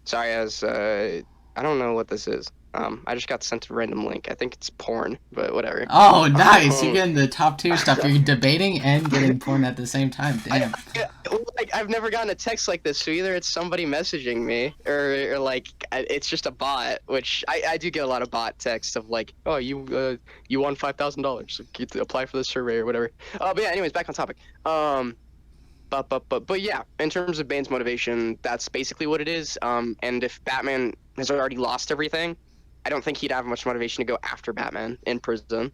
Sorry, I don't know what this is. I just got sent a random link. I think it's porn, but whatever. Oh, nice! You're getting the top tier stuff. You're debating and getting porn at the same time. Damn. I've never gotten a text like this, so either it's somebody messaging me, or like it's just a bot. Which I do get a lot of bot texts of like, oh, you won $5,000. Apply for the survey or whatever. But yeah, anyways, back on topic. But yeah, in terms of Bane's motivation, that's basically what it is. And if Batman has already lost everything, I don't think he'd have much motivation to go after Batman in prison.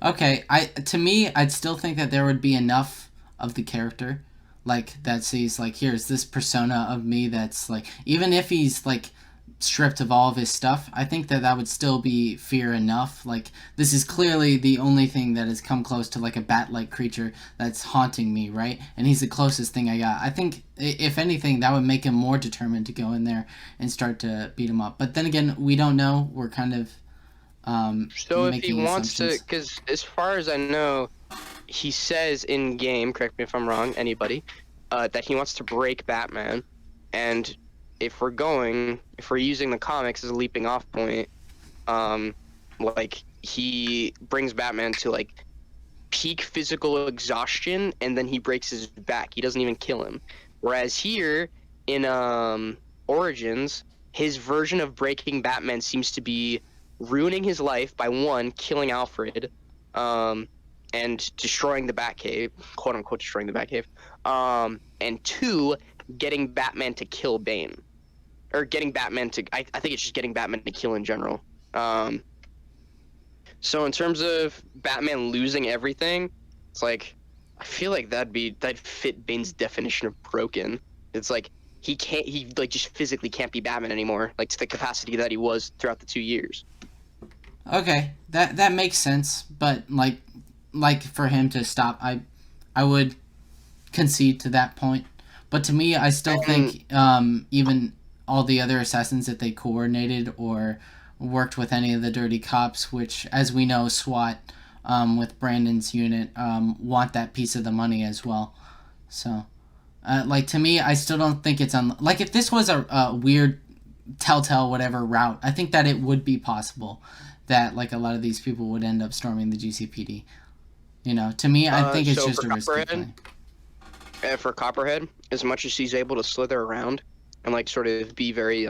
Okay, to me, I'd still think that there would be enough of the character, like, that sees, like, here's this persona of me that's, like, even if he's, like, stripped of all of his stuff, I think that would still be fear enough. Like, this is clearly the only thing that has come close to, like, a bat-like creature that's haunting me, right? And he's the closest thing I got. I think, if anything, that would make him more determined to go in there and start to beat him up. But then again, we don't know. We're kind of so if he wants to, because as far as I know, he says in game, correct me if I'm wrong, anybody, that he wants to break Batman. And if we're using the comics as a leaping off point, like, he brings Batman to, like, peak physical exhaustion, and then he breaks his back. He doesn't even kill him. Whereas here in Origins, his version of breaking Batman seems to be ruining his life by, one, killing Alfred, and destroying the Batcave, quote unquote destroying the Batcave, and two, getting Batman to kill Bane. Or getting Batman to, I think it's just getting Batman to kill in general. So in terms of Batman losing everything, it's like, I feel like that'd fit Bane's definition of broken. It's like, he like just physically can't be Batman anymore, like to the capacity that he was throughout the 2 years. Okay, that makes sense, but like for him to stop, I would concede to that point. But to me, I still think even all the other assassins that they coordinated or worked with any of the dirty cops, which, as we know, SWAT with Brandon's unit want that piece of the money as well. So, like, to me, I still don't think it's like, if this was a weird telltale whatever route, I think that it would be possible that, like, a lot of these people would end up storming the GCPD. To me, I think it's just a risky play. For Copperhead, as much as she's able to slither around and, like, sort of be very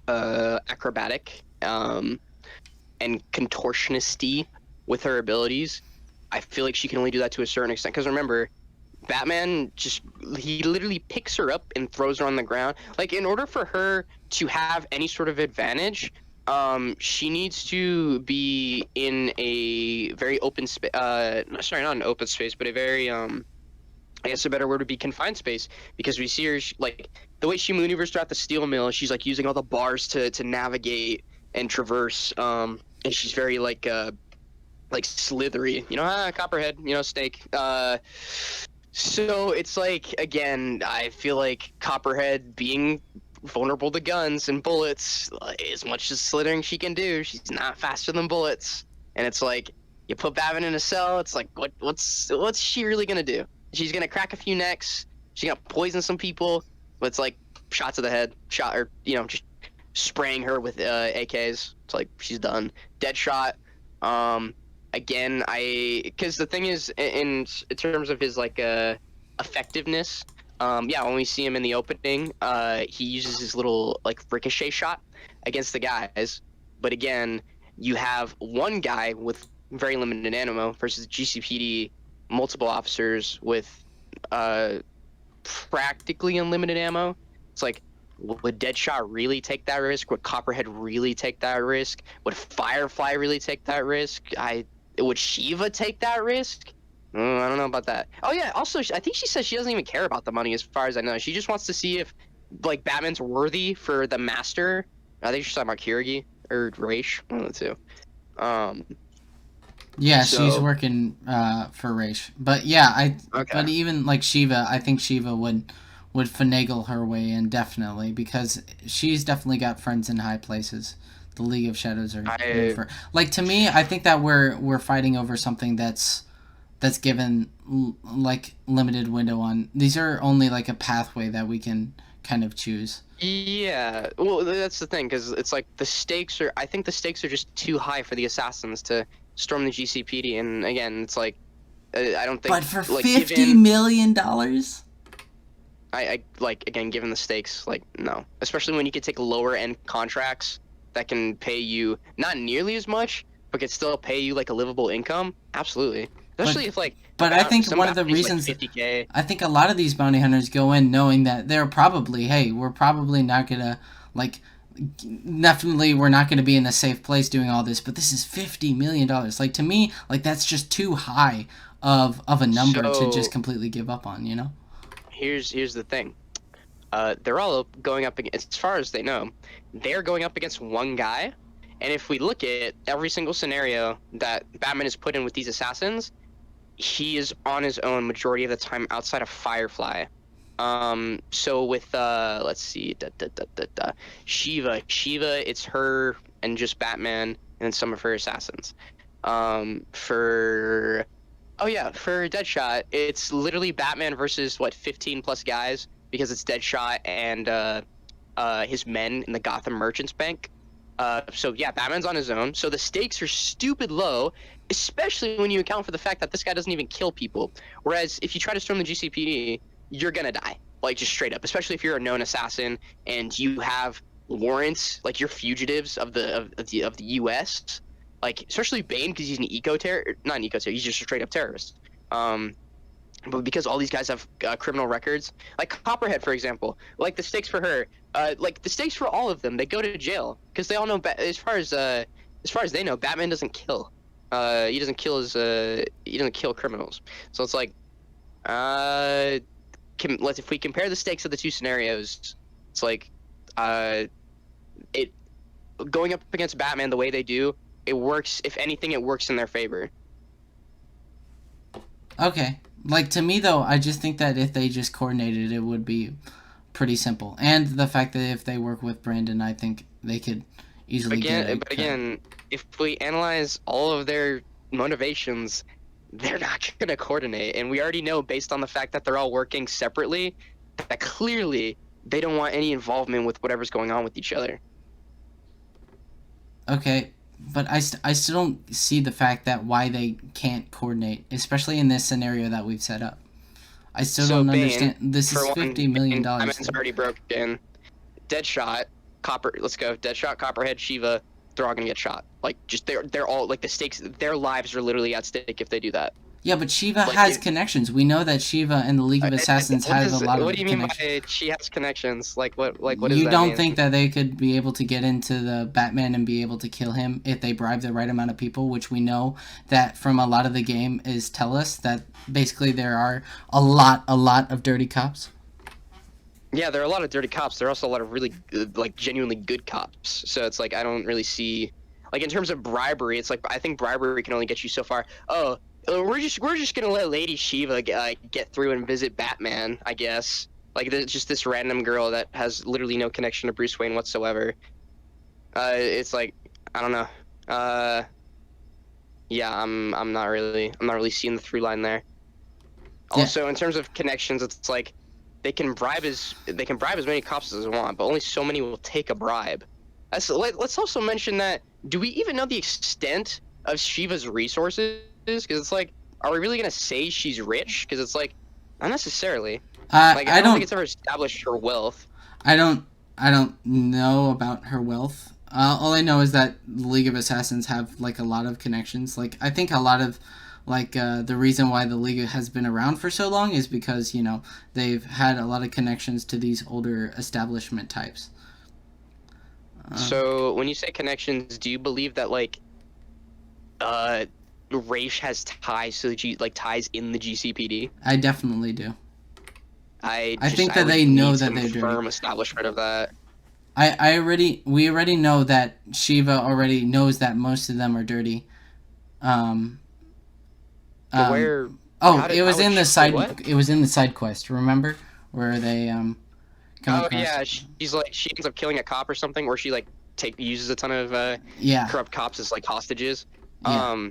acrobatic and contortionist-y with her abilities, I feel like she can only do that to a certain extent. Because remember, Batman he literally picks her up and throws her on the ground. Like, in order for her to have any sort of advantage, she needs to be in a very open space. Sorry, not an open space, but a very I guess a better word would be confined space, because we see her like the way she maneuvers throughout the steel mill. She's like using all the bars to navigate and traverse, and she's very like like slithery. You know, Copperhead. You know, snake. So it's like, again, I feel like Copperhead being vulnerable to guns and bullets, as much as slithering she can do, she's not faster than bullets. And it's like, you put Batman in a cell, it's like, what's she really gonna do? She's gonna crack a few necks, she's gonna poison some people, but it's like shot to the head, or just spraying her with AKs. It's like she's done. Deadshot. Again, because the thing is, in terms of his like effectiveness, when we see him in the opening, he uses his little like ricochet shot against the guys. But again, you have one guy with very limited ammo versus GCPD, multiple officers with practically unlimited ammo. It's like, would Deadshot really take that risk? Would Copperhead really take that risk? Would Firefly really take that risk? Would Shiva take that risk? I don't know about that. Oh yeah, also I think she says she doesn't even care about the money, as far as I know. She just wants to see if like Batman's worthy for the Master. I think she's talking about Kirigi or Raish, one of the two. Yeah, she's working for Raish. But yeah, but even like Shiva, I think Shiva would finagle her way in, definitely, because she's definitely got friends in high places. The League of Shadows are over. Like, to me, I think that we're fighting over something that's given like limited window on. These are only like a pathway that we can kind of choose. Yeah, well, that's the thing, because it's like I think the stakes are just too high for the assassins to storm the GCPD, and again, it's like, I don't think. But for like, $50 million? I like, again, given the stakes, like, no. Especially when you could take lower end contracts that can pay you not nearly as much, but could still pay you like a livable income. Absolutely. Especially if like. But I think one of the reasons, like $50K. I think a lot of these bounty hunters go in knowing that they're probably, hey, we're probably not gonna like. Definitely, we're not going to be in a safe place doing all this, but this is $50 million. Like, to me, like, that's just too high of a number to just completely give up on, you know? Here's the thing. They're all going up against, as far as they know, they're going up against one guy. And if we look at every single scenario that Batman is put in with these assassins, he is on his own majority of the time outside of Firefly. So with let's see, Shiva, it's her and just Batman and some of her assassins. For Deadshot, it's literally Batman versus 15 plus guys, because it's Deadshot and his men in the Gotham Merchants Bank. So yeah, Batman's on his own, so the stakes are stupid low, especially when you account for the fact that this guy doesn't even kill people. Whereas if you try to storm the GCPD, you're gonna die, like, just straight up, especially if you're a known assassin and you have warrants, like, you're fugitives of the US, like, especially Bane, because he's he's just a straight up terrorist. But because all these guys have criminal records, like Copperhead, for example, like, the stakes for her, like, the stakes for all of them, they go to jail, because they all know, as far as they know, Batman doesn't kill. He doesn't kill criminals. So it's like, if we compare the stakes of the two scenarios, it's like, going up against Batman the way they do, it works. If anything, it works in their favor. Okay. Like, to me, though, I just think that if they just coordinated, it would be pretty simple. And the fact that if they work with Brandon, I think they could easily get it. But again, if we analyze all of their motivations, they're not going to coordinate. And we already know, based on the fact that they're all working separately, that clearly they don't want any involvement with whatever's going on with each other. Okay. But I still don't see the fact that why they can't coordinate, especially in this scenario that we've set up. I still don't understand. This is $50 million. Batman's already broken. Deadshot, let's go. Deadshot, Copperhead, Shiva, they're all gonna get shot. Like, just they're all, like, the stakes, their lives are literally at stake if they do that. Yeah, but Shiva has connections. We know that Shiva and the League of Assassins have a lot of connections. What do you mean by she has connections? Like, what does that mean? You don't think that they could be able to get into the Batman and be able to kill him if they bribe the right amount of people, which we know that from a lot of the game is tell us that basically there are a lot of dirty cops? Yeah, there are a lot of dirty cops. There are also a lot of really, like, genuinely good cops. So it's like, I don't really see... like in terms of bribery, it's like I think bribery can only get you so far. Oh, we're just gonna let Lady Shiva get through and visit Batman, I guess. Like there's just this random girl that has literally no connection to Bruce Wayne whatsoever. It's like I don't know. Yeah, I'm not really seeing the through line there. Also, in terms of connections, it's like they can bribe as many cops as they want, but only so many will take a bribe. Let's also mention that. Do we even know the extent of Shiva's resources? Because it's like, are we really gonna say she's rich? Because it's like, not necessarily. Like I don't think it's ever established her wealth. I don't know about her wealth. All I know is that the League of Assassins have like a lot of connections. Like I think a lot of the reason why the League has been around for so long is because, you know, they've had a lot of connections to these older establishment types. So when you say connections, do you believe that like Raish has ties to the ties in the GCPD? I definitely do. I think that they know that they're firm dirty. establishment of that. We already know that Shiva already knows that most of them are dirty. Where? It was in the side quest. Remember where they yeah, she ends up killing a cop or something, or she like uses a ton of corrupt cops as like hostages. Yeah.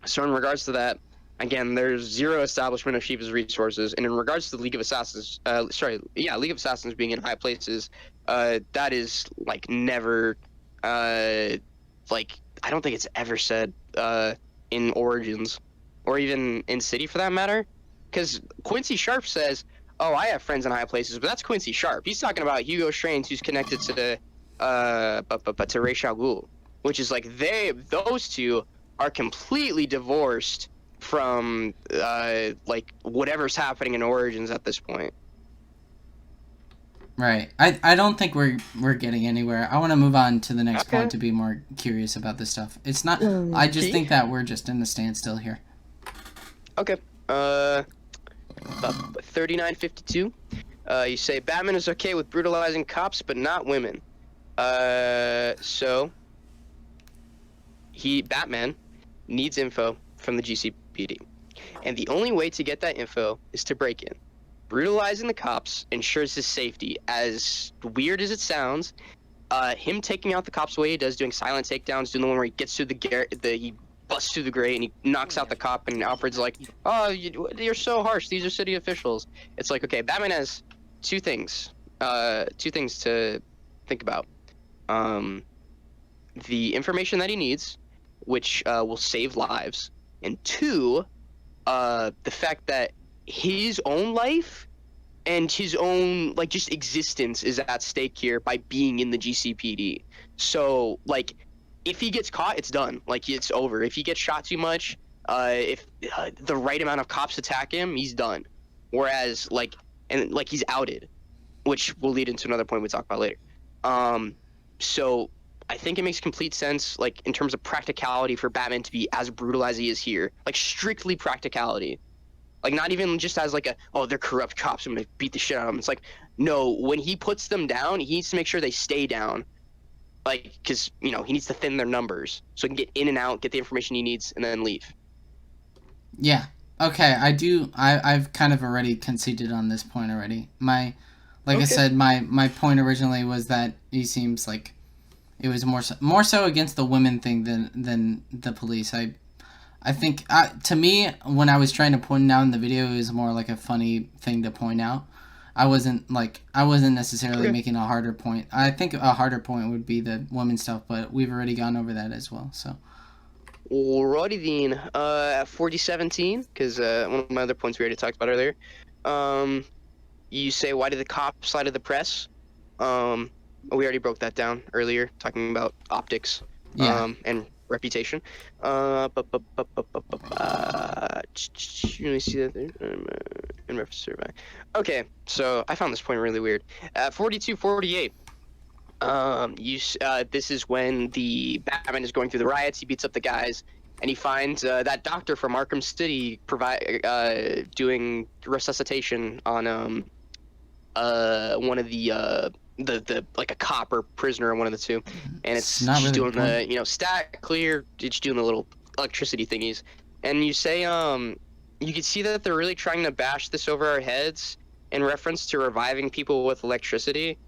So in regards to that, again, there's zero establishment of Shiva's resources, and in regards to the League of Assassins, League of Assassins being in high places, that is like never, like I don't think it's ever said in Origins, or even in City for that matter, because Quincy Sharp says, "Oh, I have friends in high places," but that's Quincy Sharp. He's talking about Hugo Strange, who's connected to to Ra's al Ghul, which is like those two are completely divorced from like whatever's happening in Origins at this point. Right. I don't think we're getting anywhere. I want to move on to the next point to be more curious about this stuff. It's not. I just think that we're just in a standstill here. Okay. 3952. You say Batman is okay with brutalizing cops, but not women. So Batman needs info from the GCPD, and the only way to get that info is to break in. Brutalizing the cops ensures his safety. As weird as it sounds, him taking out the cops the way he does, doing silent takedowns, doing the one where he gets through he busts through the grate and he knocks out the cop, and Alfred's like, "Oh, you're so harsh. These are city officials." It's like, okay, Batman has two things to think about. The information that he needs, which will save lives, and two, the fact that his own life and his own like just existence is at stake here by being in the GCPD. So like, if he gets caught, it's done. Like, it's over. If he gets shot too much, if the right amount of cops attack him, he's done. Whereas he's outed, which will lead into another point we talk about later. So I think it makes complete sense, like in terms of practicality, for Batman to be as brutal as he is here, like strictly practicality. Like, not even just as like they're corrupt cops, I'm gonna beat the shit out of them. It's like, no, when he puts them down, he needs to make sure they stay down. Like, because, you know, he needs to thin their numbers so he can get in and out, get the information he needs, and then leave. Yeah. Okay, I've kind of already conceded on this point already. I said, my point originally was that he seems like it was more so against the women thing than the police. I think, to me, when I was trying to point out in the video, it was more like a funny thing to point out. I wasn't necessarily making a harder point. I think a harder point would be the women stuff, but we've already gone over that as well. So, alrighty then. At 4017, because one of my other points we already talked about earlier. You say, why did the cops lie to the press? We already broke that down earlier, talking about optics. And reputation. Let me see that there. In reference survey. Okay, so I found this point really weird. At 4248, this is when the Batman is going through the riots. He beats up the guys, and he finds that doctor from Arkham City doing resuscitation on one of the like a cop or prisoner or one of the two, and It's it's not just really doing the the stat clear, it's doing the little electricity thingies, and you say you can see that they're really trying to bash this over our heads in reference to reviving people with electricity,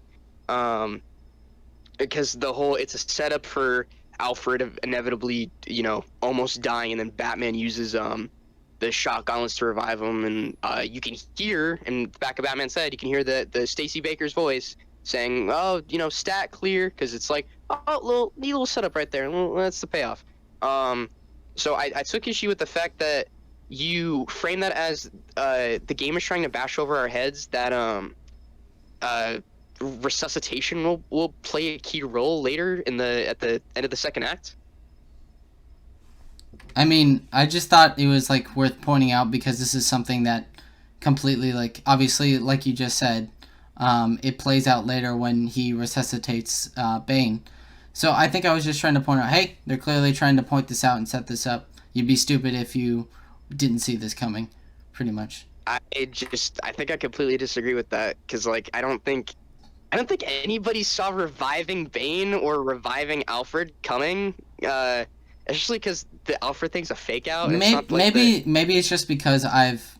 because it's a setup for Alfred inevitably almost dying, and then Batman uses the shot gauntlets to revive him, and you can hear in the back of Batman's head, you can hear the Stacey Baker's voice saying, "Oh, stat clear," because it's like, "Oh, neat little setup right there. Well, that's the payoff." So I took issue with the fact that you frame that as the game is trying to bash over our heads that resuscitation will play a key role later at the end of the second act. I mean, I just thought it was like worth pointing out because this is something that completely, like, obviously, like you just said, it plays out later when he resuscitates Bane. So I think I was just trying to point out, hey, they're clearly trying to point this out and set this up. You'd be stupid if you didn't see this coming, pretty much. I think I completely disagree with that, because like I don't think anybody saw reviving Bane or reviving Alfred coming, especially because the Alfred thing's a fake out. Maybe it's just because I've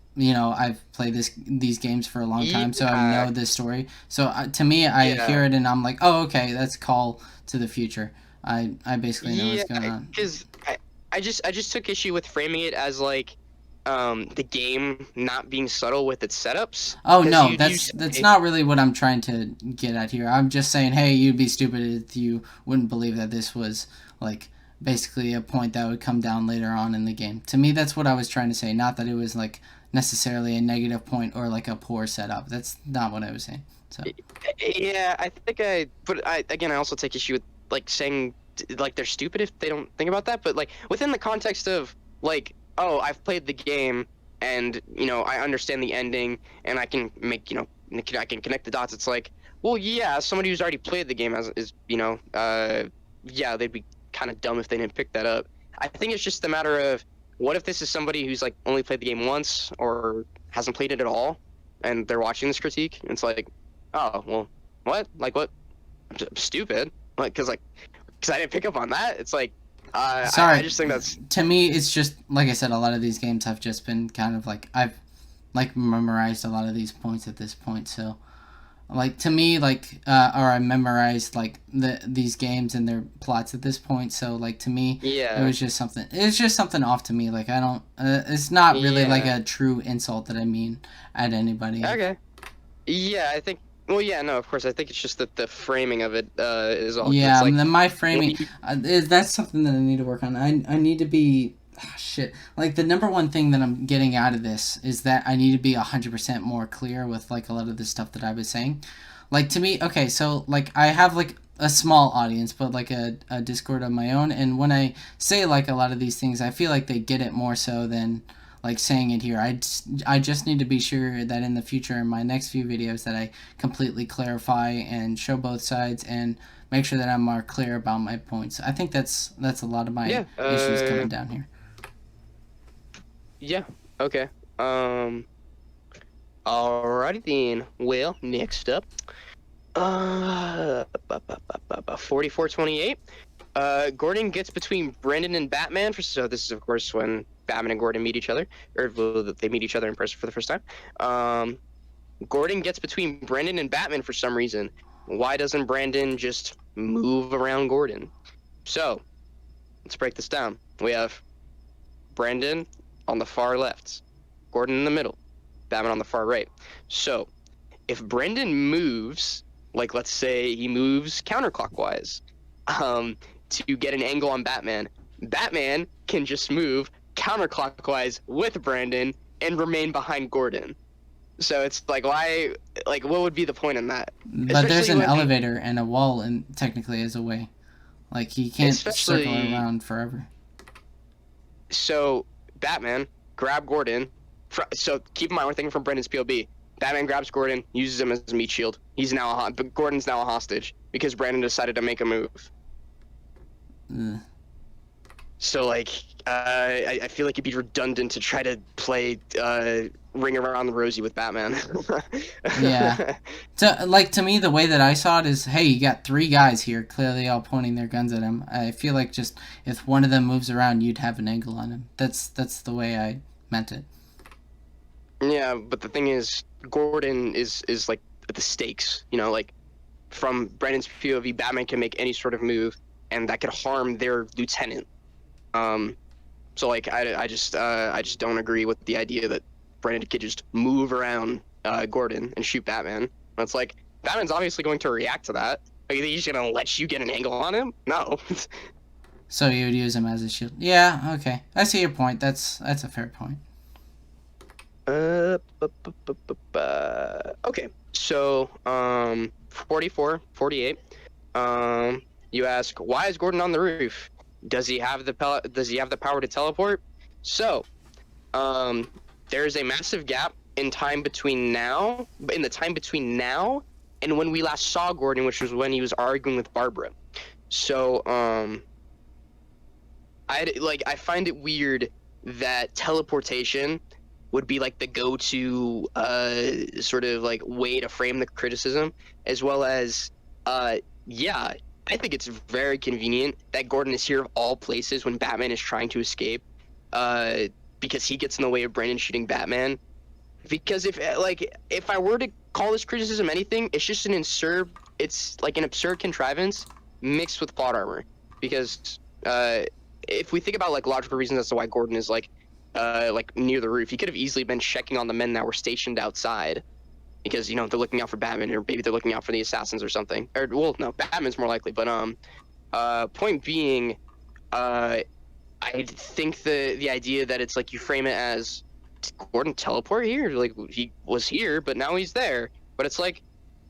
played these games for a long time, so I know this story. So to me, I hear it and I'm like, oh, okay, that's a call to the future. I basically know what's going on. Because I just took issue with framing it as like the game not being subtle with its setups. Oh no, that's not really what I'm trying to get at here. I'm just saying, hey, you'd be stupid if you wouldn't believe that this was like basically a point that would come down later on in the game. To me, that's what I was trying to say. Not that it was like necessarily a negative point or like a poor setup. That's not what I was saying. So yeah, I also take issue with like saying like they're stupid if they don't think about that. But like within the context of like, oh, I've played the game and I understand the ending and I can make I can connect the dots. It's like, well, yeah, somebody who's already played the game yeah, they'd be kind of dumb if they didn't pick that up. I think it's just a matter of, what if this is somebody who's like only played the game once or hasn't played it at all, and they're watching this critique, and it's like, oh, well, what? Like, what? I'm stupid. Like, because I didn't pick up on that. It's like, sorry. I just think that's... To me, it's just, like I said, a lot of these games have just been kind of like, I've like memorized a lot of these points at this point, so... Like, to me, like, or I memorized, like, these games and their plots at this point, so, like, to me, yeah, it was just something off to me, like, I don't, it's not really, like, a true insult that I mean at anybody. Okay. Yeah, I think, well, yeah, no, of course, I think it's just that the framing of it is all... Yeah, like, my framing, that's something that I need to work on. I need to be... shit. Like, the number one thing that I'm getting out of this is that I need to be 100% more clear with, like, a lot of the stuff that I was saying. Like, to me, okay, so, like, I have, like, a small audience, but, like, a Discord of my own, and when I say, like, a lot of these things, I feel like they get it more so than, like, saying it here. I just need to be sure that in the future, in my next few videos, that I completely clarify and show both sides and make sure that I'm more clear about my points. I think that's a lot of my issues coming down here. Yeah, okay. Alrighty then. Well, next up. 4428. Gordon gets between Brendan and Batman. So this is, of course, when Batman and Gordon meet each other. Or they meet each other in person for the first time. Gordon gets between Brendan and Batman for some reason. Why doesn't Brandon just move around Gordon? So, let's break this down. We have Brendan on the far left, Gordon in the middle, Batman on the far right. So, if Brendan moves, like let's say he moves counterclockwise, to get an angle on Batman, Batman can just move counterclockwise with Brandon and remain behind Gordon. So it's like, why? Like, what would be the point in that? But there's an elevator and a wall, and technically as a way, like he can't circle around forever. So Batman grab Gordon. So keep in mind, we're thinking from Brendan's POV. Batman grabs Gordon, uses him as a meat shield. He's now but Gordon's now a hostage because Brandon decided to make a move. So like, I feel like it'd be redundant to try to play ring around the rosy with Batman. Yeah. To me, the way that I saw it is, hey, you got 3 guys here, clearly all pointing their guns at him. I feel like just if one of them moves around, you'd have an angle on him. That's the way I meant it. Yeah, but the thing is, Gordon is like the stakes. You know, like from Brandon's POV, Batman can make any sort of move, and that could harm their lieutenant. So like I just don't agree with the idea that Brandon could just move around Gordon and shoot Batman. It's like Batman's obviously going to react to that. Like, he's gonna let you get an angle on him? No. So you would use him as a shield. Yeah, okay. I see your point. That's a fair point. Okay, so 44, 48. You ask, why is Gordon on the roof? Does he have the power to teleport? So, there's a massive gap in time between now, and when we last saw Gordon, which was when he was arguing with Barbara. So, I find it weird that teleportation would be like the go-to sort of like way to frame the criticism, as well as yeah, I think it's very convenient that Gordon is here of all places when Batman is trying to escape, because he gets in the way of Brandon shooting Batman. Because if I were to call this criticism anything, it's just it's like an absurd contrivance mixed with plot armor. Because if we think about like logical reasons as to why Gordon is like near the roof, he could have easily been checking on the men that were stationed outside, because, you know, they're looking out for Batman, or maybe they're looking out for the assassins or something. Or, well, no, Batman's more likely. But point being, I think the idea that it's like you frame it as, did Gordon teleport here? Like, he was here, but now he's there. But it's like,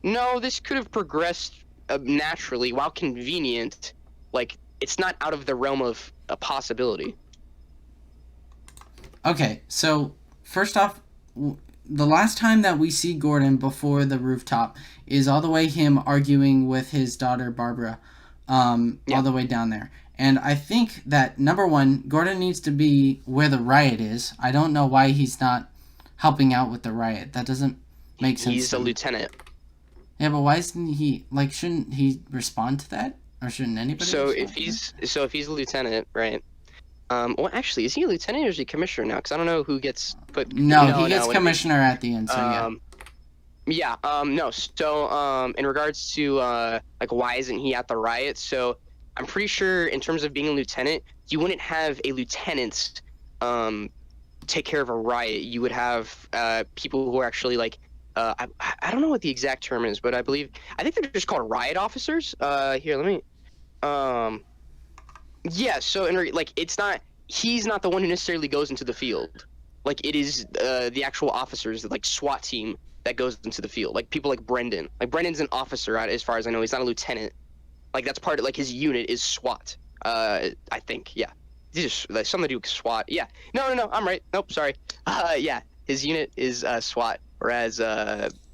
no, this could have progressed naturally, while convenient. Like, it's not out of the realm of a possibility. Okay, so first off, the last time that we see Gordon before the rooftop is all the way him arguing with his daughter Barbara, all the way down there. And I think that, number one, Gordon needs to be where the riot is. I don't know why he's not helping out with the riot. That doesn't make sense. He's a lieutenant. Yeah, but why isn't he, like, shouldn't he respond to that? Or shouldn't anybody if he's a lieutenant, right? Well, actually, is he a lieutenant or is he commissioner now? Because I don't know who gets put. No, he gets commissioner at the end. So yeah. No. So, in regards to like, why isn't he at the riot? So, I'm pretty sure in terms of being a lieutenant, you wouldn't have a lieutenant take care of a riot. You would have people who are actually like, I don't know what the exact term is, but I think they're just called riot officers. Here, let me. Yeah, so he's not the one who necessarily goes into the field. Like, it is the actual officers, the like SWAT team that goes into the field. Like, people like Brendan. Like, Brendan's an officer, as far as I know. He's not a lieutenant. Like, that's part of, like, his unit is SWAT. I think, yeah. Just like, something to do with SWAT. Yeah. No, I'm right. Nope, sorry. Yeah, his unit is SWAT, whereas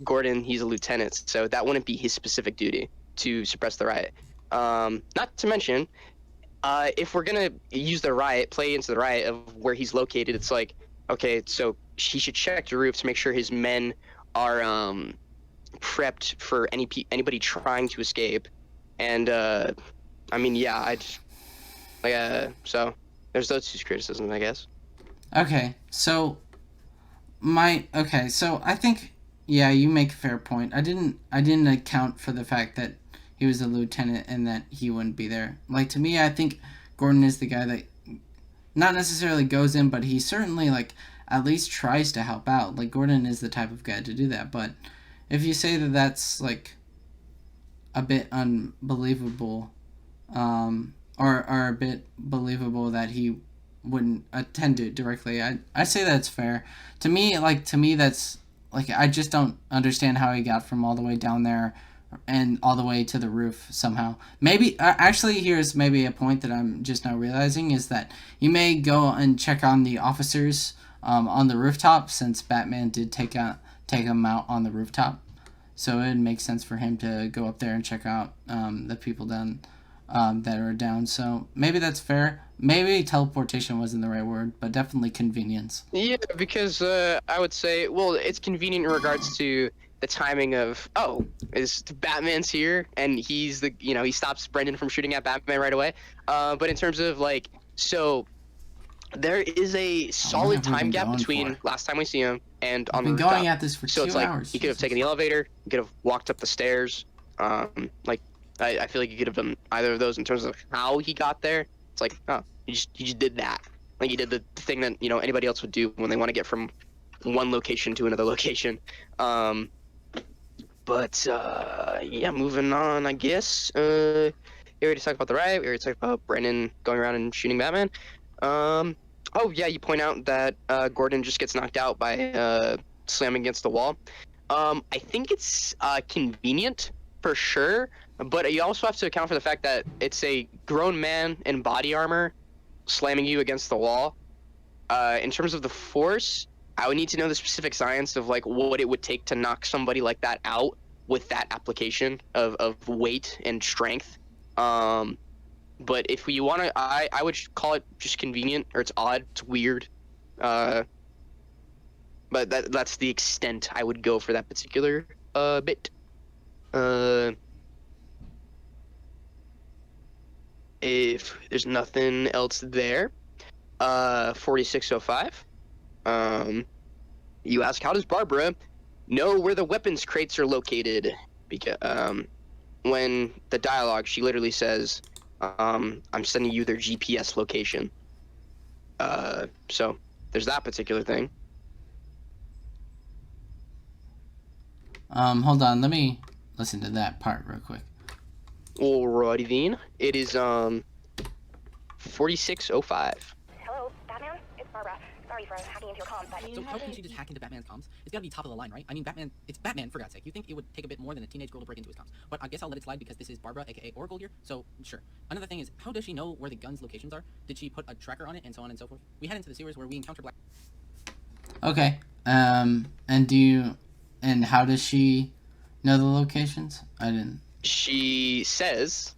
Gordon, he's a lieutenant. So that wouldn't be his specific duty to suppress the riot. Not to mention, if we're gonna use the riot, play into the riot of where he's located, it's like, okay, so he should check the roof to make sure his men are prepped for anybody trying to escape. And I mean, yeah, so there's those two criticisms, I guess. Okay, so I think, yeah, you make a fair point. I didn't account for the fact that he was a lieutenant and that he wouldn't be there. Like, to me, I think Gordon is the guy that not necessarily goes in, but he certainly, like, at least tries to help out. Like, Gordon is the type of guy to do that. But if you say that that's, like, a bit unbelievable, or a bit believable that he wouldn't attend to it directly, I say that's fair. To me, that's, like, I just don't understand how he got from all the way down there and all the way to the roof somehow. Maybe, actually, here's maybe a point that I'm just now realizing, is that you may go and check on the officers on the rooftop, since Batman did take him out on the rooftop. So it makes sense for him to go up there and check out the people down that are down. So maybe that's fair. Maybe teleportation wasn't the right word, but definitely convenience. Yeah, because I would say, well, it's convenient in regards to the timing of, is Batman's here, and he's he stops Brendan from shooting at Batman right away. But in terms of like, so there is a solid have we time been gap going between for? last time we see him and We've on the been rooftop. going at this for So 2 it's like hours. he could have taken the elevator, he could have walked up the stairs. Like I feel like he could have done either of those in terms of how he got there. It's like, oh, he just did that. Like he did the thing that anybody else would do when they want to get from one location to another location. But yeah, moving on, I guess. We already talked about the riot. We already talked about Brennan going around and shooting Batman. Oh yeah, you point out that Gordon just gets knocked out by slamming against the wall. I think it's convenient for sure, but you also have to account for the fact that it's a grown man in body armor slamming you against the wall. In terms of the force, I would need to know the specific science of like what it would take to knock somebody like that out with that application of weight and strength. But if you want to, I would call it just convenient, or it's odd, it's weird. But that's the extent I would go for that particular bit. If there's nothing else there, 4605. You ask, how does Barbara know where the weapons crates are located? Because when the dialogue, she literally says, I'm sending you their GPS location. So there's that particular thing. Hold on, let me listen to that part real quick. Alrighty then. It is 4605. Hello, Batman? It's Barbara. Sorry for hacking into your comms, but... So how can she just hack into Batman's comms? It's gotta be top of the line, right? I mean, it's Batman, for God's sake. You think it would take a bit more than a teenage girl to break into his comms. But I guess I'll let it slide because this is Barbara, aka Oracle here, so sure. Another thing is, how does she know where the gun's locations are? Did she put a tracker on it, and so on and so forth? We head into the series where we encounter Black... Okay, and how does she know the locations? I didn't... She says,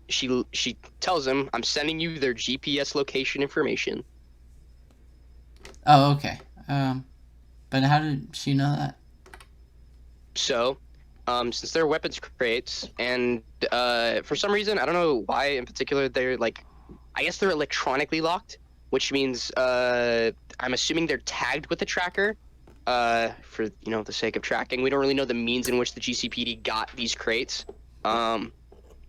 she tells him, I'm sending you their GPS location information. Oh, okay. But how did she know that? So, since they're weapons crates, and for some reason, I don't know why in particular, they're like, I guess they're electronically locked, which means I'm assuming they're tagged with a tracker. For the sake of tracking, we don't really know the means in which the GCPD got these crates, but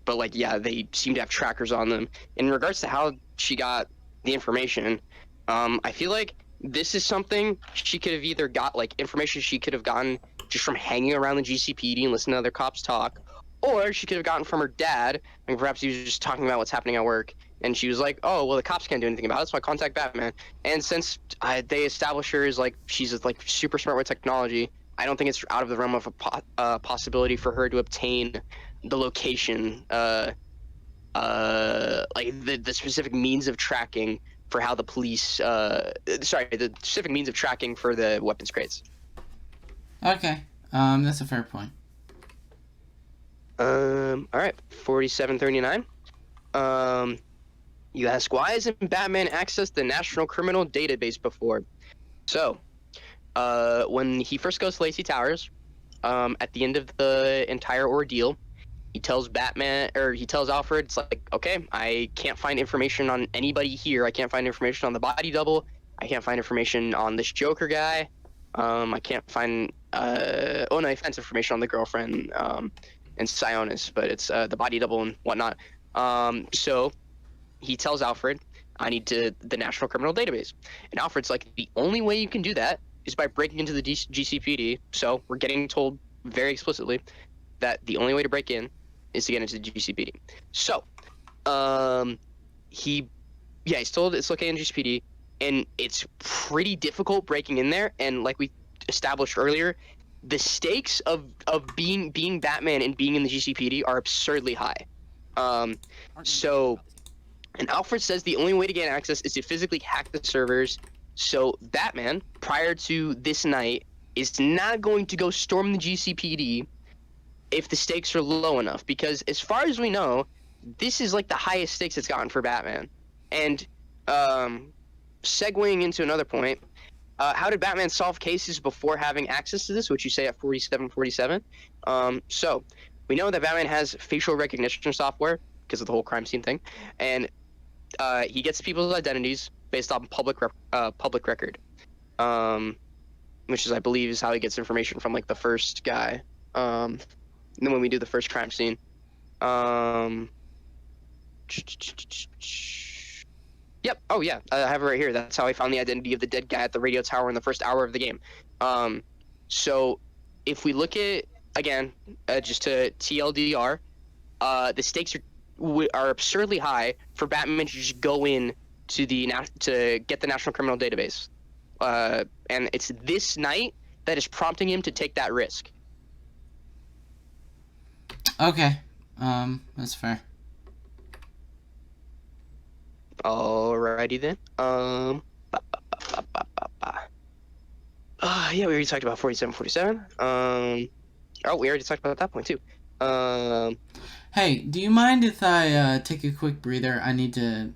like yeah, they seem to have trackers on them. In regards to how she got the information, I feel like this is something she could have either got like information she could have gotten just from hanging around the GCPD and listening to other cops talk, or she could have gotten from her dad, and perhaps he was just talking about what's happening at work. And she was like, oh, well, the cops can't do anything about it, so I contact Batman. And since they establish her as, like, she's, like, super smart with technology, I don't think it's out of the realm of a possibility for her to obtain the location, like, the specific means of tracking for how the police, the specific means of tracking for the weapons crates. Okay, that's a fair point. All right, 4739. You ask, why hasn't Batman accessed the National Criminal Database before? So, when he first goes to Lacey Towers, at the end of the entire ordeal, he tells Alfred, it's like, okay, I can't find information on anybody here. I can't find information on the body double. I can't find information on this Joker guy. I can't find, I found information on the girlfriend, and Sionis, but it's, the body double and whatnot. So he tells Alfred, I need the National Criminal Database. And Alfred's like, the only way you can do that is by breaking into the GCPD. So we're getting told very explicitly that the only way to break in is to get into the GCPD. So, he's told it's located in GCPD, and it's pretty difficult breaking in there. And like we established earlier, the stakes of being Batman and being in the GCPD are absurdly high. And Alfred says the only way to gain access is to physically hack the servers. So Batman, prior to this night, is not going to go storm the GCPD if the stakes are low enough, because as far as we know, this is like the highest stakes it's gotten for Batman. And segueing into another point, how did Batman solve cases before having access to this, which you say at 4747? So we know that Batman has facial recognition software because of the whole crime scene thing, and he gets people's identities based on public record, which is, I believe, is how he gets information from like the first guy. And then when we do the first crime scene, yep. Oh yeah, I have it right here. That's how I found the identity of the dead guy at the radio tower in the first hour of the game. So if we look at, again, just to TLDR, the stakes are absurdly high for Batman to just go in to to get the National Criminal Database, and it's this night that is prompting him to take that risk. Okay, that's fair. Alrighty then. Yeah, we already talked about 4747. Oh, we already talked about that point too. Hey, do you mind if I take a quick breather? I need to,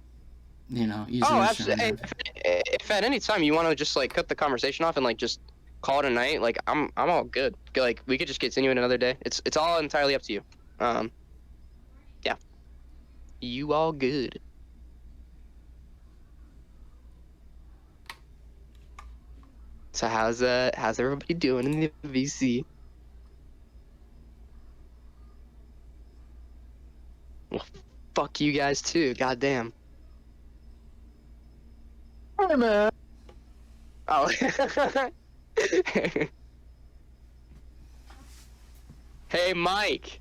use the restroom. Absolutely. If at any time you want to just like cut the conversation off and like just call it a night, like I'm all good. Like we could just continue it another day. It's all entirely up to you. Yeah. You all good. So how's everybody doing in the VC? Well, fuck you guys too. Goddamn. Hey, man. Oh. Hey, Mike.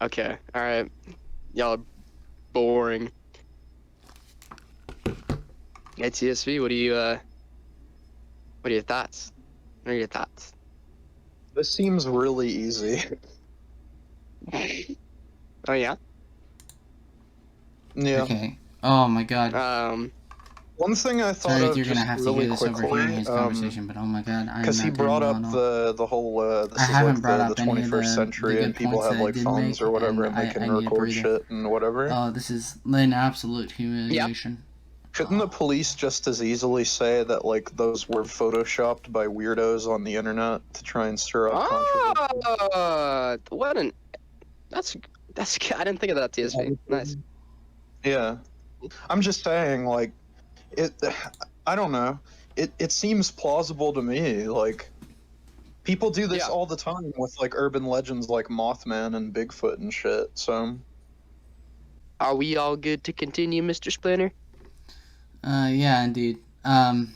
Okay. All right. Y'all are boring. Hey, TSV, what are your thoughts? What are your thoughts? This seems really easy. Oh yeah. Yeah. Okay. Oh my god. One thing I thought Sorry, of you're gonna just have to really hear this quickly, overhearing his conversation, but oh my god, I'm because he not doing brought well up at all. the whole this I is haven't like brought the up any of 21st century the and good people points have that I like did phones make, or whatever and and they can I need a record breather. shit and whatever. Oh, this is an absolute humiliation. Shouldn't the police just as easily say that like those were photoshopped by weirdos on the internet to try and stir up controversy? What an that's I didn't think of that, TSV. Nice. Yeah. I'm just saying, like, I don't know. It seems plausible to me. Like, people do this all the time with, like, urban legends like Mothman and Bigfoot and shit, so. Are we all good to continue, Mr. Splinter? Yeah, indeed. I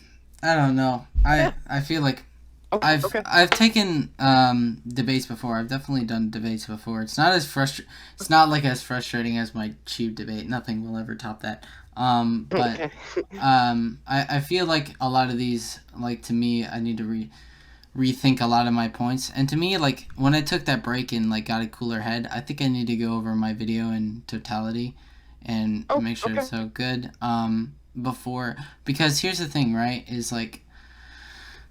don't know. I feel like I've taken debates before. I've definitely done debates before. It's not It's not like as frustrating as my Chew debate. Nothing will ever top that. But I feel like a lot of these, like, to me, I need to rethink a lot of my points. And to me, like, when I took that break and like got a cooler head, I think I need to go over my video in totality and make sure it's so good. Before, because here's the thing, right? Is like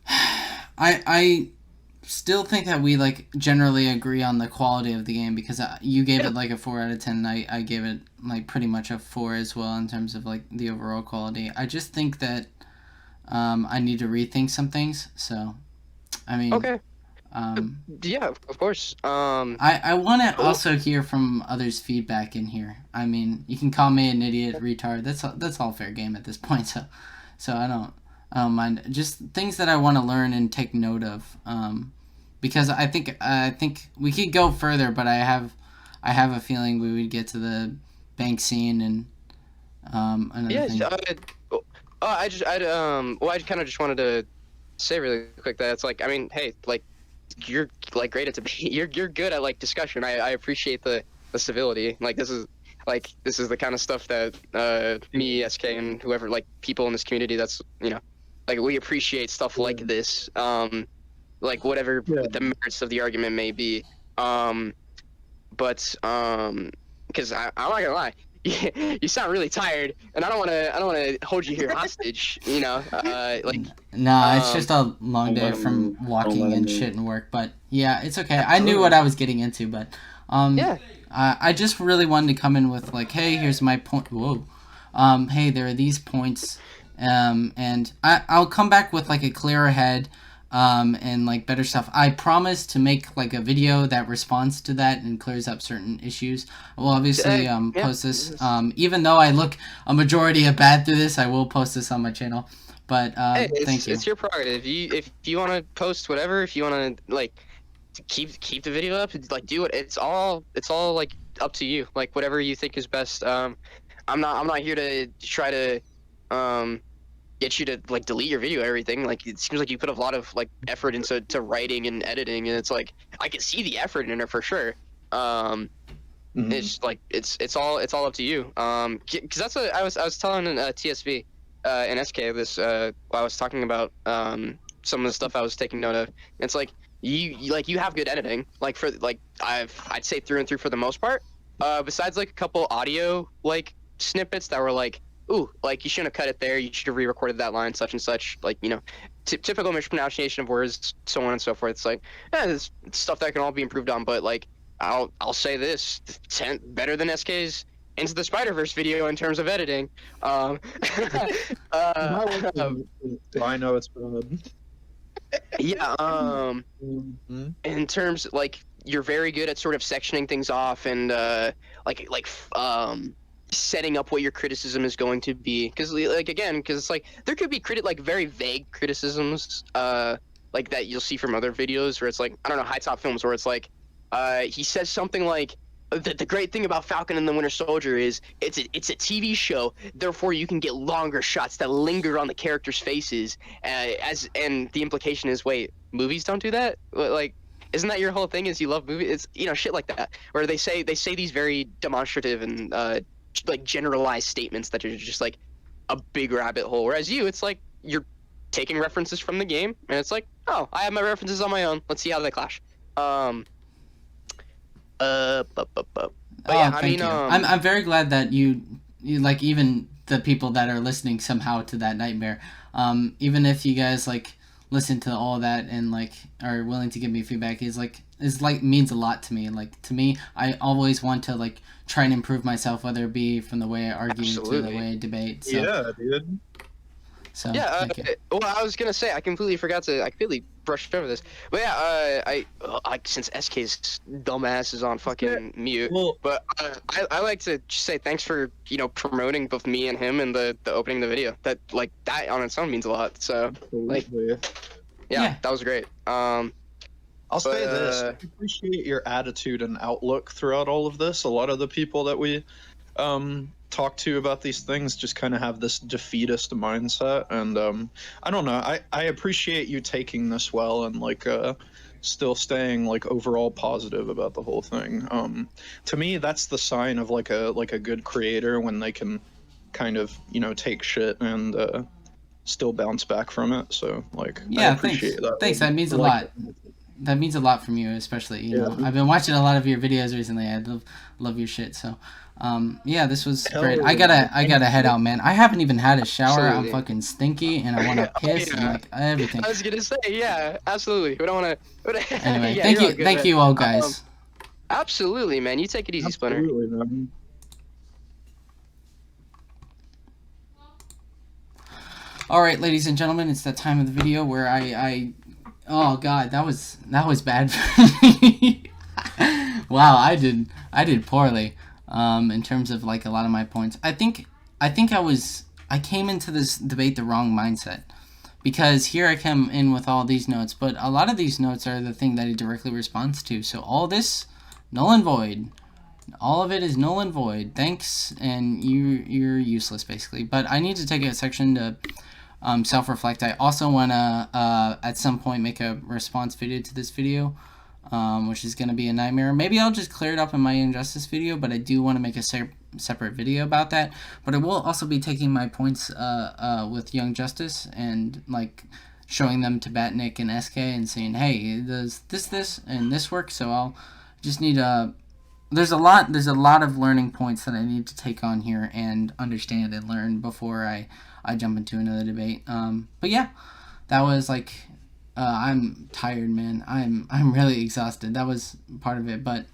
I still think that we like generally agree on the quality of the game, because you gave it like a 4 out of 10. I gave it like pretty much a 4 as well in terms of like the overall quality. I just think that I need to rethink some things. So, I mean, yeah, of course. I want to also hear from others' feedback in here. I mean, you can call me an idiot, retard. That's all fair game at this point. So I don't mind. Just things that I want to learn and take note of. Because I think we could go further, but I have a feeling we would get to the bank scene and another thing. I kind of just wanted to say really quick that it's like, I mean, hey, like, you're like great at debate. You're good at like discussion. I appreciate the civility. Like this is the kind of stuff that me, SK, and whoever, like, people in this community, that's, like, we appreciate stuff like this. Like whatever the merits of the argument may be. But because I'm not gonna lie, you sound really tired, and I don't want to hold you here hostage. You know, like No, it's just a long Don't day let from him- don't walking let and him- shit and work. But yeah, it's okay. I knew what I was getting into, but yeah. I just really wanted to come in with like, hey, here's my point. Whoa, hey, there are these points, and I'll come back with like a clearer head, and like better stuff. I promise to make like a video that responds to that and clears up certain issues. I will obviously Yeah. post this. Even though I look a majority of bad through this, I will post this on my channel. But Hey, thank you. it's your prerogative. If you want to post whatever, if you want to like to keep the video up, like do it. It's all like up to you. Like whatever you think is best. I'm not here to try to get you to like delete your video or everything. Like it seems like you put a lot of like effort into writing and editing, and it's like I can see the effort in it for sure. It's like it's all up to you. Because that's what I was telling TSV and SK this while I was talking about some of the stuff I was taking note of. It's like you have good editing. Like for like I'd say through and through for the most part. Besides like a couple audio like snippets that were like, ooh, like you shouldn't have cut it there. You should have re-recorded that line, such and such. Like, you know, typical mispronunciation of words, so on and so forth. It's like, it's stuff that can all be improved on. But like, I'll say this: better than SK's Into the Spider-Verse video in terms of editing. I know it's bad. Yeah. Mhm. In terms like you're very good at sort of sectioning things off and setting up what your criticism is going to be, because it's like there could be like very vague criticisms like that you'll see from other videos where it's like, I don't know, High Top Films, where it's like he says something like the great thing about Falcon and the Winter Soldier is it's a TV show, therefore you can get longer shots that linger on the characters' faces, and the implication is, wait, movies don't do that? Like, isn't that your whole thing, is you love movies? It's, you know, shit like that, where they say these very demonstrative and like generalized statements that are just like a big rabbit hole, whereas it's like you're taking references from the game and it's like, oh, I have my references on my own, let's see how they clash. But yeah, I Thank mean, you. I'm very glad that you like, even the people that are listening somehow to that nightmare, even if you guys like listen to all of that and like are willing to give me feedback, is like means a lot to me. Like, to me, I always want to like try and improve myself, whether it be from the way I argue to the way I debate. So, Yeah, dude. so yeah, thank you. well, I was gonna say I completely brushed over this, but yeah, I since SK's dumbass is on fucking mute, Well, but I like to just say thanks for, you know, promoting both me and him in the opening of the video. That, like, that on its own means a lot. So like, absolutely. yeah, that was great. I'll say But, this: I appreciate your attitude and outlook throughout all of this. A lot of the people that we talk to about these things just kind of have this defeatist mindset, and I don't know. I appreciate you taking this well and like still staying like overall positive about the whole thing. To me, that's the sign of like a good creator, when they can kind of, you know, take shit and still bounce back from it. So like, Yeah, I appreciate that. Thanks. That means a Like, lot. That means a lot from you, especially. You know, Yeah. I've been watching a lot of your videos recently. I love your shit. So, yeah, this was Hell great. yeah. I gotta head out, man. I haven't even had a shower. Absolutely. I'm fucking stinky, and I want to piss and Yeah. like everything. I was gonna say, yeah, absolutely. We don't want to. Anyway, Yeah, thank you're you, all good, thank man. you all guys. Absolutely, man. You take it easy, Splinter. Absolutely, man. All right, ladies and gentlemen, it's that time of the video where I oh god, that was bad for me. Wow, I did poorly in terms of like a lot of my points. I think I came into this debate the wrong mindset, because here I come in with all these notes, but a lot of these notes are the thing that he directly responds to. So all this, null and void. All of it is null and void. Thanks, and you're useless basically. But I need to take a section to self-reflect. I also want to at some point make a response video to this video, which is going to be a nightmare. Maybe I'll just clear it up in my Injustice video, but I do want to make a separate video about that. But I will also be taking my points with Young Justice and like showing them to BatNick and SK and saying, hey, does this and this work? So I'll just need there's a lot of learning points that I need to take on here and understand and learn before I jump into another debate. But yeah, that was like, I'm tired, man. I'm really exhausted. That was part of it, but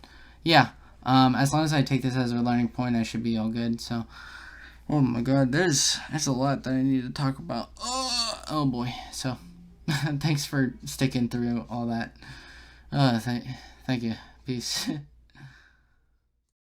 yeah, as long as I take this as a learning point, I should be all good. So, oh my god, there's a lot that I need to talk about. Oh boy. So, thanks for sticking through all that. Thank you. Peace.